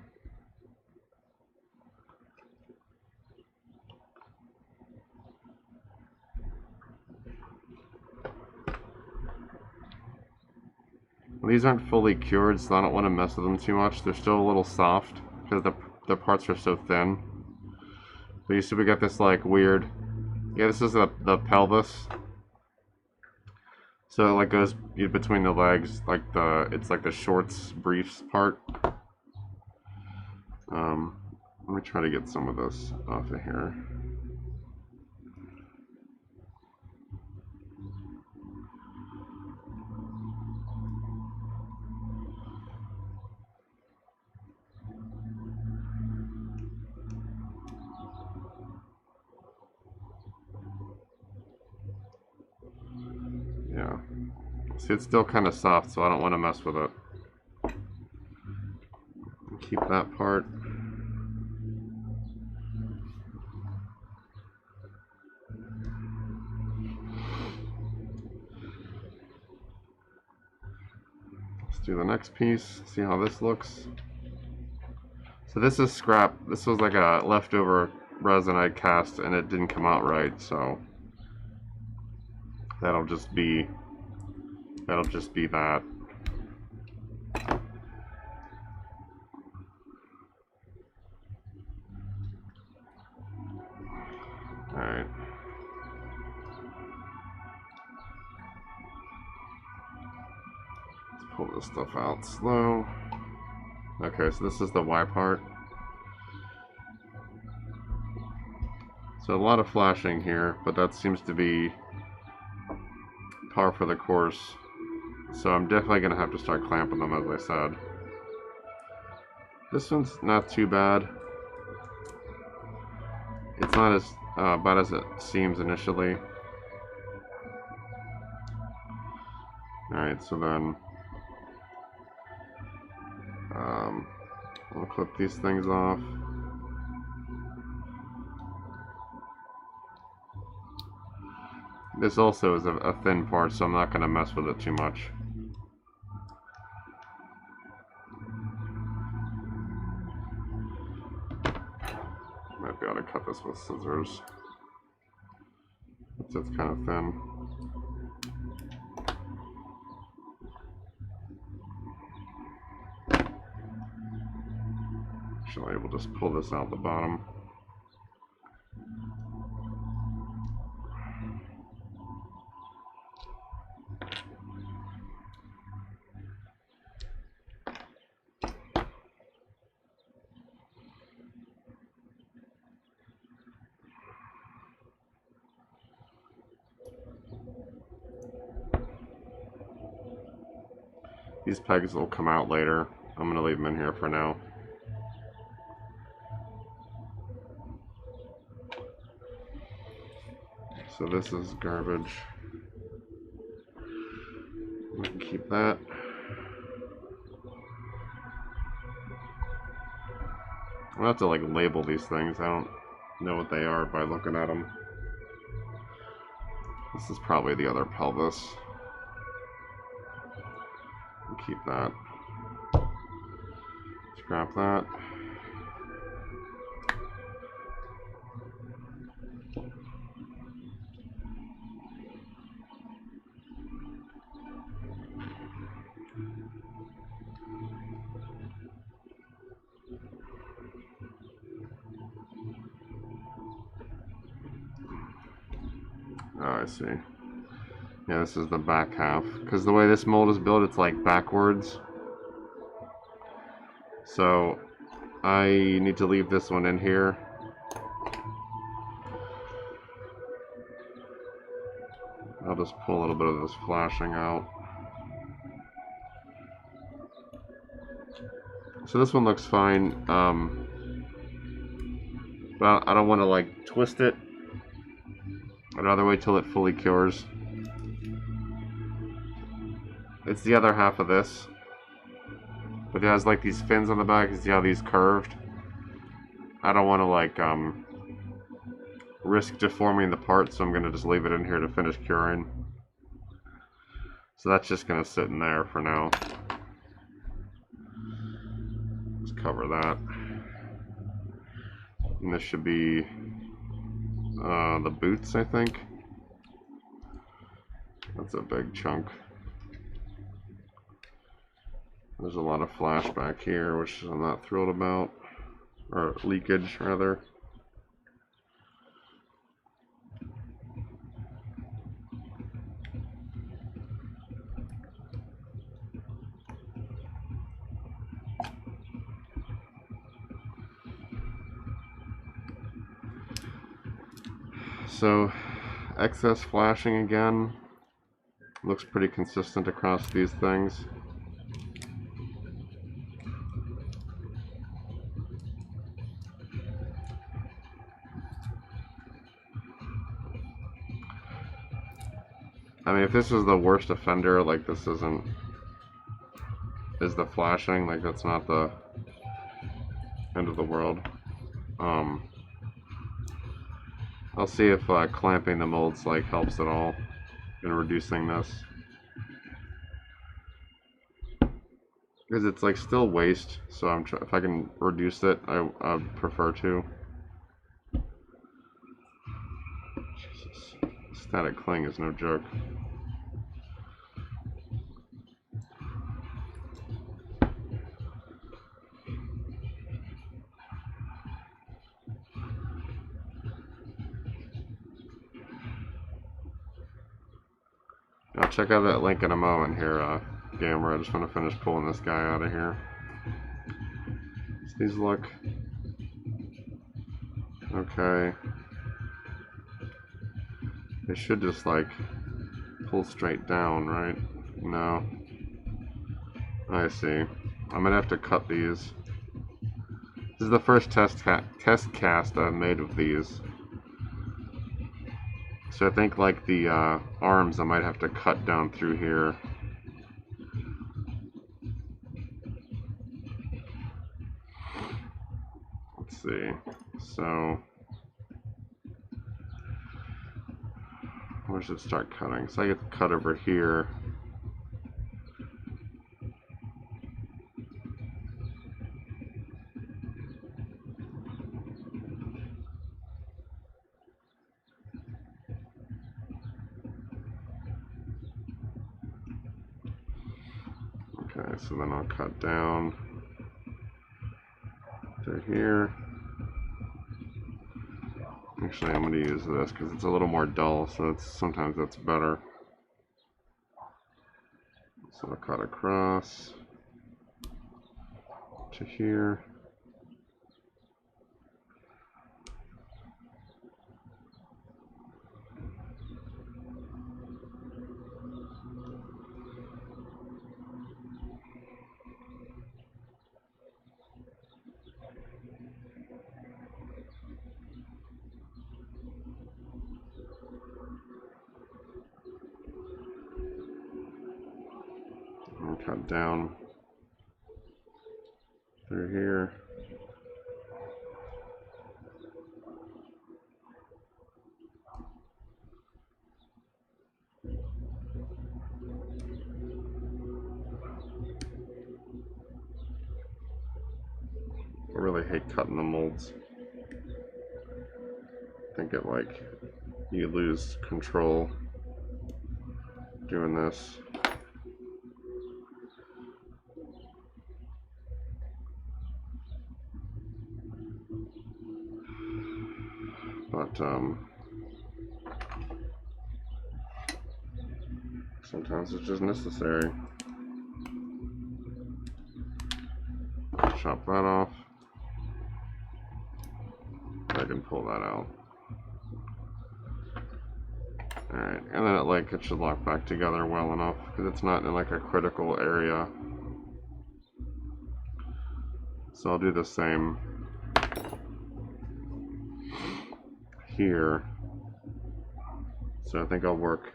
These aren't fully cured, so I don't want to mess with them too much. They're still a little soft because the parts are so thin. But you see we got this like weird, yeah, this is the pelvis. So it like goes between the legs, like it's like the shorts briefs part. Let me try to get some of this off of here. Yeah. See, it's still kind of soft, so I don't want to mess with it. Keep that part. Let's do the next piece, see how this looks. So this is scrap. This was like a leftover resin I cast and it didn't come out right, so that'll just be that. Alright. Let's pull this stuff out slow. Okay, so this is the Y part. So a lot of flashing here, but that seems to be par for the course. So I'm definitely going to have to start clamping them, as I said. This one's not too bad. It's not as bad as it seems initially. Alright, so then I'll clip these things off. This also is a thin part, so I'm not going to mess with it too much. Might be able to cut this with scissors. It's kind of thin. Actually, we'll just pull this out the bottom. These pegs will come out later. I'm going to leave them in here for now. So this is garbage. We can keep that. I'll have to like label these things. I don't know what they are by looking at them. This is probably the other pelvis. We'll keep that. Scrap that. Oh, I see. Yeah, this is the back half. Because the way this mold is built, it's like backwards. So I need to leave this one in here. I'll just pull a little bit of this flashing out. So this one looks fine. But I don't want to like twist it. I'd rather wait till it fully cures. It's the other half of this. But it has like these fins on the back. You see how these curved? I don't want to like risk deforming the part, so I'm going to just leave it in here to finish curing. So that's just going to sit in there for now. Let's cover that. And this should be the boots, I think. That's a big chunk. There's a lot of flash back here, which I'm not thrilled about. Or leakage, rather. So, excess flashing again. Looks pretty consistent across these things. I mean, if this is the worst offender, like this is the flashing, like that's not the end of the world. I'll see if clamping the molds like helps at all in reducing this. because it's like still waste. So if I can reduce it, I'd prefer to. Jesus, static cling is no joke. I'll check out that link in a moment here, Gamer. I just want to finish pulling this guy out of here. So these look okay. They should just like pull straight down, right? No. I see. I'm gonna have to cut these. This is the first test cast I've made of these. So I think like the arms I might have to cut down through here. Let's see. So where should it start cutting? So I get to cut over here. Okay, so then I'll cut down to here. Actually, I'm going to use this because it's a little more dull, so sometimes that's better. So I'll cut across to here. And cut down through here. I really hate cutting the molds. I think you lose control doing this. But sometimes it's just necessary. Chop that off. I can pull that out. Alright, and then it should lock back together well enough because it's not in like a critical area. So I'll do the same here. So I think I'll work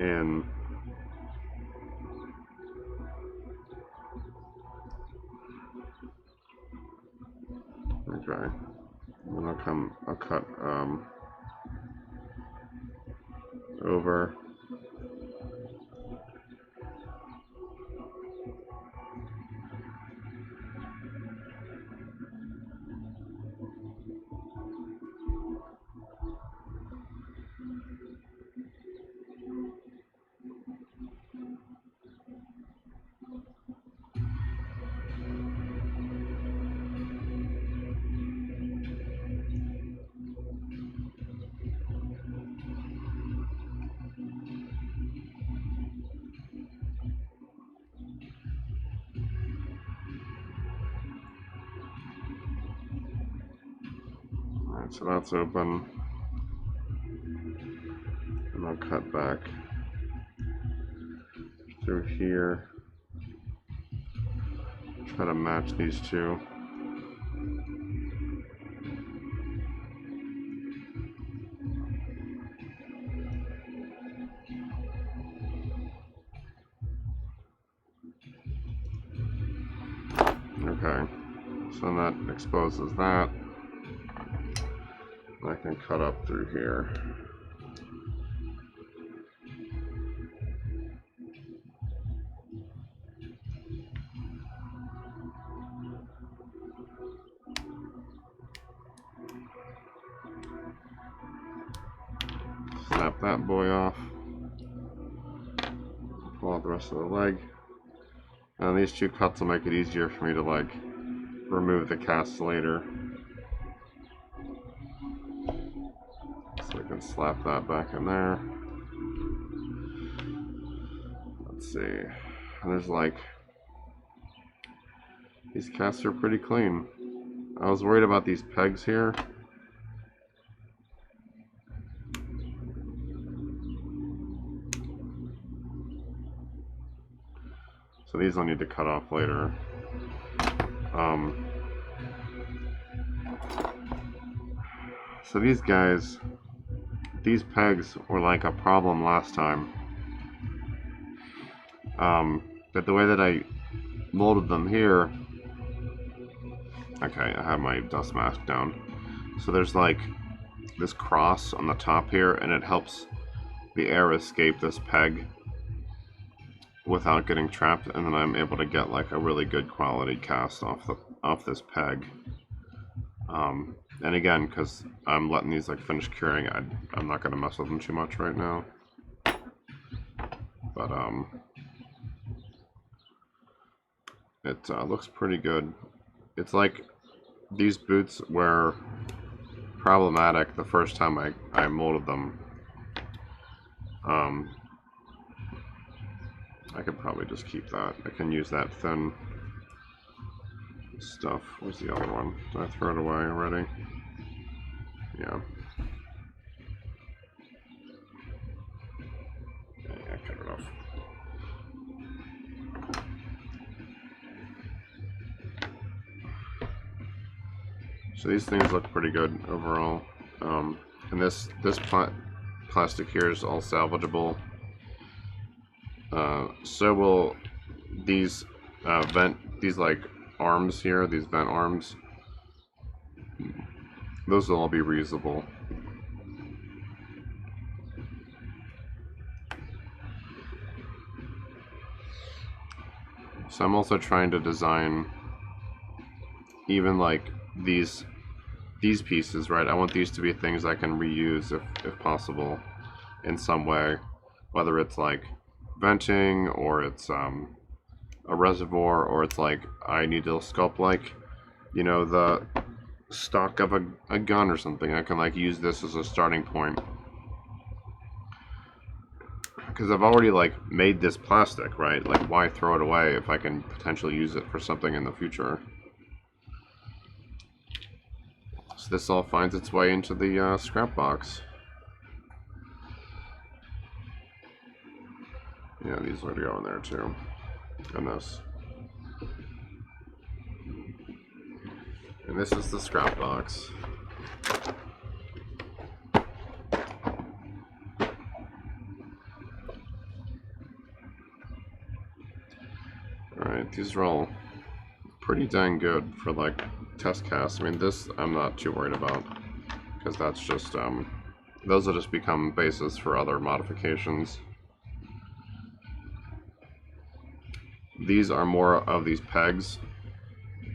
in okay. And I'll cut over. Alright, so that's open. And I'll cut back through here. Try to match these two. Okay, so that exposes that. I can cut up through here. snap that boy off. Pull out the rest of the leg. And these two cuts will make it easier for me to like remove the cast later. So I can slap that back in there. Let's see. And there's like, these casts are pretty clean. I was worried about these pegs here. So these will need to cut off later. So these guys, these pegs were like a problem last time. But the way that I molded them here, okay, I have my dust mask down. So there's like this cross on the top here, and it helps the air escape this peg without getting trapped, and then I'm able to get like a really good quality cast off this peg. And again, because I'm letting these like finish curing, I'm not going to mess with them too much right now. But it looks pretty good. It's like these boots were problematic the first time I molded them. I could probably just keep that. I can use that thin stuff. Where's the other one? Did I throw it away already? Yeah. Yeah, cut it off. So these things look pretty good overall. And this plastic here is all salvageable. So will these these like arms here, these vent arms. Those will all be reusable. So I'm also trying to design even like these pieces, right? I want these to be things I can reuse if possible in some way, whether it's like venting or it's a reservoir, or it's like I need to sculpt like, you know, the stock of a gun or something. I can like use this as a starting point, because I've already like made this plastic, right? Like, why throw it away if I can potentially use it for something in the future? So this all finds its way into the scrap box. Yeah, these are to go in there too. And this. And this is the scrap box. Alright, these are all pretty dang good for like test casts. I mean, this I'm not too worried about, because that's just, those will just become bases for other modifications. These are more of these pegs,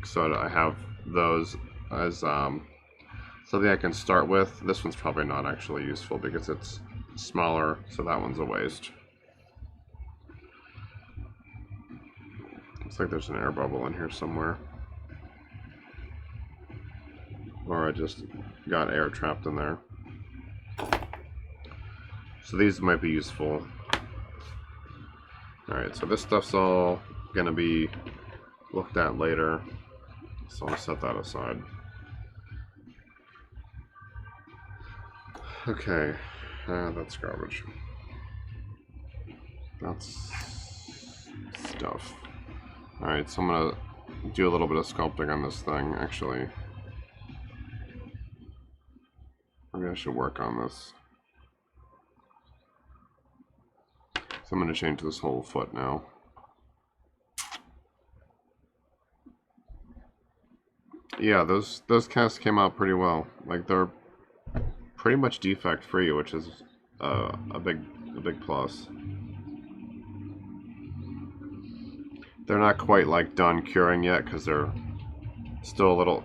so I have those as something I can start with. This one's probably not actually useful because it's smaller, so that one's a waste. Looks like there's an air bubble in here somewhere. Or I just got air trapped in there. So these might be useful. Alright, so this stuff's all gonna be looked at later, so I'll set that aside. Okay, that's garbage. That's stuff. Alright, so I'm gonna do a little bit of sculpting on this thing, actually. Maybe I should work on this. So I'm going to change this whole foot now. Yeah, those casts came out pretty well. Like, they're pretty much defect free, which is a big plus. They're not quite like done curing yet, because they're still a little.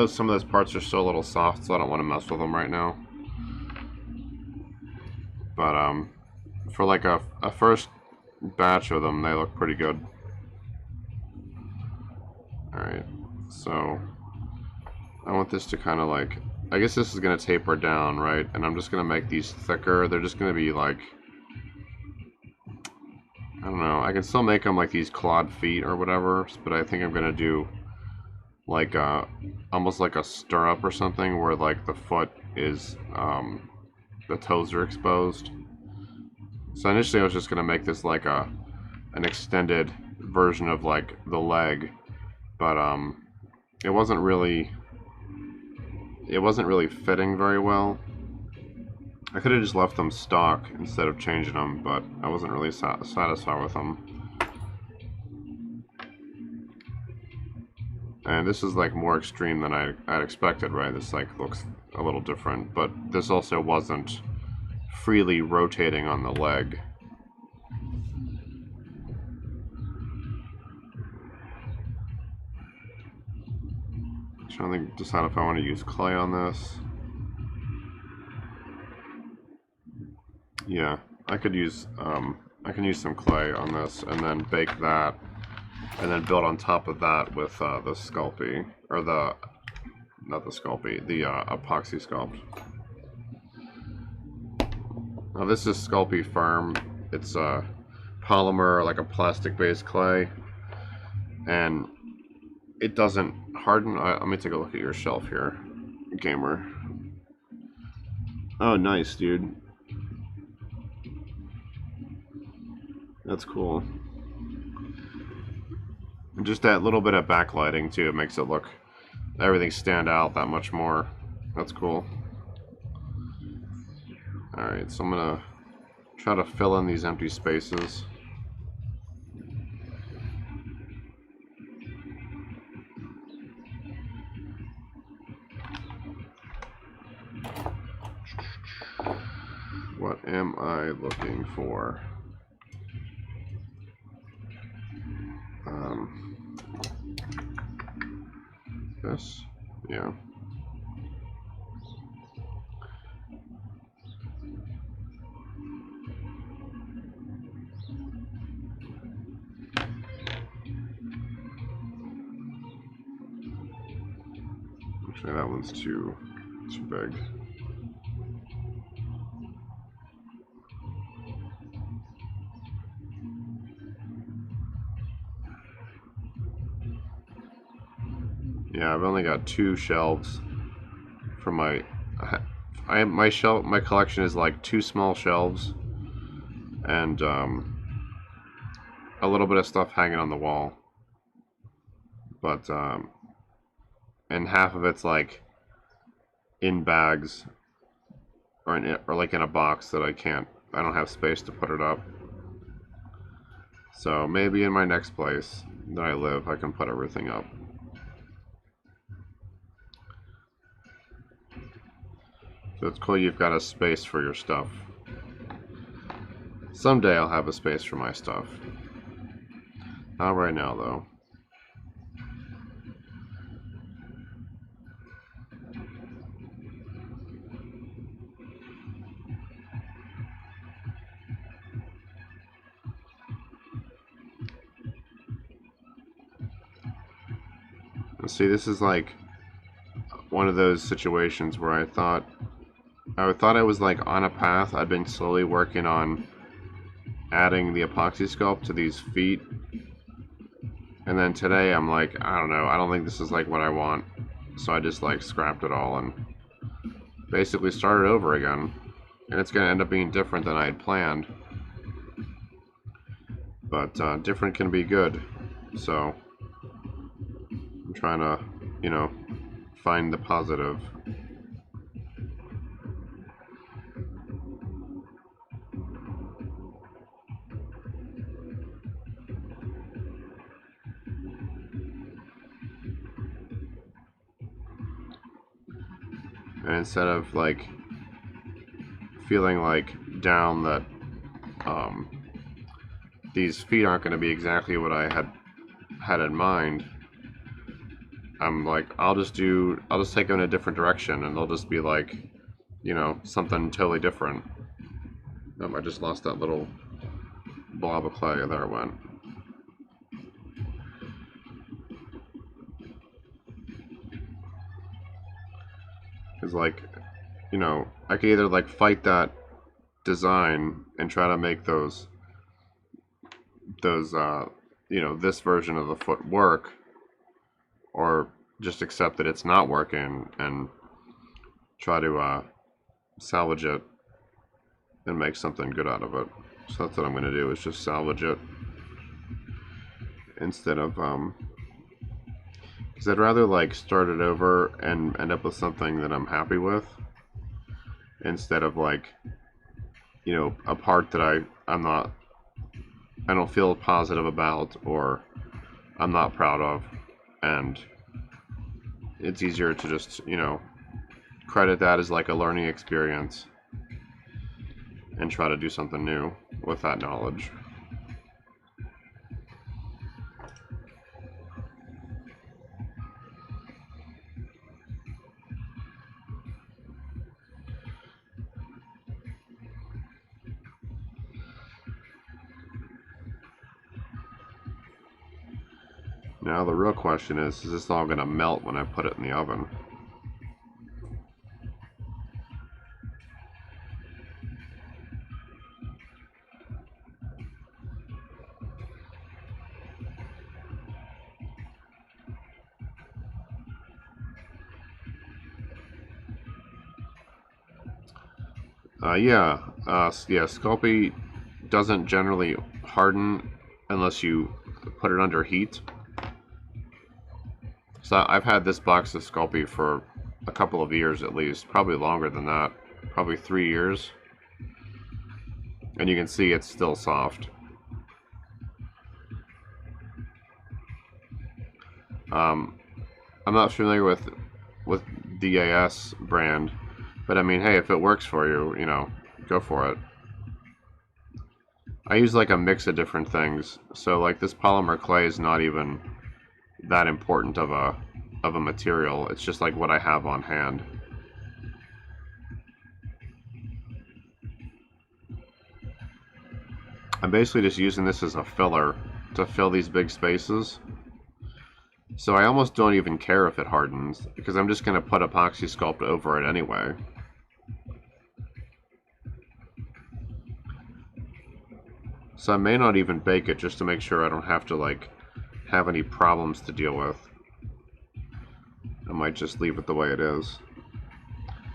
Some of those parts are still a little soft, so I don't want to mess with them right now. But for like a first batch of them, they look pretty good. Alright, so I want this to kind of like, I guess this is going to taper down, right? And I'm just going to make these thicker. They're just going to be like, I don't know, I can still make them like these clawed feet or whatever, but I think I'm going to do like almost like a stirrup or something where like the foot is, the toes are exposed. So initially I was just going to make this like an extended version of like the leg, but it wasn't really fitting very well. I could have just left them stock instead of changing them, but I wasn't really satisfied with them. And this is like more extreme than I'd expected, right? This like looks a little different, but this also wasn't freely rotating on the leg. I'm trying to decide if I want to use clay on this. Yeah, I could use I can use some clay on this and then bake that, and then build on top of that with the Sculpey, or not the Sculpey, the Apoxie Sculpt. Now this is Sculpey Firm. It's a polymer, like a plastic-based clay, and it doesn't harden. Let me take a look at your shelf here, gamer. Oh, nice, dude. That's cool. And just that little bit of backlighting too, it makes it look, everything stand out that much more. That's cool. Alright, so I'm gonna try to fill in these empty spaces. What am I looking for? This? Yeah. Actually, that one's too big. Yeah, I've only got 2 shelves for my my collection is like 2 small shelves and a little bit of stuff hanging on the wall, but and half of it's like in bags or like in a box that I don't have space to put it up. So maybe in my next place that I live, I can put everything up. So it's cool you've got a space for your stuff. Someday I'll have a space for my stuff. Not right now, though. And see, this is like one of those situations where I thought I was like on a path. I'd been slowly working on adding the Apoxie Sculpt to these feet, and then today I'm like, I don't know, I don't think this is like what I want, so I just like scrapped it all and basically started over again, and it's gonna end up being different than I had planned, but different can be good, so I'm trying to, you know, find the positive. And instead of like feeling like down that these feet aren't going to be exactly what I had in mind, I'm like, I'll just take them in a different direction, and they'll just be like, you know, something totally different. I just lost that little blob of clay. There it went. It's like, you know, I could either like fight that design and try to make those you know, this version of the foot work, or just accept that it's not working and try to salvage it and make something good out of it. So that's what I'm going to do, is just salvage it instead of because I'd rather like start it over and end up with something that I'm happy with, instead of like, you know, a part that I don't feel positive about, or I'm not proud of, and it's easier to just, you know, credit that as like a learning experience and try to do something new with that knowledge. Now the real question is this all going to melt when I put it in the oven? Yeah, Sculpey doesn't generally harden unless you put it under heat. So I've had this box of Sculpey for a couple of years at least, probably longer than that, probably 3 years. And you can see it's still soft. I'm not familiar with DAS brand, but I mean, hey, if it works for you, you know, go for it. I use like a mix of different things, so like this polymer clay is not even that important of a material. It's just like what I have on hand. I'm basically just using this as a filler to fill these big spaces. So I almost don't even care if it hardens, because I'm just going to put Apoxie Sculpt over it anyway. So I may not even bake it, just to make sure I don't have to like have any problems to deal with. I might just leave it the way it is,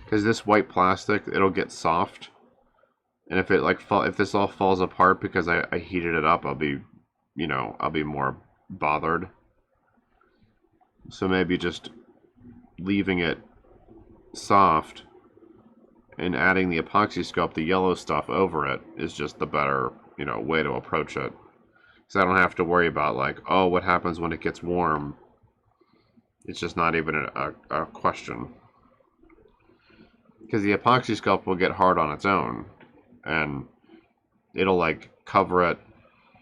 because this white plastic, it'll get soft, and if it like if this all falls apart because I heated it up, I'll be, you know, I'll be more bothered. So maybe just leaving it soft and adding the Apoxie Sculpt, the yellow stuff, over it is just the better, you know, way to approach it. So I don't have to worry about like, oh, what happens when it gets warm? It's just not even a question. Because the Apoxie Sculpt will get hard on its own, and it'll like cover it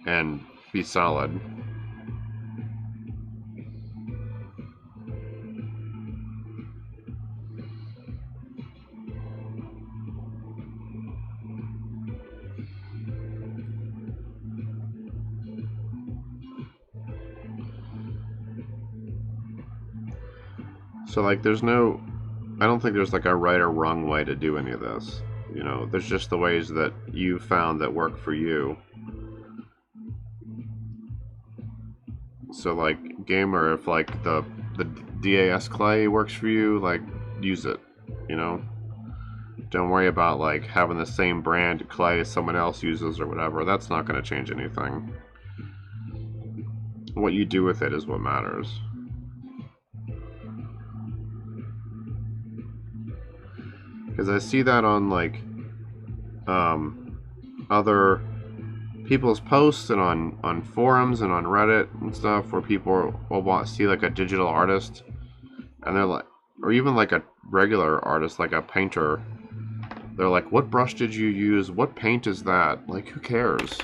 and be solid. So like there's no, I don't think there's like a right or wrong way to do any of this. You know, there's just the ways that you found that work for you. So like gamer, if like the DAS clay works for you, like use it, you know? Don't worry about like having the same brand clay as someone else uses or whatever. That's not going to change anything. What you do with it is what matters. Because I see that on like other people's posts and on forums and on Reddit and stuff, where people will see like a digital artist, and they're like, or even like a regular artist, like a painter, they're like, what brush did you use? What paint is that? Like, who cares?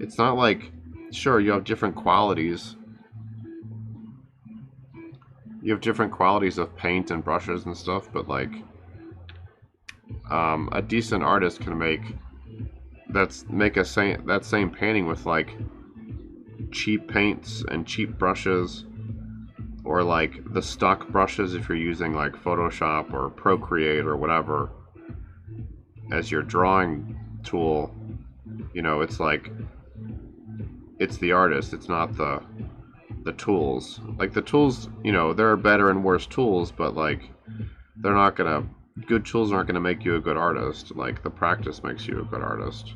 It's not like, sure, you have different qualities. You have different qualities of paint and brushes and stuff, but like, a decent artist can make make that same painting with like cheap paints and cheap brushes, or like the stock brushes if you're using like Photoshop or Procreate or whatever as your drawing tool. You know, it's like, it's the artist, it's not the tools. Like the tools, you know, there are better and worse tools, but like they're not gonna, good tools aren't gonna make you a good artist. Like the practice makes you a good artist.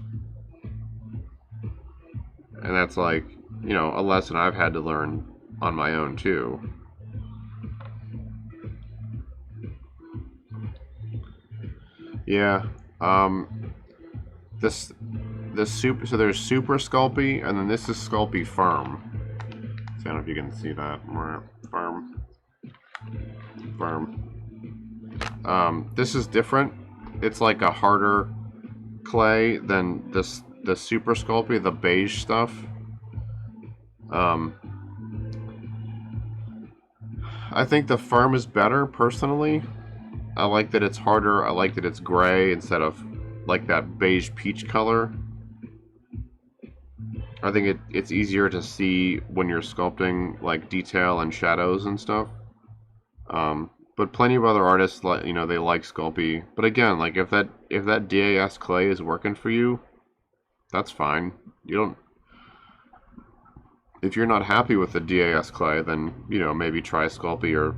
And that's like, you know, a lesson I've had to learn on my own too. Yeah. This super, so there's Super Sculpey, and then this is Sculpey Firm. So I don't know if you can see that. Firm. This is different. It's like a harder clay than the Super Sculpey, the beige stuff. I think the Firm is better personally. I like that it's harder. I like that it's gray instead of like that beige peach color. I think it's easier to see when you're sculpting like detail and shadows and stuff. But plenty of other artists, like, you know, they like Sculpey. But again, like if that DAS clay is working for you, that's fine. You don't. If you're not happy with the DAS clay, then, you know, maybe try Sculpey or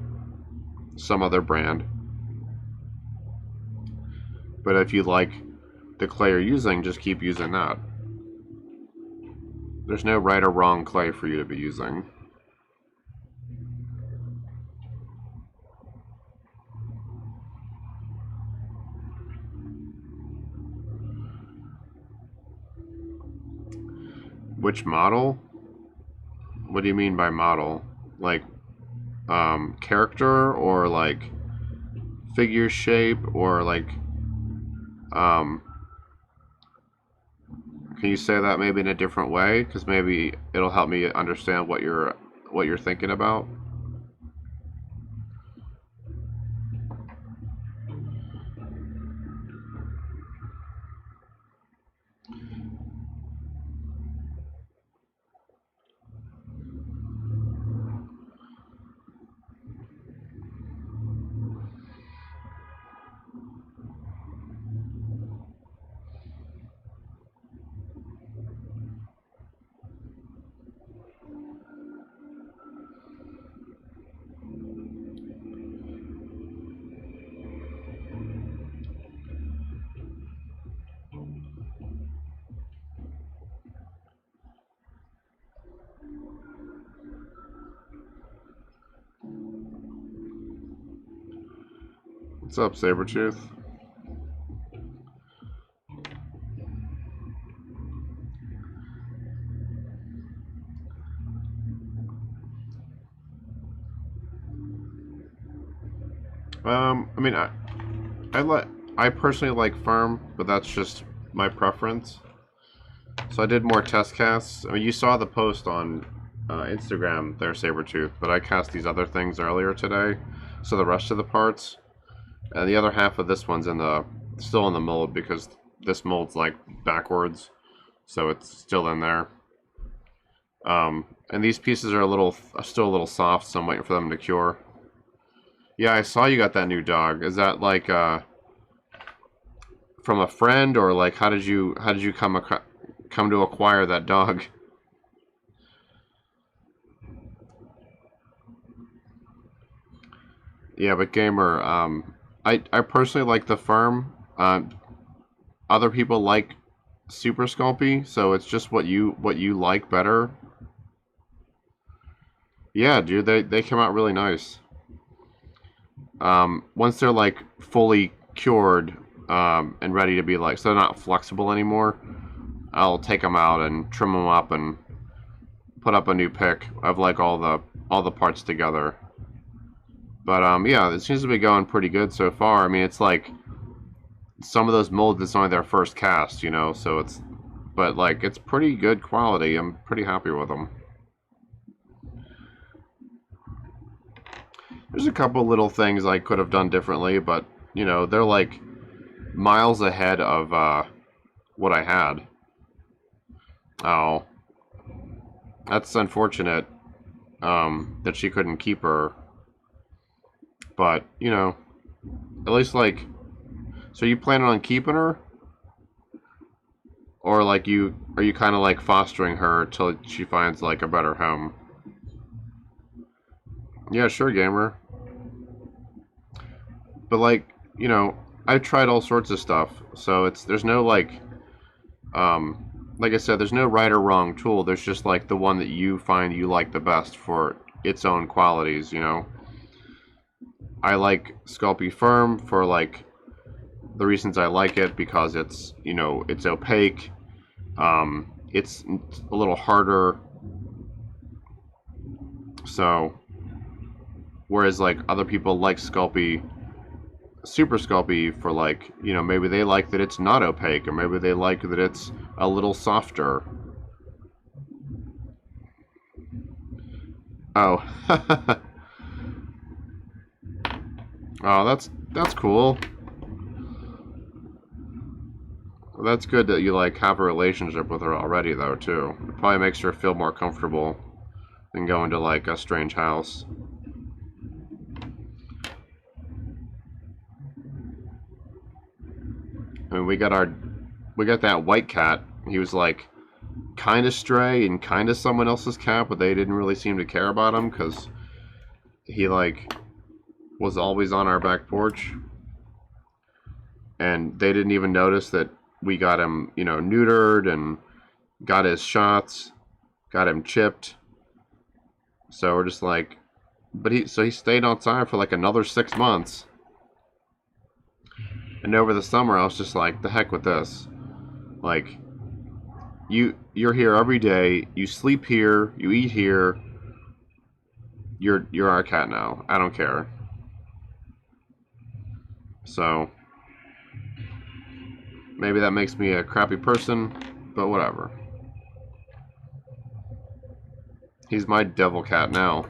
some other brand. But if you like the clay you're using, just keep using that. There's no right or wrong clay for you to be using. Which model? What do you mean by model? Like character, or like figure shape, or like can you say that maybe in a different way? Because maybe it'll help me understand what you're thinking about. What's up, Sabretooth? I mean, I personally like Firm, but that's just my preference. So I did more test casts. I mean, you saw the post on Instagram there, Sabretooth, but I cast these other things earlier today. So the rest of the parts, and the other half of this one's still in the mold, because this mold's like backwards, so it's still in there. And these pieces are still a little soft, so I'm waiting for them to cure. Yeah, I saw you got that new dog. Is that like from a friend, or like how did you come to acquire that dog? Yeah, but Gamer, I personally like the Firm. Other people like Super Sculpey, so it's just what you like better. Yeah, dude, they come out really nice. Once they're like fully cured and ready to be like, so they're not flexible anymore, I'll take them out and trim them up and put up a new pick of like all the parts together. But yeah, it seems to be going pretty good so far. I mean, it's like some of those molds, it's only their first cast, you know, so but like it's pretty good quality. I'm pretty happy with them. There's a couple little things I could have done differently, but you know, they're like miles ahead of what I had. Oh, that's unfortunate, that she couldn't keep her. But, you know, at least, like, so you planning on keeping her? Or, like, are you kind of, like, fostering her till she finds, like, a better home? Yeah, sure, gamer. But, like, you know, I've tried all sorts of stuff, so there's no, like I said, there's no right or wrong tool. There's just, like, the one that you find you like the best for its own qualities, you know? I like Sculpey Firm for, like, the reasons I like it, because it's, you know, it's opaque, it's a little harder, so, whereas, like, other people like Sculpey, Super Sculpey for, like, you know, maybe they like that it's not opaque, or maybe they like that it's a little softer. Oh. Oh, that's cool. Well, that's good that you, like, have a relationship with her already, though, too. It probably makes her feel more comfortable than going to, like, a strange house. I mean, we got that white cat. He was, like, kind of stray and kind of someone else's cat, but they didn't really seem to care about him because he, like, was always on our back porch, and they didn't even notice that we got him, you know, neutered and got his shots, got him chipped. So we're just like, but he stayed outside for like another 6 months. And over the summer, I was just like, the heck with this. Like, you're here every day. You sleep here. You eat here. You're our cat now. I don't care. So maybe that makes me a crappy person, but whatever. He's my devil cat now.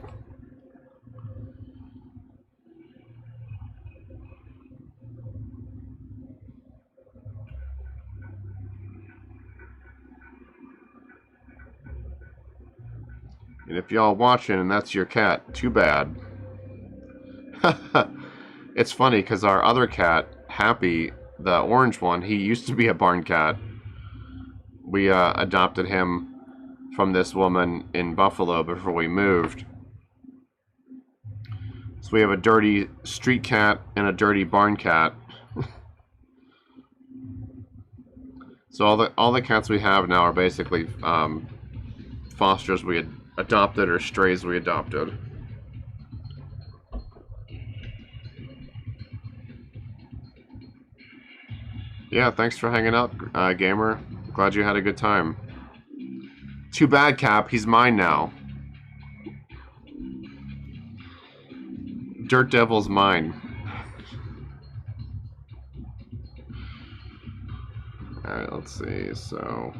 And if y'all watching and that's your cat, too bad. It's funny because our other cat, Happy, the orange one, he used to be a barn cat. We adopted him from this woman in Buffalo before we moved. So we have a dirty street cat and a dirty barn cat. So all the cats we have now are basically fosters we adopted or strays we adopted. Yeah, thanks for hanging out, gamer. Glad you had a good time. Too bad, Cap. He's mine now. Dirt Devil's mine. Alright, let's see. So,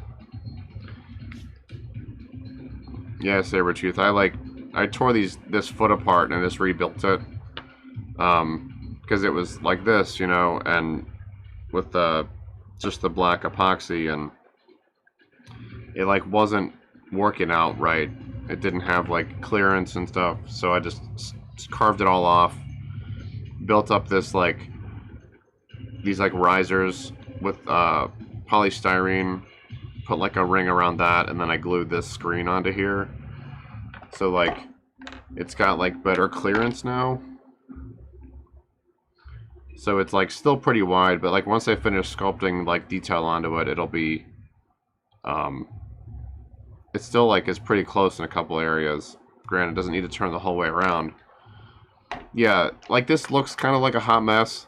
yeah, Sabretooth. I tore this foot apart and I just rebuilt it. Because it was like this, you know, and with just the black epoxy, and it like wasn't working out right. It didn't have like clearance and stuff, so I just carved it all off, built up these like risers with polystyrene, put like a ring around that, and then I glued this screen onto here, so like it's got like better clearance now. So it's like still pretty wide, but like once I finish sculpting like detail onto it, it'll be it still like is pretty close in a couple areas. Granted, it doesn't need to turn the whole way around. Yeah, like this looks kind of like a hot mess,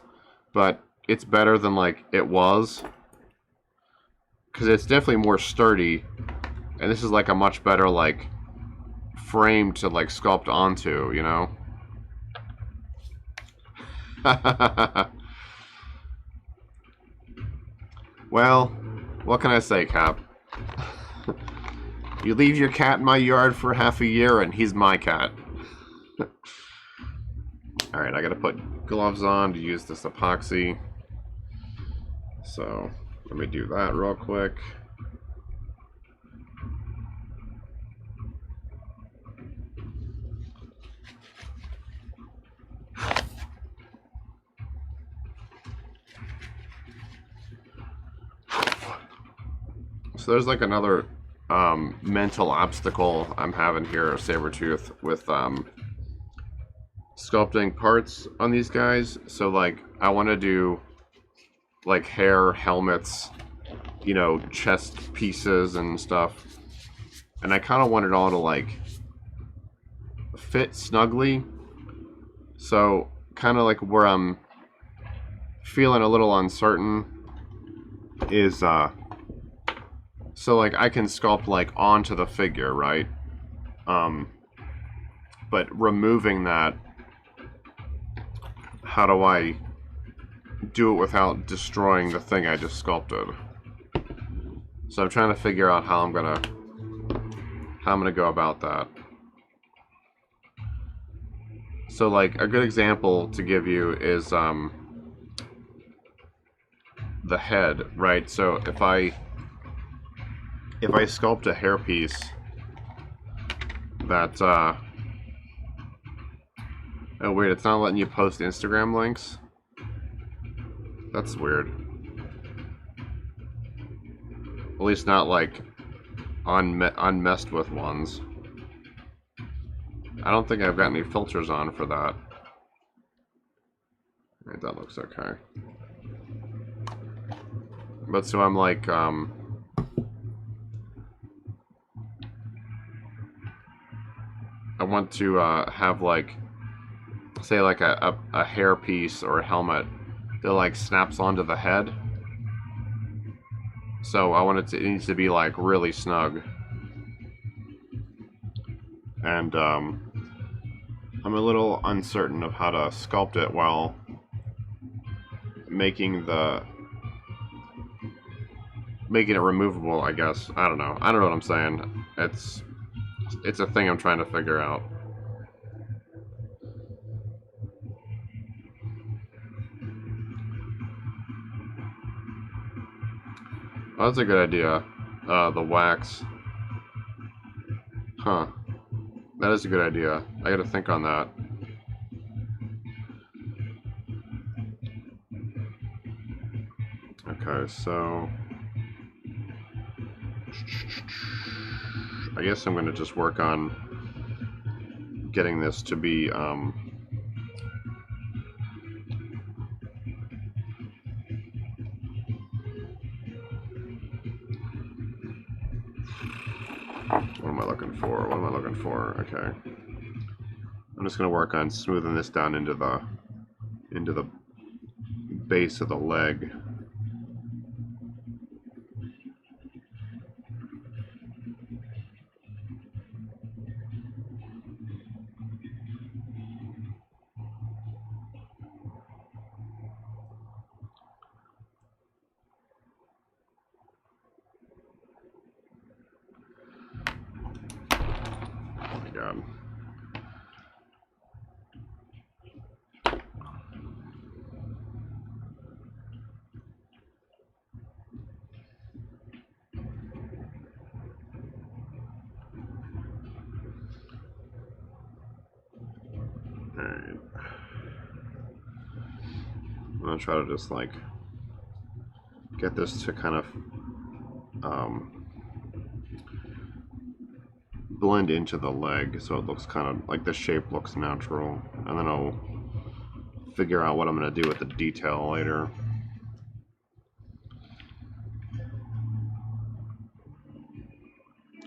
but it's better than like it was, because it's definitely more sturdy, and this is like a much better like frame to like sculpt onto, you know. Well, what can I say, Cap? You leave your cat in my yard for half a year and he's my cat. Alright, I gotta put gloves on to use this epoxy. So, let me do that real quick. So there's like another mental obstacle I'm having here, Sabretooth, with sculpting parts on these guys. So like I want to do like hair, helmets, you know, chest pieces and stuff, and I kind of want it all to like fit snugly. So kind of like where I'm feeling a little uncertain is so like I can sculpt like onto the figure, right? But removing that, how do I do it without destroying the thing I just sculpted? So I'm trying to figure out how I'm gonna go about that. So like a good example to give you is the head, right? So if I sculpt a hairpiece that oh wait, it's not letting you post Instagram links? That's weird. At least not like unmessed with ones. I don't think I've got any filters on for that. Right, that looks okay. But so I'm like I want to have like, say like a hair piece or a helmet that like snaps onto the head. So I want it needs to be like really snug. And I'm a little uncertain of how to sculpt it while making it removable, I guess. I don't know what I'm saying. It's a thing I'm trying to figure out. Oh, that's a good idea. The wax. Huh. That is a good idea. I gotta think on that. Okay, so I guess I'm gonna just work on getting this to be what am I looking for? What am I looking for? Okay. I'm just gonna work on smoothing this down into the base of the leg. Oh my god. Alright. I'm gonna try to just like get this to kind of blend into the leg so it looks kind of like the shape looks natural, and then I'll figure out what I'm gonna do with the detail later.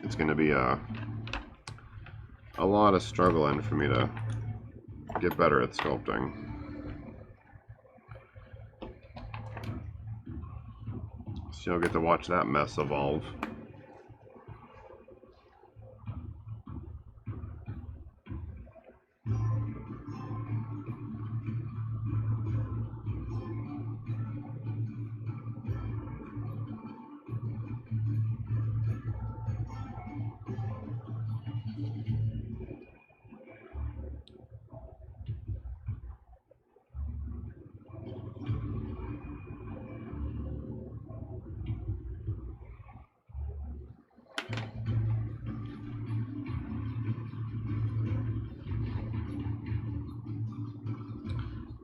It's gonna be a lot of struggling for me to get better at sculpting. So you'll get to watch that mess evolve.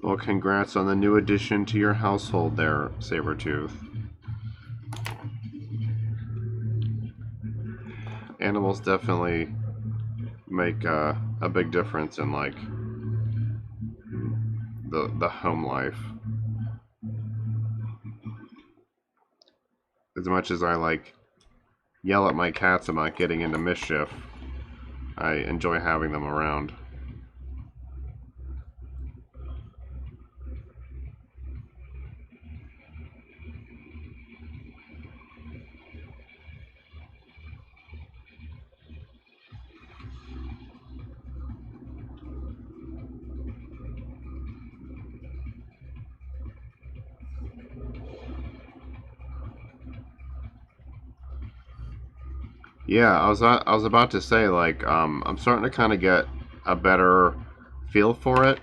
Well, congrats on the new addition to your household there, Sabretooth. animals definitely make a big difference in like the home life. As much as I like yell at my cats about getting into mischief, I enjoy having them around. Yeah, I was about to say, like, I'm starting to kind of get a better feel for it.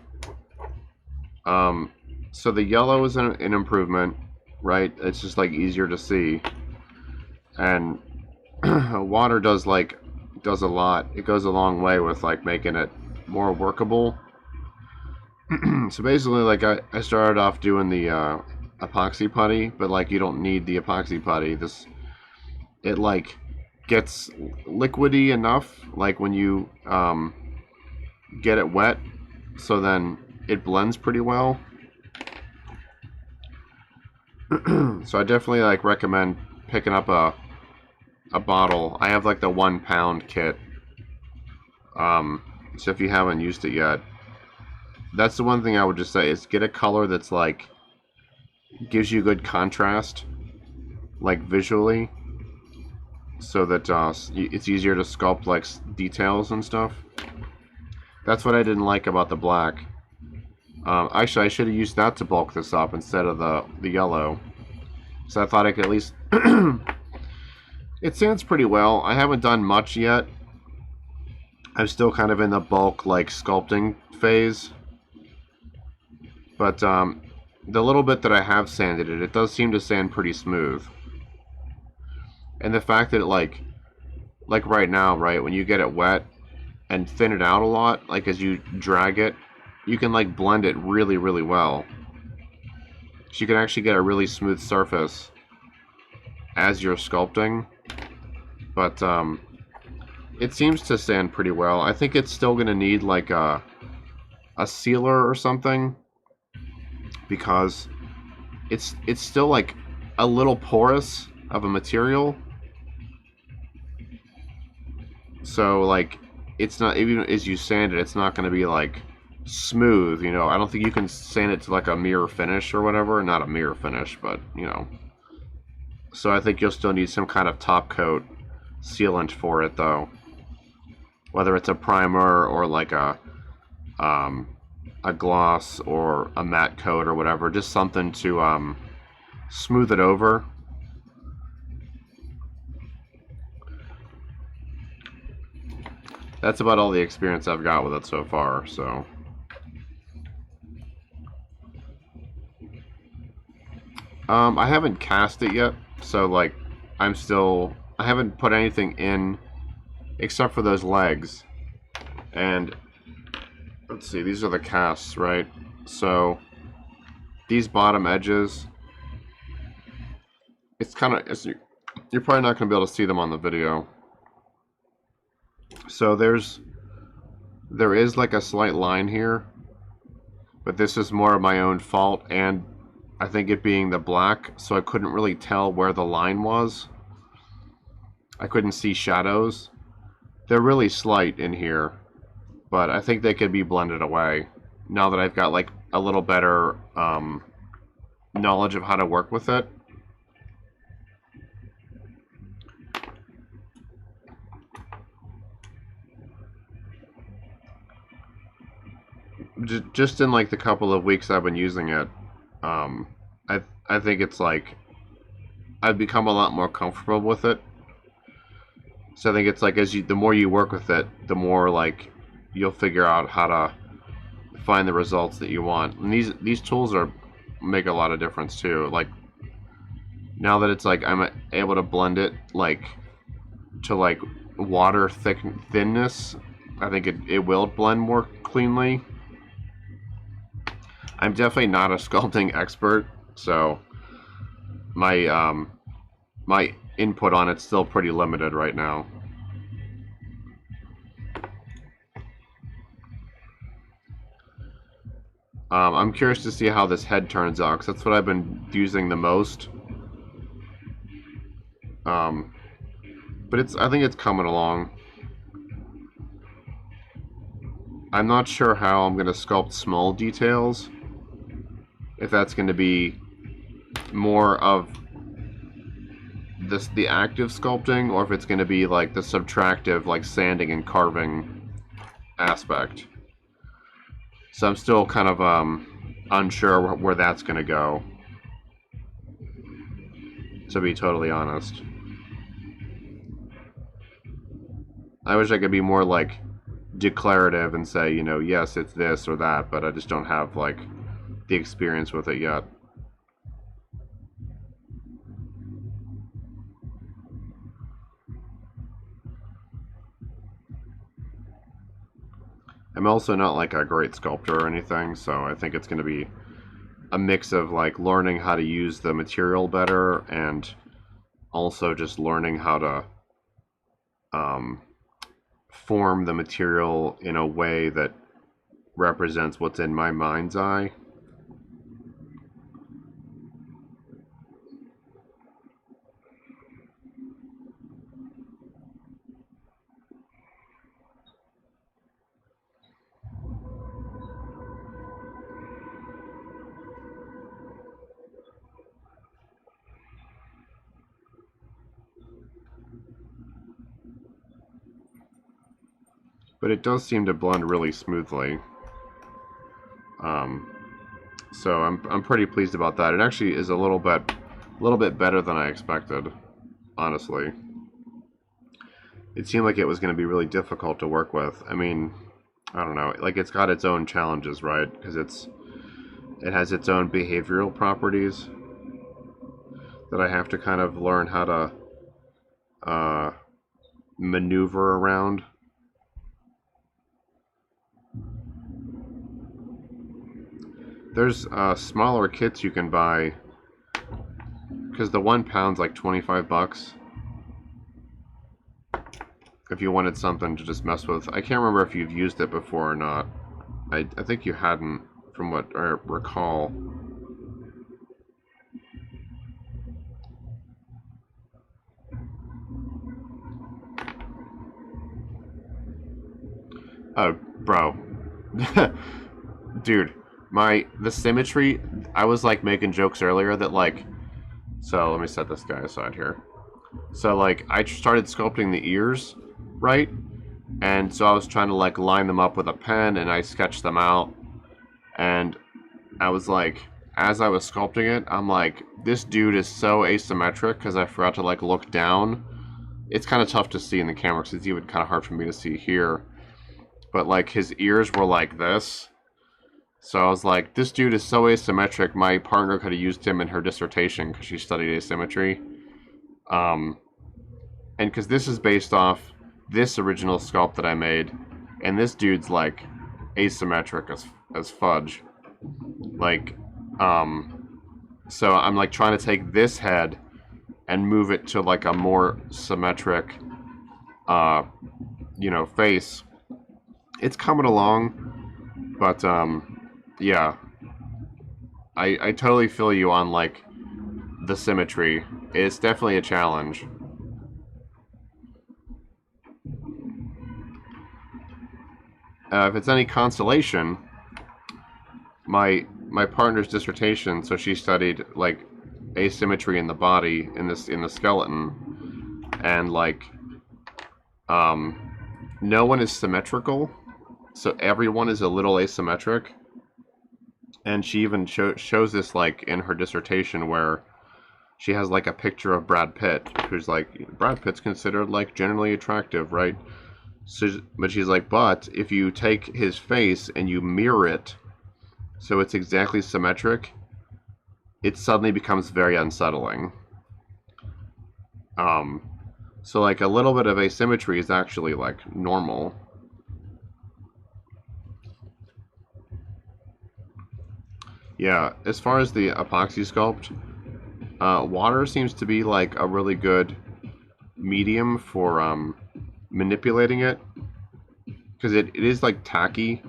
So the yellow is an improvement, right? It's just like easier to see, and water does a lot. It goes a long way with like making it more workable. So basically, like I started off doing the epoxy putty, but like you don't need the epoxy putty. It like gets liquidy enough, like when you get it wet, so then it blends pretty well. So I definitely like recommend picking up a bottle. I have like the 1 pound kit. So if you haven't used it yet, that's the one thing I would just say is get a color that's like gives you good contrast, like visually, so that it's easier to sculpt like details and stuff. That's what I didn't like about the black. Actually, I should have used that to bulk this up instead of the yellow. So I thought I could at least... It sands pretty well. I haven't done much yet. I'm still kind of in the bulk, like, sculpting phase. But the little bit that I have sanded it does seem to sand pretty smooth. And the fact that, like right now, right, when you get it wet and thin it out a lot, like as you drag it, you can like blend it really, really well. So you can actually get a really smooth surface as you're sculpting. But it seems to sand pretty well. I think it's still going to need like a sealer or something, because it's still like a little porous of a material. So like it's not, even as you sand it, it's not going to be like smooth, you know. I don't think you can sand it to like a mirror finish or whatever. Not a mirror finish, but you know. So I think you'll still need some kind of top coat sealant for it, though. Whether it's a primer or like a gloss or a matte coat or whatever, just something to smooth it over. That's about all the experience I've got with it so far, so. I haven't cast it yet, so like I haven't put anything in except for those legs. And let's see, these are the casts, right? So these bottom edges, it's kind of, you're probably not going to be able to see them on the video. So there is like a slight line here, but this is more of my own fault, and I think it being the black, so I couldn't really tell where the line was. I couldn't see shadows. They're really slight in here, but I think they could be blended away now that I've got like a little better knowledge of how to work with it. Just in like the couple of weeks I've been using it, I think it's like I've become a lot more comfortable with it. So I think it's like the more you work with it, the more like you'll figure out how to find the results that you want. And these tools make a lot of difference too. Like now that it's like I'm able to blend it like to like water thinness, I think it will blend more cleanly. I'm definitely not a sculpting expert, so my my input on it's still pretty limited right now. I'm curious to see how this head turns out, because that's what I've been using the most. But I think it's coming along. I'm not sure how I'm going to sculpt small details. If that's going to be more of the active sculpting, or if it's going to be like the subtractive, like sanding and carving aspect. So I'm still kind of unsure where that's going to go, to be totally honest. I wish I could be more like declarative and say, you know, yes, it's this or that, but I just don't have like the experience with it yet. I'm also not like a great sculptor or anything, so I think it's going to be a mix of like learning how to use the material better and also just learning how to form the material in a way that represents what's in my mind's eye. But it does seem to blend really smoothly. So I'm pretty pleased about that. It actually is a little bit better than I expected, honestly. It seemed like it was going to be really difficult to work with. I mean, I don't know. Like, it's got its own challenges, right? Because it has its own behavioral properties that I have to kind of learn how to maneuver around. There's smaller kits you can buy, because the 1 pound's like 25 bucks. If you wanted something to just mess with. I can't remember if you've used it before or not. I think you hadn't, from what I recall. Oh, bro. Dude, the symmetry, I was like making jokes earlier that like, so let me set this guy aside here. So like I started sculpting the ears, right? And so I was trying to like line them up with a pen and I sketched them out. And I was like, as I was sculpting it, I'm like, this dude is so asymmetric because I forgot to like look down. It's kind of tough to see in the camera because it's even kind of hard for me to see here. But like his ears were like this. So I was like, this dude is so asymmetric, my partner could have used him in her dissertation because she studied asymmetry. And because this is based off this original sculpt that I made, and this dude's like asymmetric as fudge. Like, so I'm like trying to take this head and move it to like a more symmetric, you know, face. It's coming along, but yeah, I totally feel you on like the symmetry. It's definitely a challenge. If it's any consolation, my partner's dissertation, so she studied like asymmetry in the body in the skeleton, and like no one is symmetrical, so everyone is a little asymmetric. And she even shows this like in her dissertation where she has like a picture of Brad Pitt, who's like, Brad Pitt's considered like generally attractive, right? So, but she's like, but if you take his face and you mirror it so it's exactly symmetric, it suddenly becomes very unsettling. So like a little bit of asymmetry is actually like normal. Yeah, as far as the Apoxie Sculpt, water seems to be like a really good medium for manipulating it, because it is like tacky.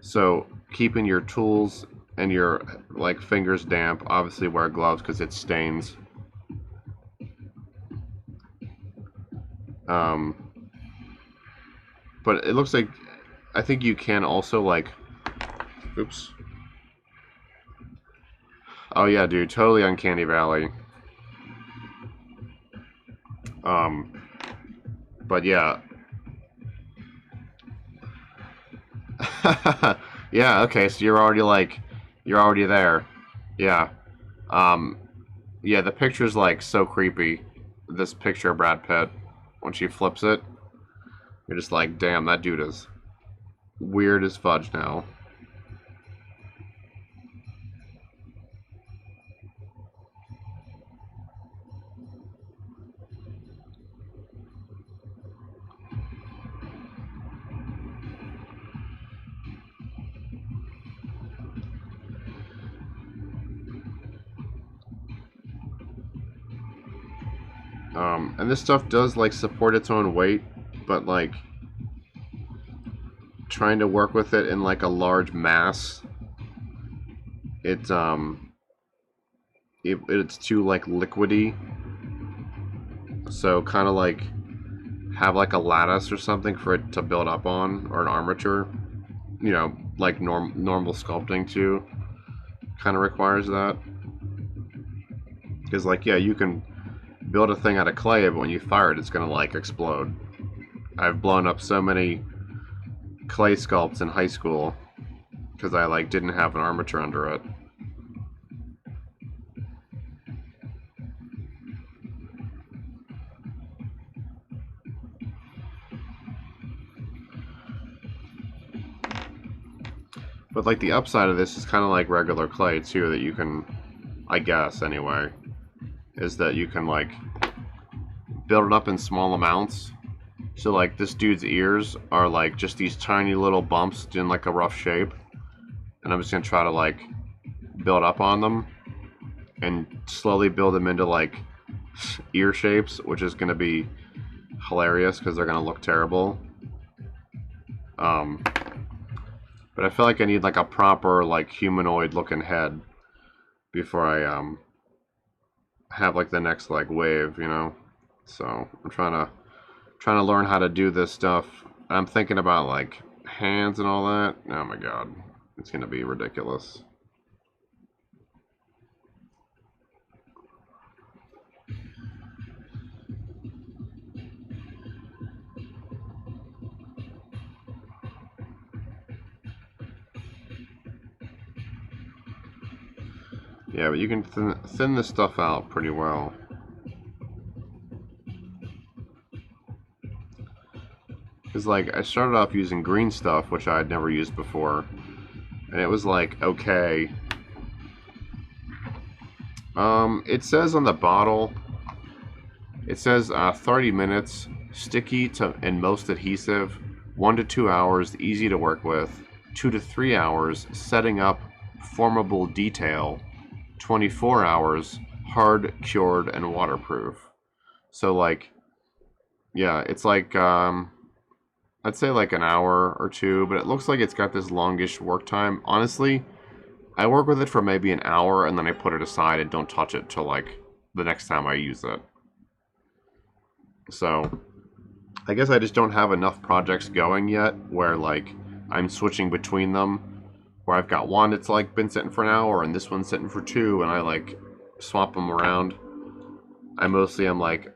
So keeping your tools and your like fingers damp. Obviously wear gloves because it stains. But it looks like, I think you can also like, oops. Oh yeah, dude, totally Uncanny Valley. But yeah. Yeah, okay, so you're already there. Yeah. Yeah, the picture's like so creepy. This picture of Brad Pitt, when she flips it, you're just like, damn, that dude is weird as fudge now. And this stuff does like support its own weight, but like trying to work with it in like a large mass, it's too like liquidy. So kind of like have like a lattice or something for it to build up on, or an armature. You know, like normal sculpting too kind of requires that. Because like, yeah, you can build a thing out of clay, but when you fire it, it's gonna like explode. I've blown up so many clay sculpts in high school because I like didn't have an armature under it. But like the upside of this is kind of like regular clay too, that you can, I guess anyway, is that you can like build it up in small amounts. So like this dude's ears are like just these tiny little bumps in like a rough shape, and I'm just gonna try to like build up on them and slowly build them into like ear shapes, which is gonna be hilarious because they're gonna look terrible. But I feel like I need like a proper like humanoid looking head before I have like the next like wave, you know. So I'm trying to learn how to do this stuff. I'm thinking about like hands and all that. Oh my god, it's gonna be ridiculous. Yeah, but you can thin this stuff out pretty well. Because like I started off using green stuff, which I had never used before, and it was like okay. It says on the bottle, it says 30 minutes, sticky to and most adhesive, 1 to 2 hours, easy to work with, 2 to 3 hours, setting up, formable detail, 24 hours, hard, cured, and waterproof. So like, yeah, it's like, I'd say like an hour or two, but it looks like it's got this longish work time. Honestly, I work with it for maybe an hour and then I put it aside and don't touch it till like the next time I use it. So I guess I just don't have enough projects going yet where like I'm switching between them, where I've got one that's like been sitting for an hour and this one's sitting for 2, and I like swap them around. I mostly am like,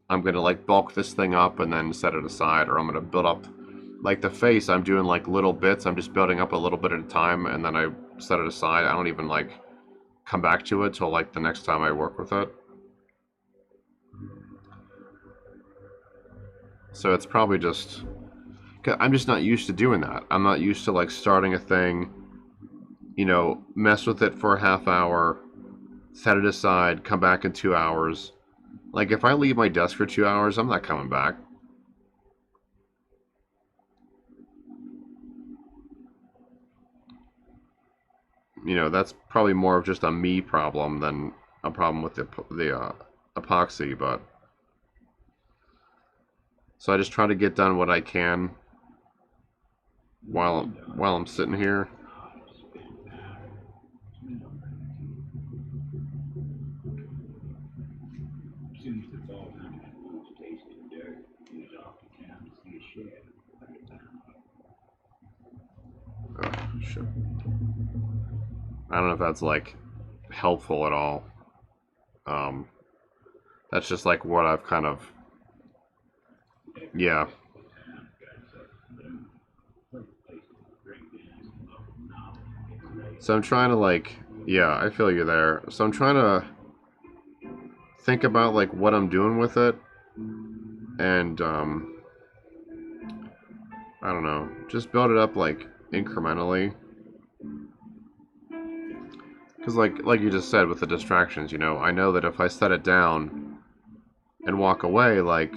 I'm gonna like bulk this thing up and then set it aside, or I'm gonna build up like the face. I'm doing like little bits. I'm just building up a little bit at a time, and then I set it aside. I don't even like come back to it till like the next time I work with it. So it's probably just, I'm just not used to doing that. I'm not used to like starting a thing, you know, mess with it for a half hour, set it aside, come back in 2 hours. Like if I leave my desk for 2 hours, I'm not coming back. You know, that's probably more of just a me problem than a problem with the epoxy, but so I just try to get done what I can. while I'm sitting here. Oh, shit. I don't know if that's like helpful at all. That's just like what I've kind of, yeah. So I'm trying to like, yeah, I feel you there. So I'm trying to think about like what I'm doing with it, and I don't know, just build it up like incrementally. Because like you just said with the distractions, you know, I know that if I set it down and walk away, like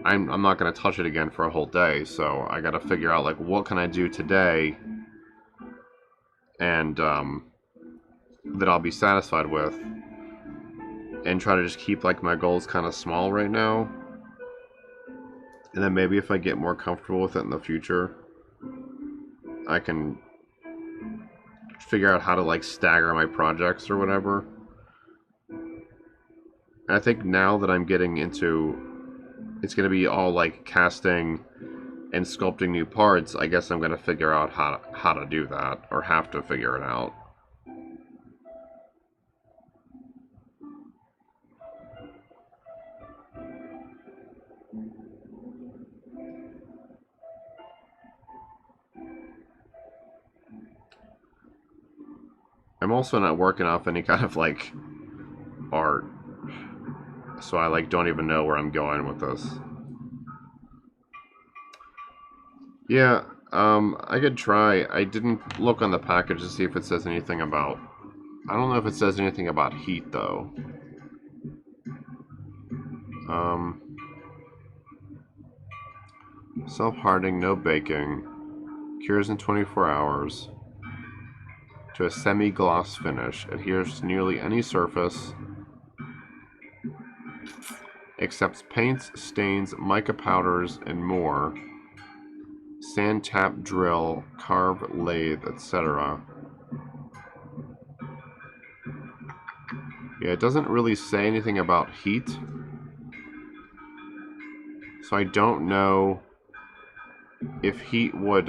I'm not gonna touch it again for a whole day. So I gotta figure out like what can I do today, and that I'll be satisfied with, and try to just keep like my goals kind of small right now. And then maybe if I get more comfortable with it in the future, I can figure out how to like stagger my projects or whatever. And I think now that I'm getting into, it's going to be all like casting and sculpting new parts, I guess I'm going to figure out how to do that, or have to figure it out. I'm also not working off any kind of like art, so I like don't even know where I'm going with this. Yeah, I could try. I didn't look on the package to see if it says anything about, I don't know if it says anything about heat though. Self-hardening, no baking, cures in 24 hours, to a semi-gloss finish, adheres to nearly any surface, accepts paints, stains, mica powders, and more, sand tap, drill, carve, lathe, etc. Yeah, it doesn't really say anything about heat, so I don't know if heat would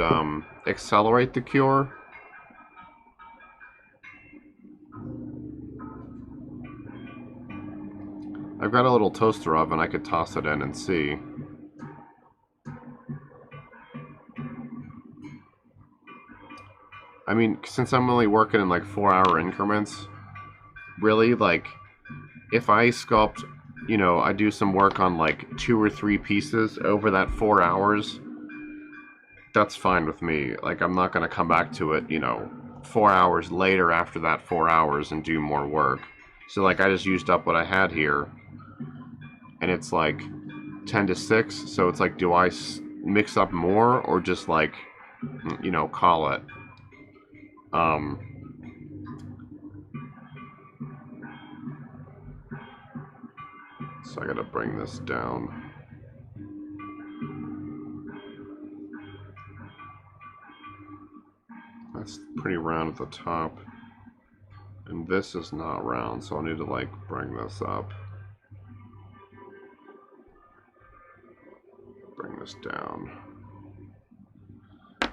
accelerate the cure. I've got a little toaster oven, I could toss it in and see. I mean, since I'm only working in like 4-hour increments, really, like, if I sculpt, you know, I do some work on like 2 or 3 pieces over that 4 hours, that's fine with me. Like, I'm not going to come back to it, you know, 4 hours later after that 4 hours and do more work. So, like, I just used up what I had here, and it's like 10 to 6, so it's like, do I mix up more or just like, you know, call it? So I gotta bring this down. That's pretty round at the top. And this is not round, so I'll need to like bring this up. Bring this down.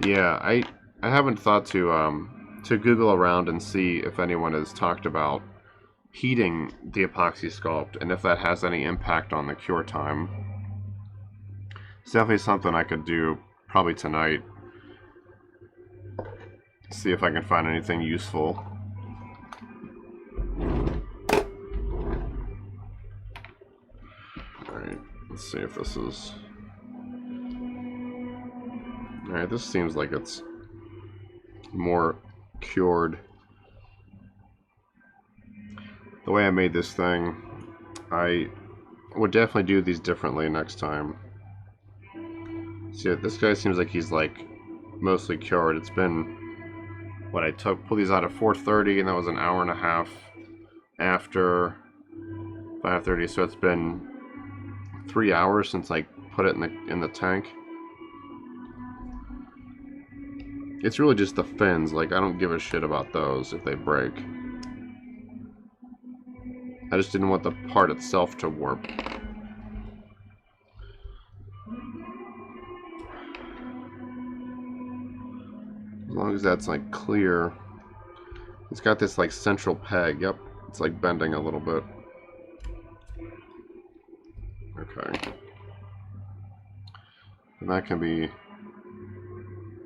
Yeah, I haven't thought to Google around and see if anyone has talked about heating the epoxy sculpt and if that has any impact on the cure time. It's definitely something I could do probably tonight. See if I can find anything useful. Alright, let's see if this is... Alright, this seems like it's more cured. The way I made this thing, I would definitely do these differently next time. See, this guy seems like he's like mostly cured. It's been, what, I pulled these out at 4:30, and that was an hour and a half after 5:30. So it's been 3 hours since I put it in the tank. It's really just the fins. Like, I don't give a shit about those if they break. I just didn't want the part itself to warp. As long as that's like clear. It's got this like central peg. Yep, it's like bending a little bit. Okay. And that can be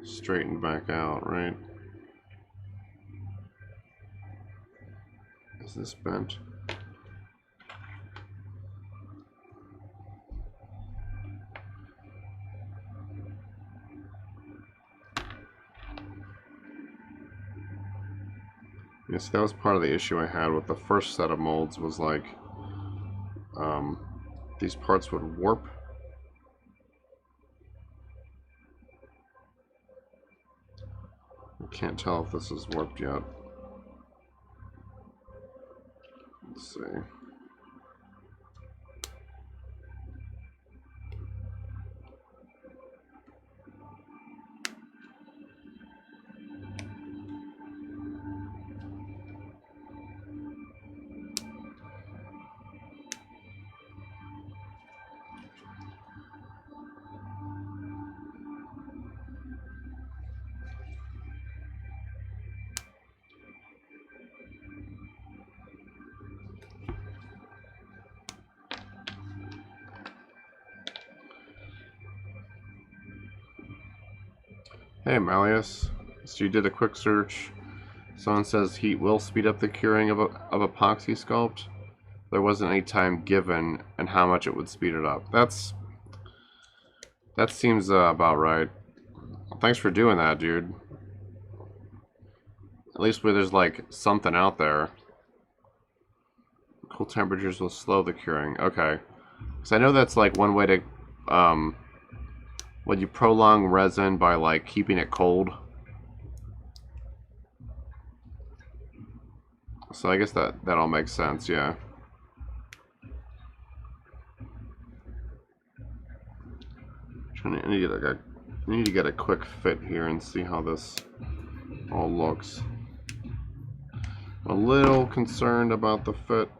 straightened back out, right? Is this bent? Yes, that was part of the issue I had with the first set of molds, was like these parts would warp. I can't tell if this is warped yet. Let's see. Hey Malleus, so you did a quick search. Someone says heat will speed up the curing of Apoxie Sculpt. There wasn't any time given and how much it would speed it up. That seems about right. Thanks for doing that, dude. At least where there's like something out there. Cool temperatures will slow the curing. Okay. Because I know that's like one way to when you prolong resin by like keeping it cold. So I guess that all makes sense, yeah. I need to get a quick fit here and see how this all looks. I'm a little concerned about the fit.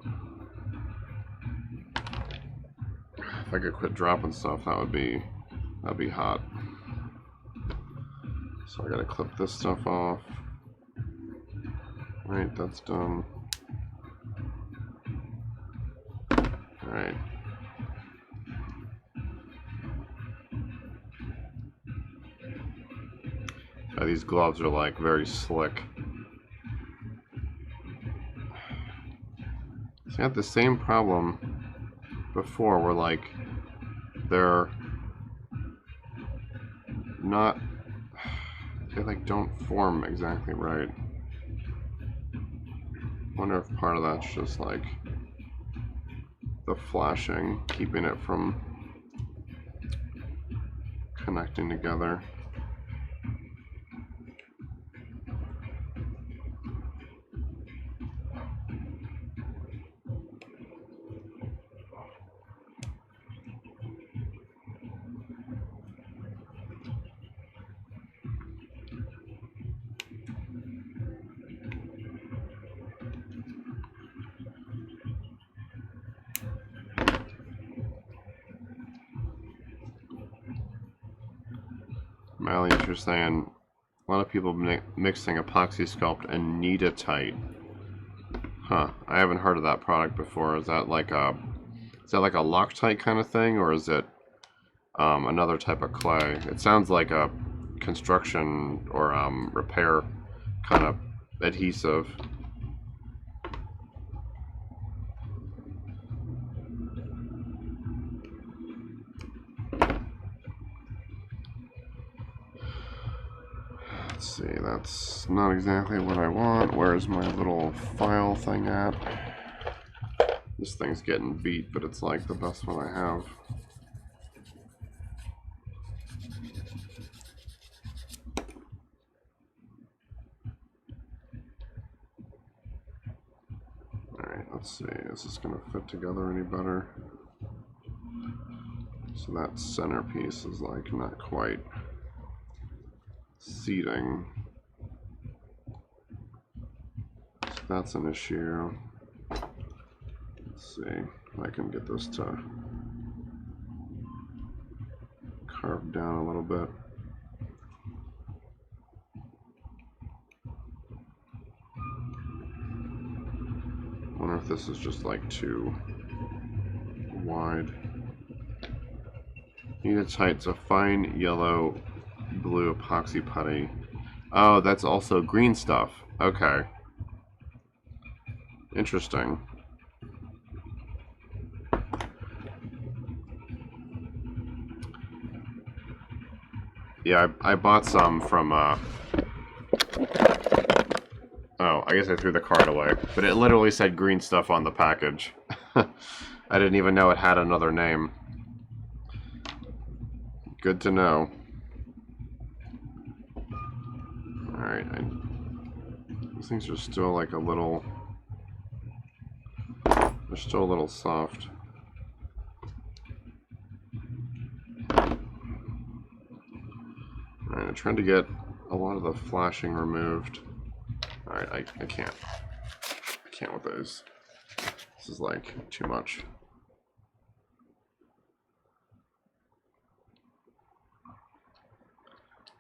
If I could quit dropping stuff, that'd be hot. So I gotta clip this stuff off. Right, that's done. Alright. These gloves are like very slick. So I had the same problem before where like they're not, they like don't form exactly right. Wonder if part of that's just like the flashing, keeping it from connecting together. Malleus, you're saying a lot of people mixing Apoxie Sculpt and Kneadatite. Huh? I haven't heard of that product before. Is that like a Loctite kind of thing, or is it another type of clay? It sounds like a construction or repair kind of adhesive. Let's see, that's not exactly what I want. Where's my little file thing at? This thing's getting beat, but it's like the best one I have. Alright, let's see, is this going to fit together any better? So that center piece is like not quite seating. So that's an issue. Let's see if I can get this to carve down a little bit. I wonder if this is just like too wide. Unit heights a fine yellow blue epoxy putty. Oh, that's also green stuff. Okay. Interesting. Yeah, I bought some from, oh, I guess I threw the card away. But it literally said green stuff on the package. I didn't even know it had another name. Good to know. Alright, these things are still like a little... They're still a little soft. Alright, I'm trying to get a lot of the flashing removed. Alright, I can't. I can't with those. This is like too much.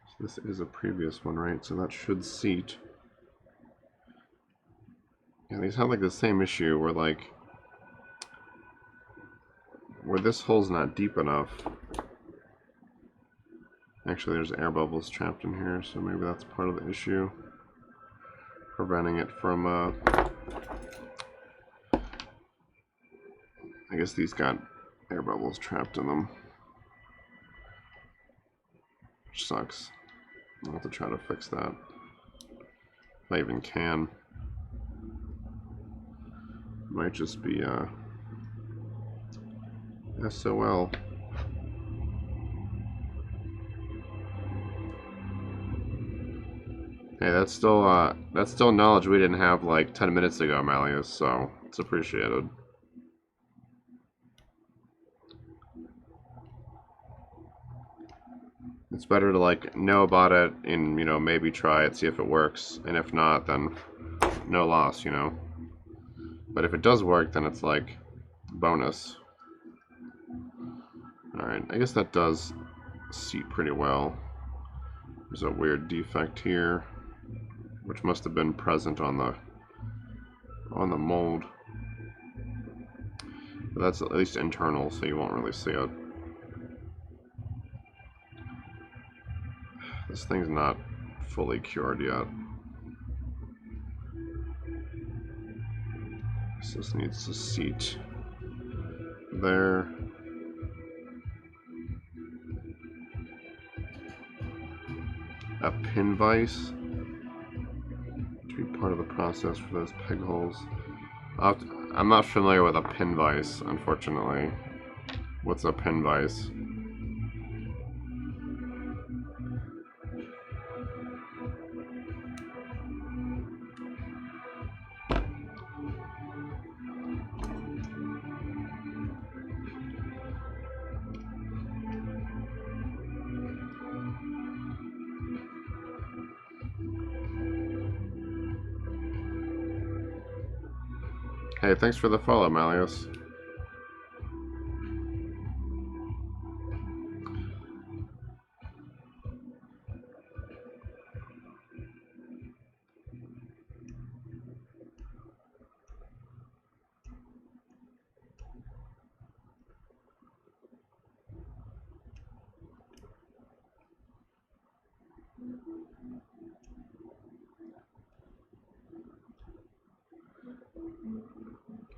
So this is a previous one, right? So that should seat. Yeah, these have like the same issue where like where this hole's not deep enough. Actually, there's air bubbles trapped in here, so maybe that's part of the issue, preventing it from I guess these got air bubbles trapped in them, which sucks. I'll have to try to fix that if I even can. Might just be SOL. Hey, that's still knowledge we didn't have like 10 minutes ago, Malleus, so it's appreciated. It's better to like know about it and, you know, maybe try it, see if it works, and if not, then no loss, you know. But if it does work, then it's like bonus. Alright, I guess that does seat pretty well. There's a weird defect here, which must have been present on the mold. But that's at least internal, so you won't really see it. This thing's not fully cured yet. So this needs to seat there. A pin vise to be part of the process for those peg holes. I'm not familiar with a pin vise, unfortunately. What's a pin vise? Hey, thanks for the follow, Malleus.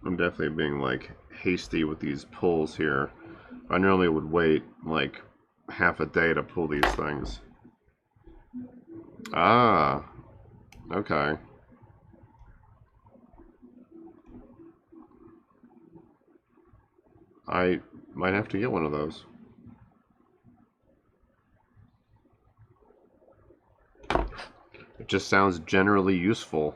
I'm definitely being like hasty with these pulls here. I normally would wait like half a day to pull these things. Ah, okay. I might have to get one of those. It just sounds generally useful.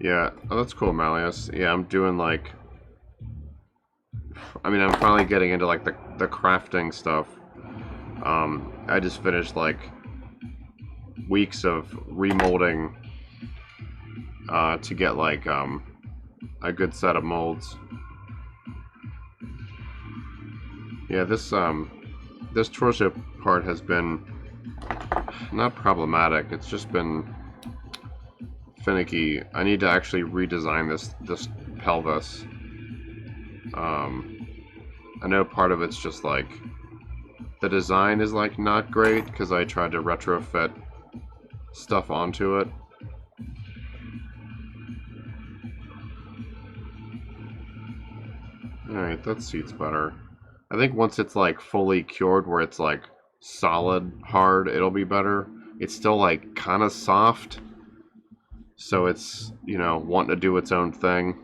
Yeah, oh, that's cool, Malleus. Yeah, I'm doing like, I mean, I'm finally getting into like the crafting stuff. I just finished like weeks of remolding to get like a good set of molds. Yeah, this torso part has been not problematic. It's just been finicky. I need to actually redesign this pelvis. I know part of it's just like the design is like not great because I tried to retrofit stuff onto it. Alright, that seats better. I think once it's like fully cured where it's like solid hard, it'll be better. It's still like kind of soft, so it's, you know, wanting to do its own thing.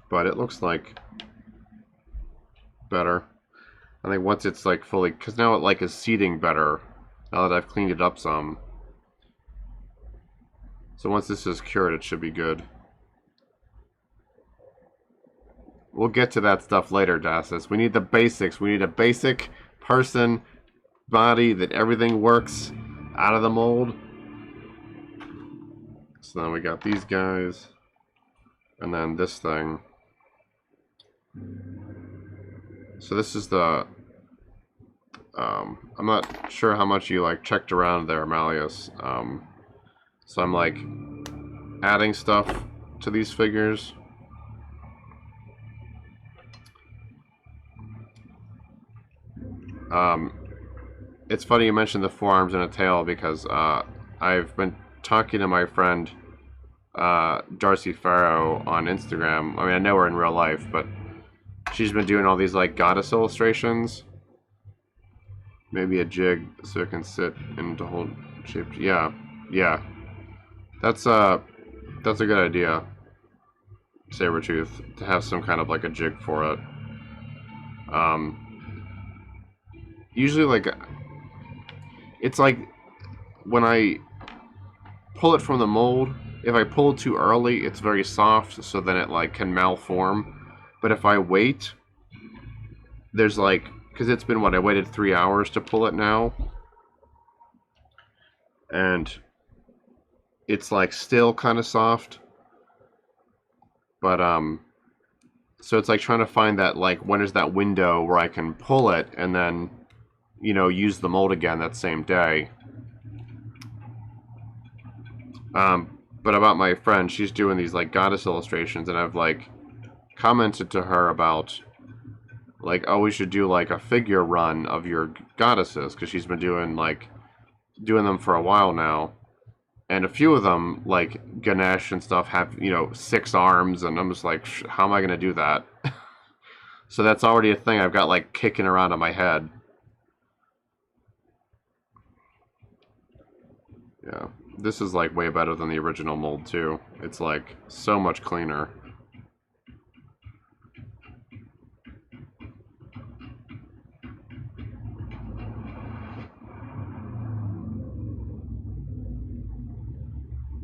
But it looks like better. I think once it's like fully, because now it like is seating better now that I've cleaned it up some. So once this is cured, it should be good. We'll get to that stuff later, Dasis. We need the basics. We need a basic person body that everything works out of the mold. So then we got these guys, and then this thing. So this is the, I'm not sure how much you like checked around there, Malleus. So I'm like adding stuff to these figures. It's funny you mentioned the forearms and a tail because I've been talking to my friend Darcy Farrow on Instagram. I mean, I know her in real life, but she's been doing all these like goddess illustrations. Maybe a jig so it can sit and to hold shape. Yeah, yeah. That's a good idea. Sabertooth to have some kind of like a jig for it. Usually like it's like when I pull it from the mold, if I pull too early, it's very soft, so then it like can malform. But if I wait, there's like, because it's been what, I waited 3 hours to pull it now, and it's like still kind of soft. But so it's like trying to find that like when is that window where I can pull it and then, you know, use the mold again that same day. But about my friend, she's doing these like goddess illustrations, and I've like commented to her about like, oh, we should do like a figure run of your goddesses, because she's been doing them for a while now, and a few of them like Ganesh and stuff have, you know, 6 arms, and I'm just like, how am I gonna do that? So that's already a thing I've got like kicking around in my head. Yeah, this is like way better than the original mold too. It's like so much cleaner.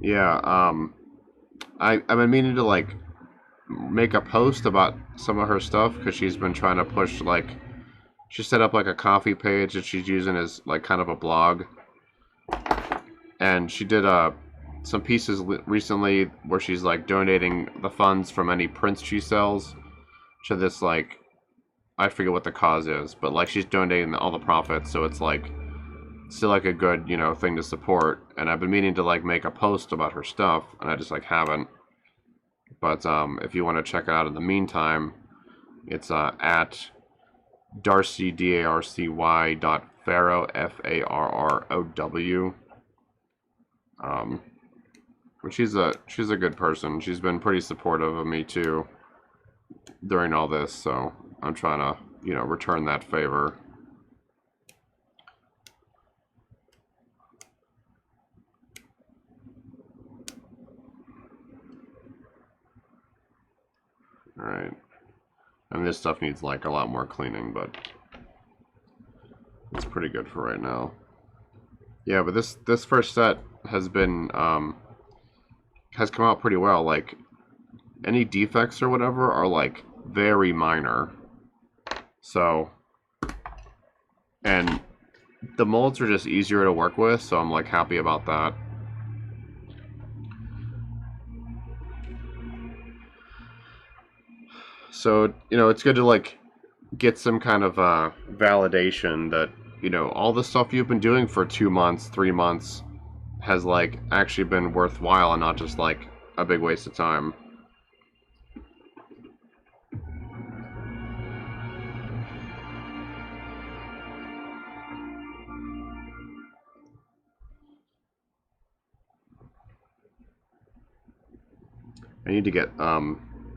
Yeah, I've been meaning to like make a post about some of her stuff because she's been trying to push like, she set up like a coffee page that she's using as like kind of a blog, and she did some pieces recently where she's like donating the funds from any prints she sells to this like, I forget what the cause is, but like she's donating all the profits, so it's like still like a good, you know, thing to support. And I've been meaning to like make a post about her stuff, and I just like haven't. But if you want to check it out in the meantime, it's at Darcy DARCY .Farrow FARROW. But she's a good person. She's been pretty supportive of me too during all this, so I'm trying to, you know, return that favor. Alright. I mean, this stuff needs like a lot more cleaning, but it's pretty good for right now. Yeah, but this first set has been has come out pretty well. Like any defects or whatever are like very minor. So, and the molds are just easier to work with, so I'm like happy about that. So, you know, it's good to like get some kind of validation that, you know, all the stuff you've been doing for 2 months, 3 months has like actually been worthwhile and not just like a big waste of time. I need to get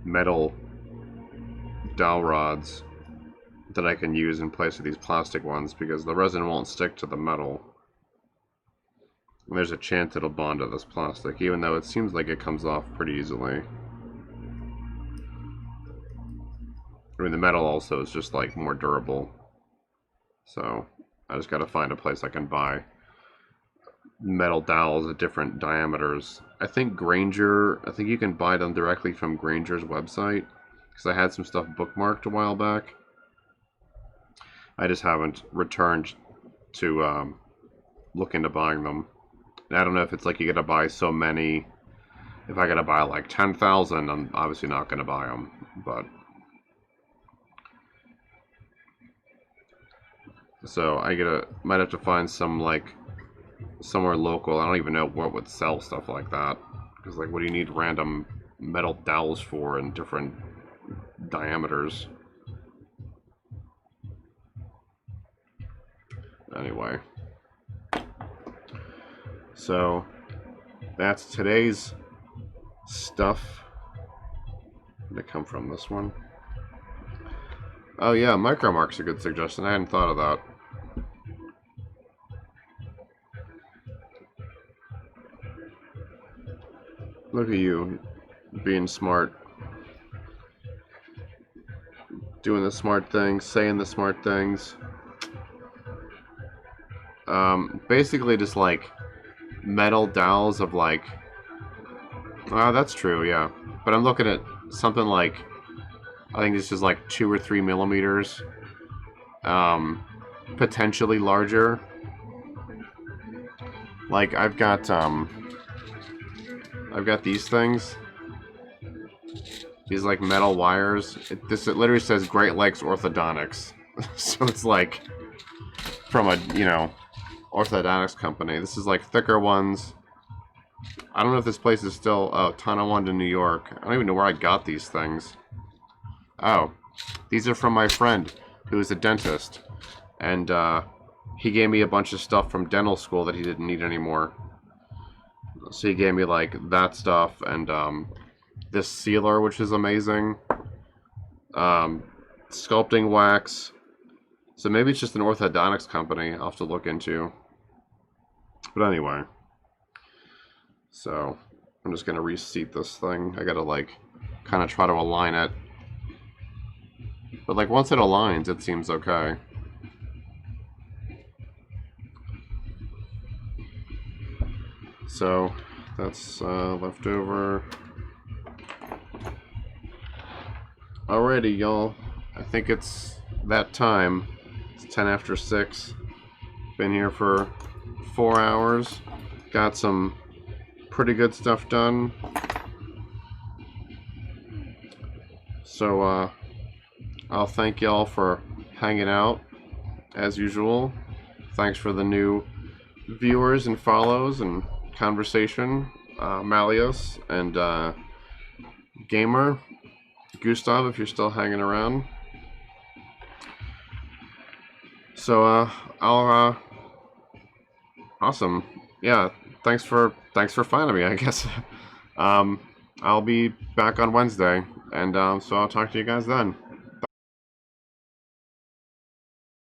metal dowel rods that I can use in place of these plastic ones because the resin won't stick to the metal. And there's a chance it'll bond to this plastic, even though it seems like it comes off pretty easily. I mean, the metal also is just like more durable. So I just gotta find a place I can buy metal dowels at different diameters. I think you can buy them directly from Granger's website, because I had some stuff bookmarked a while back. I just haven't returned to look into buying them. And I don't know if it's like you gotta buy so many. If I gotta buy like 10,000, I'm obviously not gonna buy them, but so might have to find some like somewhere local. I don't even know what would sell stuff like that, because like what do you need random metal dowels for in different diameters? Anyway, so that's today's stuff. Did it come from this one? Oh yeah, micro mark's a good suggestion. I hadn't thought of that. Look at you, being smart. Doing the smart things, saying the smart things. Basically just like metal dowels of like... Oh, that's true, yeah. But I'm looking at something like... I think this is like 2 or 3 millimeters. Potentially larger. Like I've got these things. These like metal wires. It literally says Great Lakes Orthodontics. So it's like from a, you know, orthodontics company. This is like thicker ones. I don't know if this place is still... Oh, Tonawanda, New York. I don't even know where I got these things. Oh, these are from my friend who is a dentist. And he gave me a bunch of stuff from dental school that he didn't need anymore. So he gave me like that stuff and this sealer, which is amazing. Sculpting wax. So maybe it's just an orthodontics company I'll have to look into. But anyway. So I'm just gonna reseat this thing. I gotta like kind of try to align it. But like once it aligns, it seems okay. So that's left over. Alrighty, y'all. I think it's that time. It's 10 after 6. Been here for 4 hours. Got some pretty good stuff done. So I'll thank y'all for hanging out as usual. Thanks for the new viewers and follows and conversation. Malios and Gamer. Gustav, if you're still hanging around. So I'll awesome. Yeah, thanks for finding me, I guess. I'll be back on Wednesday, and so I'll talk to you guys then.